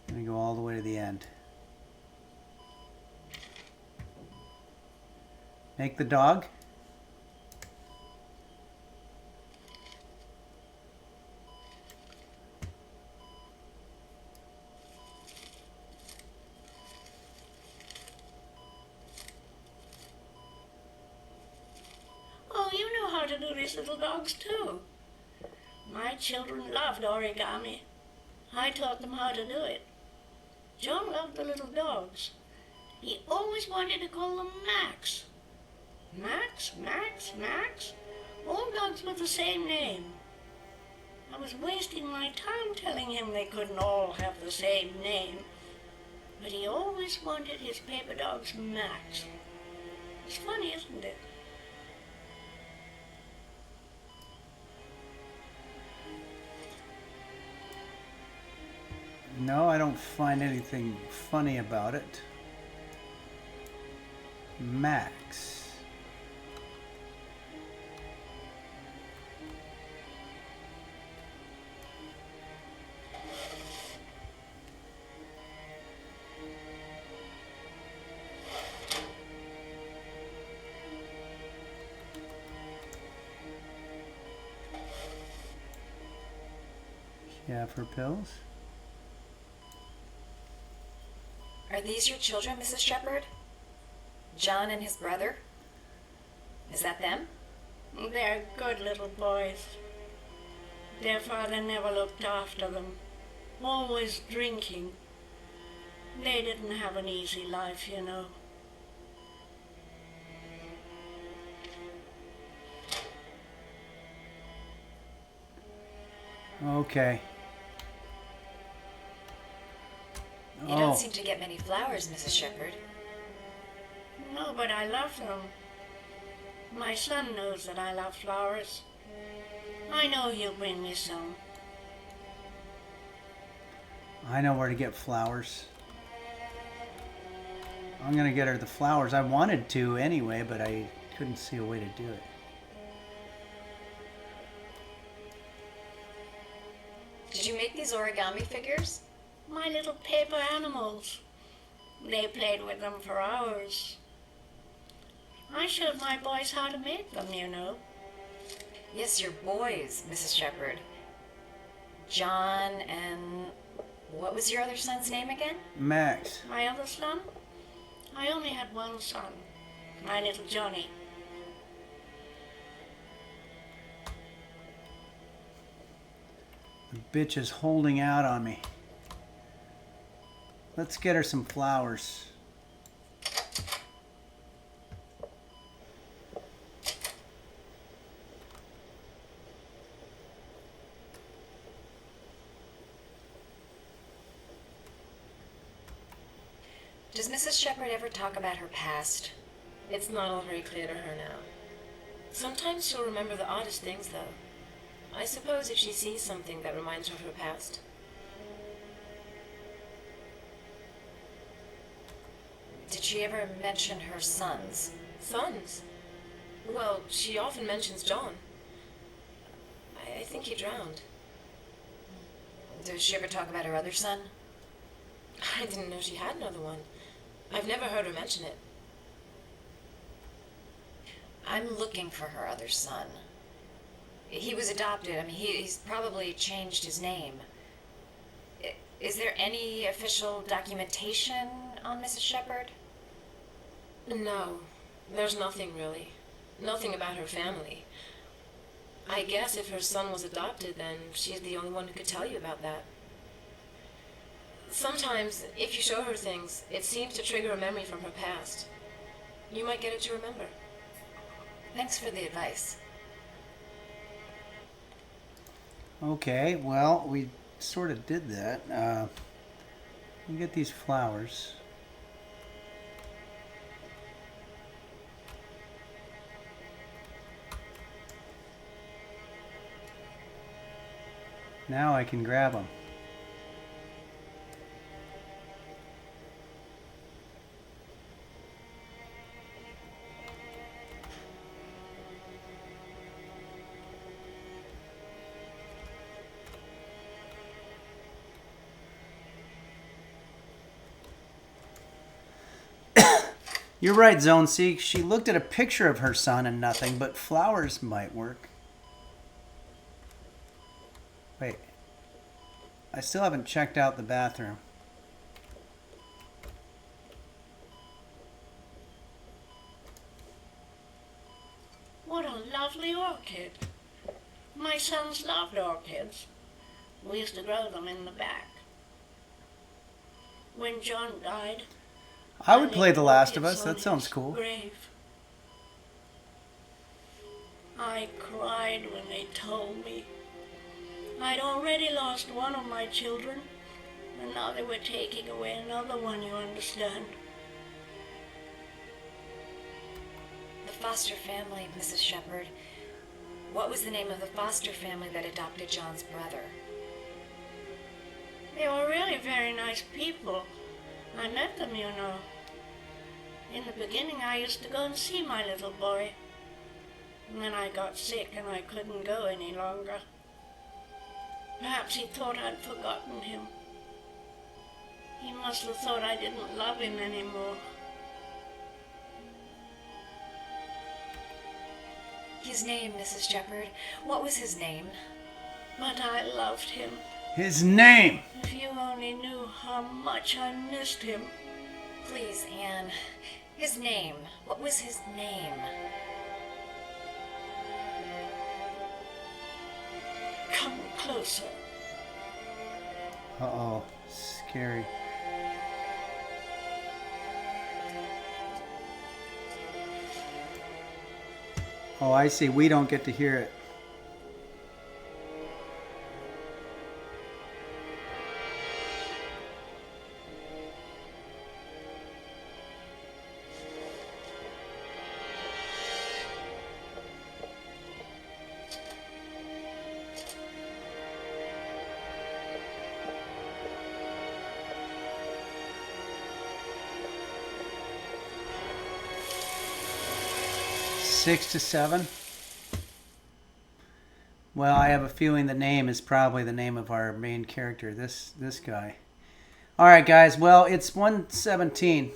I'm gonna go all the way to the end. Make the dog. Oh, you know how to do these little dogs too. My children loved origami. I taught them how to do it. John loved the little dogs. He always wanted to call them Max. Max, Max, Max. All dogs with the same name. I was wasting my time telling him they couldn't all have the same name. But he always wanted his paper dogs Max. It's funny, isn't it? No, I don't find anything funny about it. Max. Yeah, for pills. Are these your children, Mrs. Shepherd? John and his brother? Is that them? They're good little boys. Their father never looked after them, always drinking. They didn't have an easy life, you know. Okay. You don't seem to get many flowers, Mrs. Shepherd. No, but I love them. My son knows that I love flowers. I know he'll bring me some. I know where to get flowers. I'm gonna get her the flowers. I wanted to anyway, but I couldn't see a way to do it. Did you make these origami figures? My little paper animals. They played with them for hours. I showed my boys how to make them, you know. Yes, your boys, Mrs. Shepherd. John and... what was your other son's name again? Max. My other son? I only had one son. My little Johnny. The bitch is holding out on me. Let's get her some flowers. Does Mrs. Shepherd ever talk about her past? It's not all very clear to her now. Sometimes she'll remember the oddest things, though. I suppose if she sees something that reminds her of her past. Did she ever mention her sons? Sons? Well, she often mentions John. I think he drowned. Does she ever talk about her other son? I didn't know she had another one. I've never heard her mention it. I'm looking for her other son. He was adopted. I mean, he's probably changed his name. Is there any official documentation on Mrs. Shepherd? No, there's nothing really. Nothing about her family. I guess if her son was adopted, then she's the only one who could tell you about that. Sometimes, if you show her things, it seems to trigger a memory from her past. You might get her to remember. Thanks for the advice. Okay, well, we sort of did that. You get these flowers. Now I can grab them. You're right, Zone C. She looked at a picture of her son and nothing, but flowers might work. Wait. I still haven't checked out the bathroom. What a lovely orchid. My sons loved orchids. We used to grow them in the back. When John died, I would play The Last of Us. That sounds cool. Grave. I cried when they told me. I'd already lost one of my children, and now they were taking away another one, you understand. The foster family, Mrs. Shepherd. What was the name of the foster family that adopted John's brother? They were really very nice people. I met them, you know. In the beginning, I used to go and see my little boy. And then I got sick and I couldn't go any longer. Perhaps he thought I'd forgotten him. He must have thought I didn't love him anymore. His name, Mrs. Shepherd. What was his name? But I loved him. His name! If you only knew how much I missed him. Please, Anne. His name. What was his name? Come closer. Uh-oh. Scary. Oh, I see. We don't get to hear it. Six to seven. Well, I have a feeling the name is probably the name of our main character, this guy. All right, guys. Well, it's 1:17.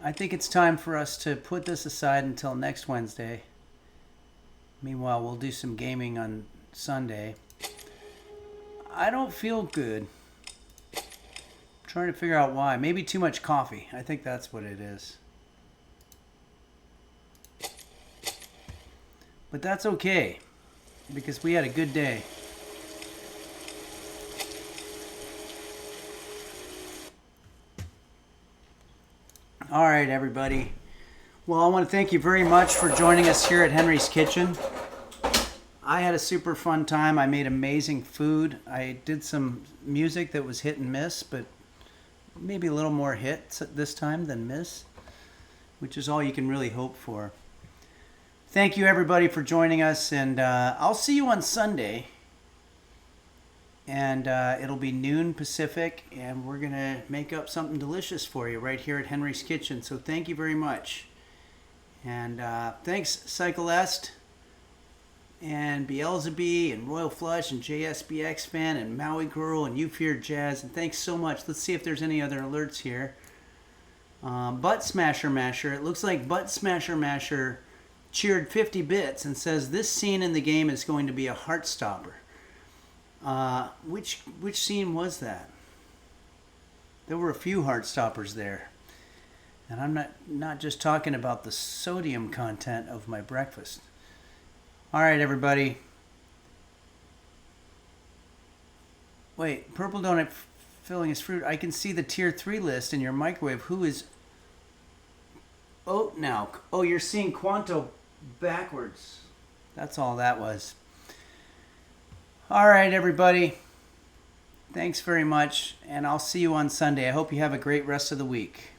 I think it's time for us to put this aside until next Wednesday. Meanwhile, we'll do some gaming on Sunday. I don't feel good. I'm trying to figure out why. Maybe too much coffee. I think that's what it is. But that's okay, because we had a good day. All right, everybody. Well, I want to thank you very much for joining us here at Henry's Kitchen. I had a super fun time. I made amazing food. I did some music that was hit and miss, but maybe a little more hit this time than miss, which is all you can really hope for. Thank you, everybody, for joining us, and I'll see you on Sunday. And it'll be noon Pacific, and we're going to make up something delicious for you right here at Henry's Kitchen. So thank you very much. And thanks, Cyclest, and Beelzebub, and Royal Flush, and JSBX Fan, and Maui Girl, and You Fear Jazz. And thanks so much. Let's see if there's any other alerts here. Butt Smasher Masher. It looks like Butt Smasher Masher cheered 50 bits and says this scene in the game is going to be a heart stopper. Which scene was that? There were a few heart stoppers there. And I'm not just talking about the sodium content of my breakfast. All right, everybody. Wait, Purple Donut filling his fruit. I can see the tier 3 list in your microwave. Who is... Oh, now. Oh, you're seeing Quanto backwards. That's all that was. All right, everybody. Thanks very much, and I'll see you on Sunday. I hope you have a great rest of the week.